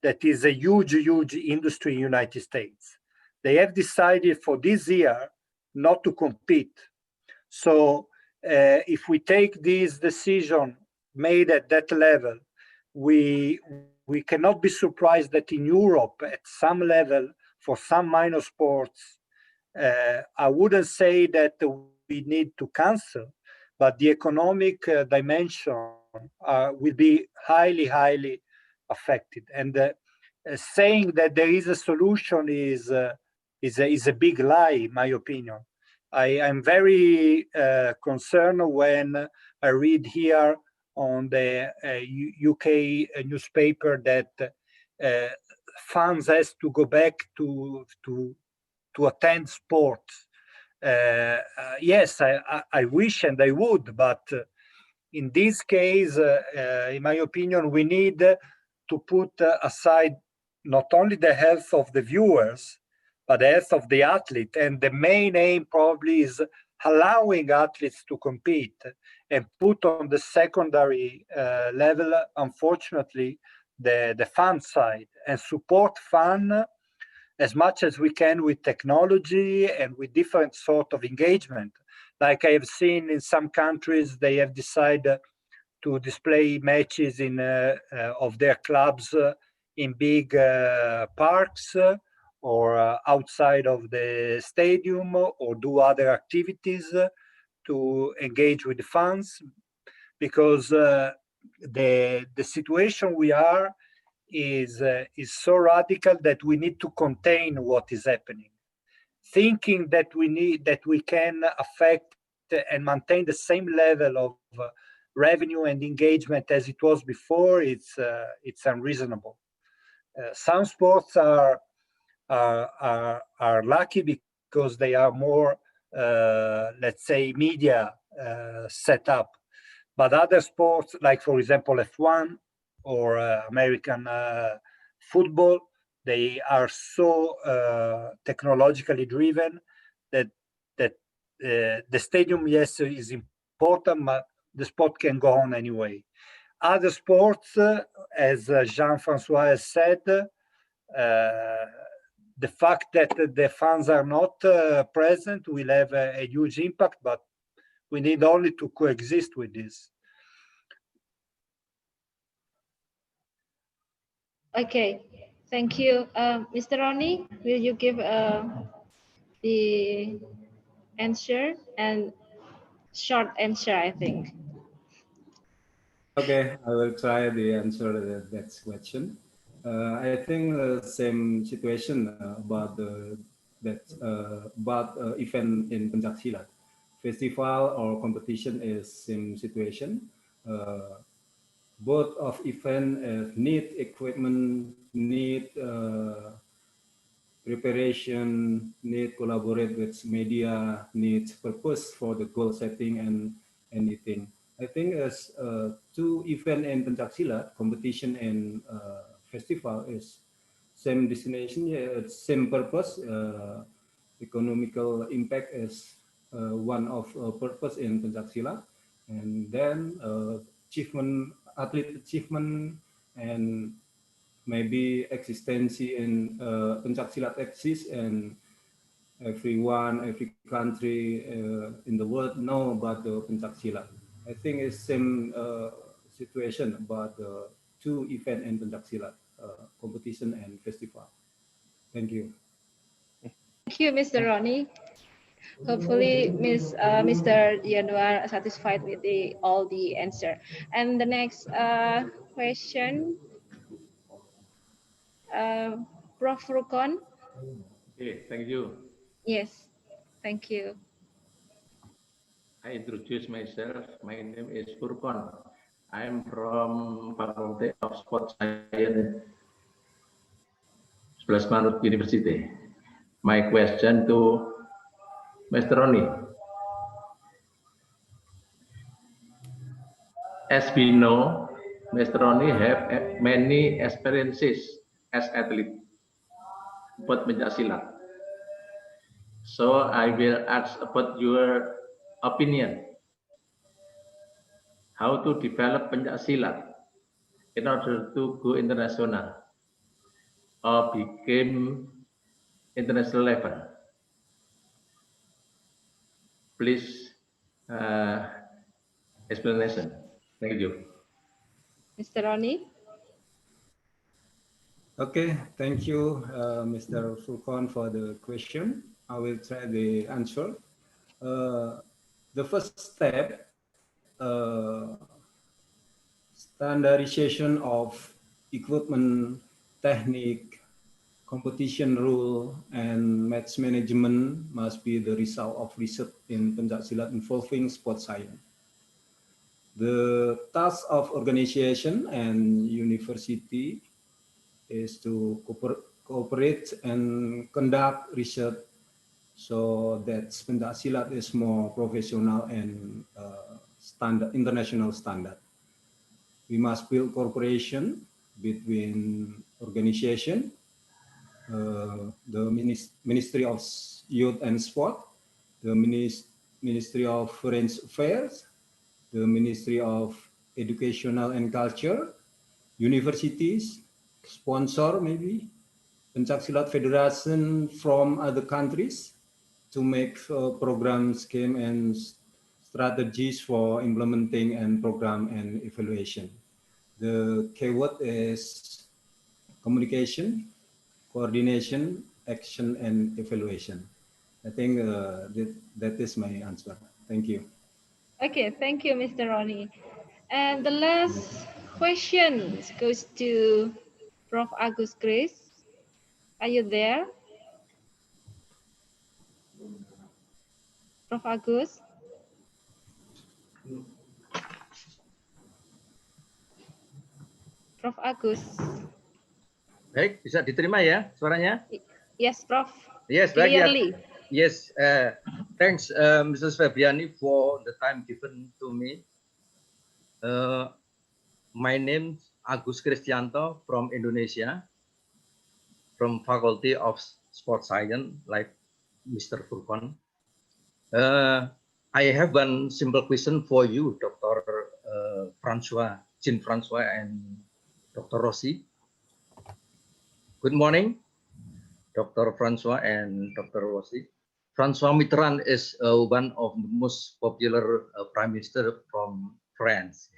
That is a huge, huge industry in the United States. They have decided for this year not to compete. So if we take this decision made at that level, we cannot be surprised that in Europe, at some level, for some minor sports, I wouldn't say that we need to cancel, but the economic dimension will be highly, highly affected. And saying that there is a solution is a big lie, in my opinion. I am very concerned when I read here on the UK newspaper that fans has to go back to attend sports. Yes, I wish and I would, but in this case, in my opinion, we need to put aside not only the health of the viewers, but the health of the athlete. And the main aim probably is allowing athletes to compete and put on the secondary level, unfortunately, the fan side, and support fan as much as we can with technology and with different sort of engagement. Like I have seen in some countries, they have decided to display matches in of their clubs in big parks or outside of the stadium, or do other activities to engage with the fans, because the situation we are is so radical that we need to contain what is happening. Thinking that we can affect and maintain the same level of revenue and engagement as it was before, it's unreasonable. Some sports are lucky because they are more, let's say, media set up. But other sports, like for example F1 or American football, they are so technologically driven that the stadium, yes, is important, but the sport can go on anyway. Other sports, as Jean-Francois has said, the fact that the fans are not present will have a huge impact, but we need only to coexist with this. Okay, thank you. Mr. Ronnie, will you give the answer, and short answer, I think. Okay, I will try to answer that question. I think same situation about event in Pencaksilat. Festival or competition is same situation. Both of event need equipment, need preparation, need collaborate with media, need purpose for the goal setting and anything. I think as two event in Pencaksilat, competition and festival is same destination, yeah, same purpose. Economical impact is one of purpose in Pencaksilat, and then achievement, athlete achievement, and maybe existency in Pencaksilat exists, and everyone, every country in the world know about the Pencaksilat. I think it's same situation about the two event in Pencaksilat, competition and festival. Thank you. Thank you, Mr. Ronnie. Hopefully, Mr. Yanuar satisfied with all the answer. And the next question, Prof. Rukon. Okay, thank you. Yes, thank you. I introduce myself. My name is Furkon. I'm from Faculty of Sport Science, 11 Maret University. My question to Mr. Ronnie, as we know, Mr. Ronnie have many experiences as athlete, but pencak. So I will ask about your opinion, how to develop pencak in order to go international or become international level. Please explanation. Thank you. Mr. Ronnie? Okay, thank you, Mr. Furqan, for the question. I will try the answer. The first step, standardization of equipment, technique, competition rule, and match management must be the result of research in pencaksilat involving sports science. The task of organization and university is to cooperate and conduct research so that pencaksilat is more professional and international standard. We must build cooperation between organization, the Ministry of Youth and Sport, the Ministry of Foreign Affairs, the Ministry of Educational and Culture, universities, sponsor maybe, pencaksilat federation from other countries to make program scheme and strategies for implementing and program and evaluation. The keyword is communication, coordination, action, and evaluation. I think that is my answer. Thank you. Okay, thank you, Mr. Ronnie. And the last question goes to Prof. Agus Grace. Are you there? Prof. Agus? Prof. Agus? Baik, bisa diterima ya suaranya? Yes, Prof. Yes, baik ya. Clearly. Yes, thanks Mrs. Febriani for the time given to me. My name is Agus Kristianto from Indonesia, from Faculty of Sports Science, like Mr. Furqan. I have one simple question for you, Dr. Jean-Francois and Dr. Rossi. Good morning, Dr. Francois and Dr. Rossi. Francois Mitterrand is one of the most popular prime minister from France.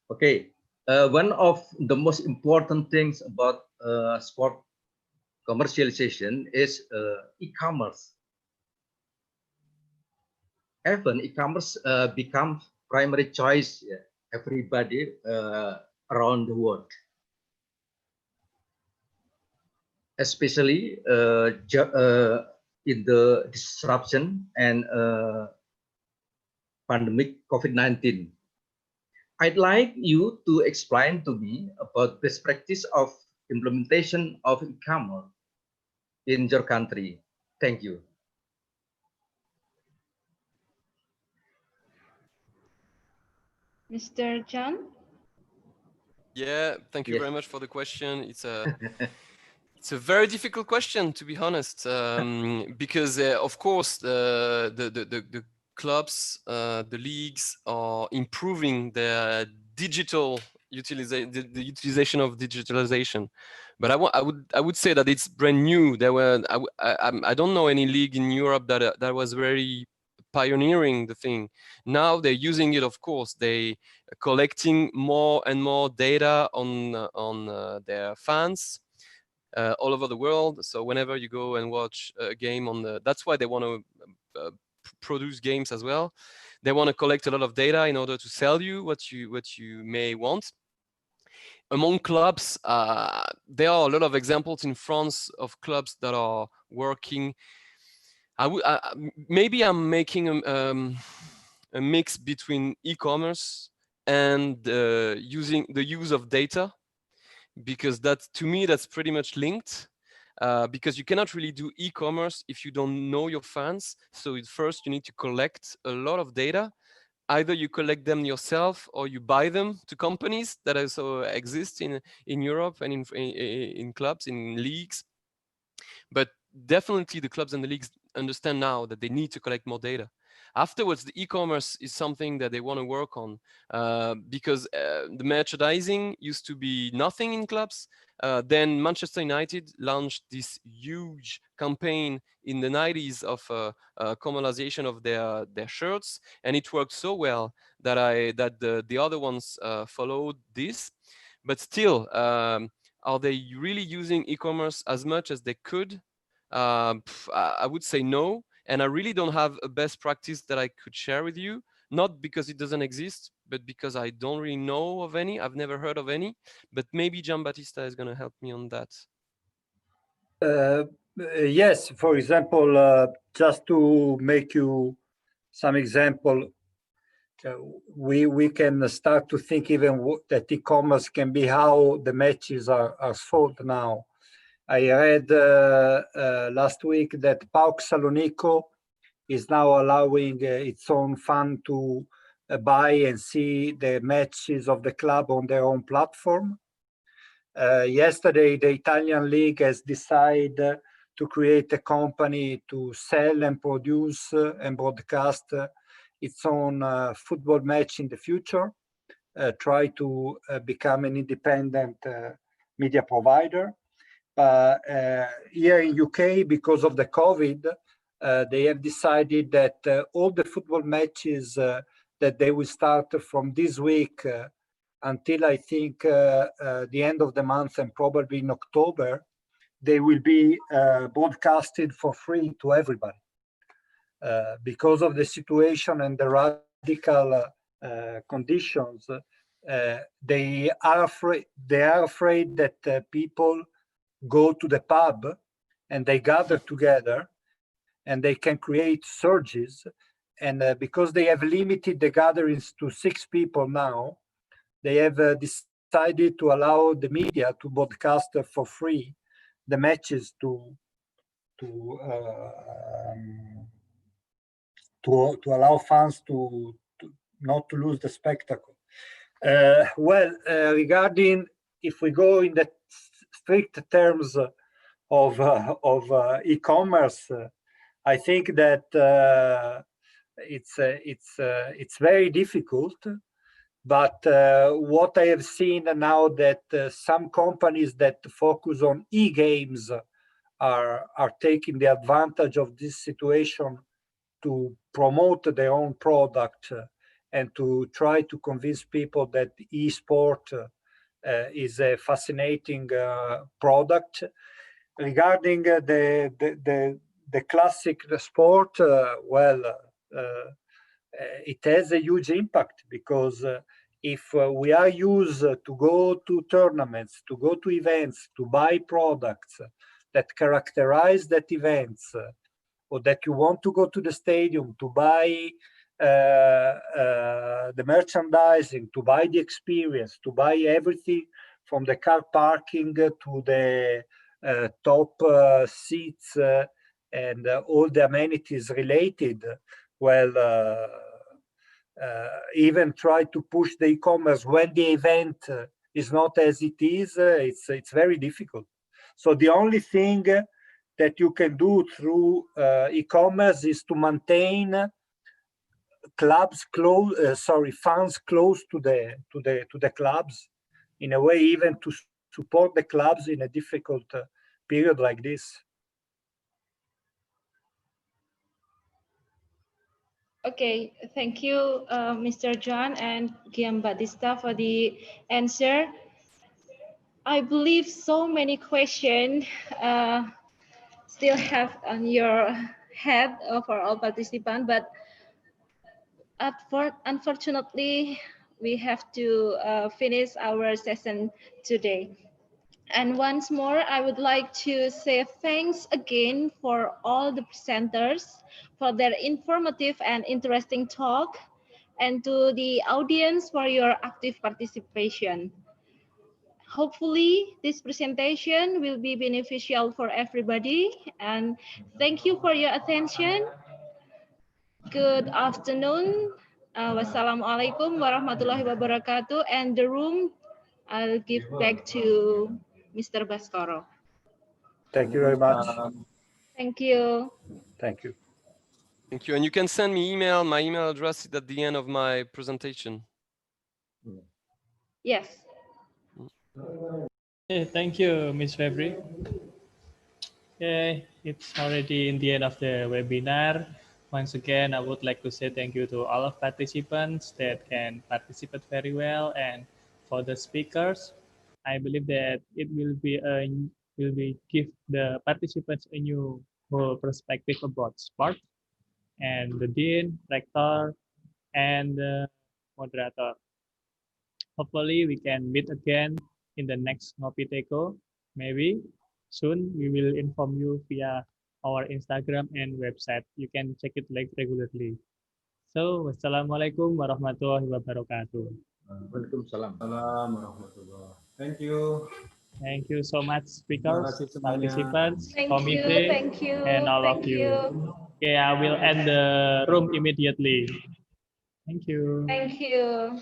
Okay, one of the most important things about sport commercialization is e-commerce. Even e-commerce becomes primary choice, everybody around the world. Especially in the disruption and pandemic COVID-19. I'd like you to explain to me about best practice of implementation of e-commerce in your country. Thank you. Mr. Chan? Yeah, thank you very much for the question. It's a very difficult question, to be honest, because of course the clubs, the leagues are improving their digital utilization, the utilization of digitalization. But I would say that it's brand new. There were I don't know any league in Europe that was very pioneering the thing. Now they're using it. Of course, they are collecting more and more data on their fans. All over the world. So whenever you go and watch a game that's why they want to produce games as well. They want to collect a lot of data in order to sell you what you may want. Among clubs, there are a lot of examples in France of clubs that are working. Maybe I'm making a mix between e-commerce and using the use of data, because that, to me, that's pretty much linked. because you cannot really do e-commerce if you don't know your fans. So first you need to collect a lot of data. Either you collect them yourself or you buy them to companies that also exist in Europe and in clubs, in leagues. But definitely the clubs and the leagues understand now that they need to collect more data. Afterwards, the e-commerce is something that they want to work on, because the merchandising used to be nothing in clubs. Then Manchester United launched this huge campaign in the 90s of commercialization of their shirts, and it worked so well that the other ones followed this. But still, are they really using e-commerce as much as they could? I would say no. And I really don't have a best practice that I could share with you, not because it doesn't exist, but because I don't really know of any. I've never heard of any, but maybe Giambattista is going to help me on that. Yes, for example, just to make you some example, we can start to think even that e-commerce can be how the matches are sold now. I read last week that PAOK Salonico is now allowing its own fan to buy and see the matches of the club on their own platform. Yesterday, the Italian league has decided to create a company to sell and produce and broadcast its own football match in the future, try to become an independent media provider. Here in UK, because of the COVID, they have decided that all the football matches that they will start from this week until I think the end of the month and probably in October, they will be broadcasted for free to everybody. Because of the situation and the radical conditions, they are afraid that people go to the pub and they gather together and they can create surges. And because they have limited the gatherings to 6 people now, they have decided to allow the media to broadcast for free the matches to allow fans to not to lose the spectacle. Regarding if we go in the strict terms of e-commerce, I think that it's very difficult. But what I have seen now that some companies that focus on e-games are taking the advantage of this situation to promote their own product and to try to convince people that e-sport is a fascinating product. Regarding the classic sport, it has a huge impact because if we are used to go to tournaments, to go to events, to buy products that characterize that events, or that you want to go to the stadium to buy the merchandising, to buy the experience, to buy everything from the car parking to the top seats and all the amenities related, even try to push the e-commerce when the event is not as it is, it's very difficult. So the only thing that you can do through e-commerce is to maintain fans close to the clubs, in a way, even to support the clubs in a difficult period like this. Okay, thank you, Mr. John and Giambattista for the answer. I believe so many questions still have on your head for all participants, but unfortunately, we have to finish our session today. And once more, I would like to say thanks again for all the presenters for their informative and interesting talk, and to the audience for your active participation. hopefully this presentation will be beneficial for everybody, and thank you for your attention. Good afternoon. Wassalamualaikum warahmatullahi wabarakatuh. And the room I'll give back to Mr. Baskoro. Thank you very much. Thank you. Thank you. Thank you. And you can send me email. My email address is at the end of my presentation. Yes. Okay, thank you, Ms. Febri. Okay, it's already in the end of the webinar. Once again, I would like to say thank you to all of participants that can participate very well, and for the speakers. I believe that it will be give the participants a new whole perspective about sport, and the dean, rector, and the moderator. Hopefully, we can meet again in the next Ngopi Teko. Maybe soon we will inform you via our Instagram and website. You can check it like regularly. So, wassalamualaikum warahmatullahi wabarakatuh. Waalaikumsalam. Thank you. Thank you so much, Terima speakers, kasih semuanya. participants, Thank you. committee, Thank you. and all of Thank you. you. Okay, I will end the room immediately. Thank you. Thank you.